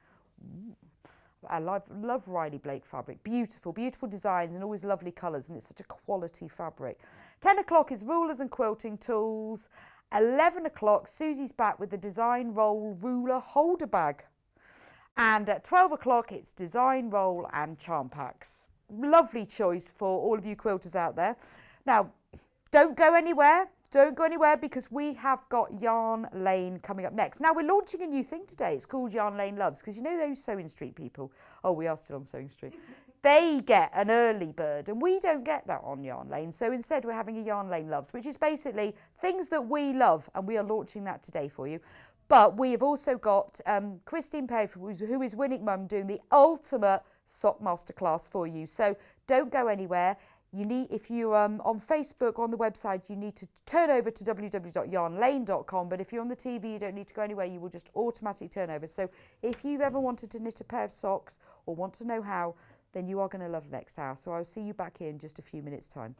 I love Riley Blake fabric. Beautiful, beautiful designs and always lovely colours, and it's such a quality fabric. 10 o'clock is rulers and quilting tools. 11 o'clock Susie's back with the Design Roll Ruler Holder Bag. And at 12 o'clock it's Design Roll and Charm Packs. Lovely choice for all of you quilters out there. Now, don't go anywhere. Don't go anywhere because we have got Yarn Lane coming up next. Now, we're launching a new thing today. It's called Yarn Lane Loves, because you know those Sewing Street people? Oh, we are still on Sewing Street. They get an early bird, and we don't get that on Yarn Lane. So instead, we're having a Yarn Lane Loves, which is basically things that we love, and we are launching that today for you. But we have also got Christine Perry, who is Winning Mum, doing the ultimate sock masterclass for you. So don't go anywhere. You need, if you're on Facebook or on the website, you need to turn over to www.yarnlane.com. But if you're on the TV, you don't need to go anywhere. You will just automatically turn over. So if you've ever wanted to knit a pair of socks or want to know how, then you are going to love next hour. So I'll see you back here in just a few minutes' time.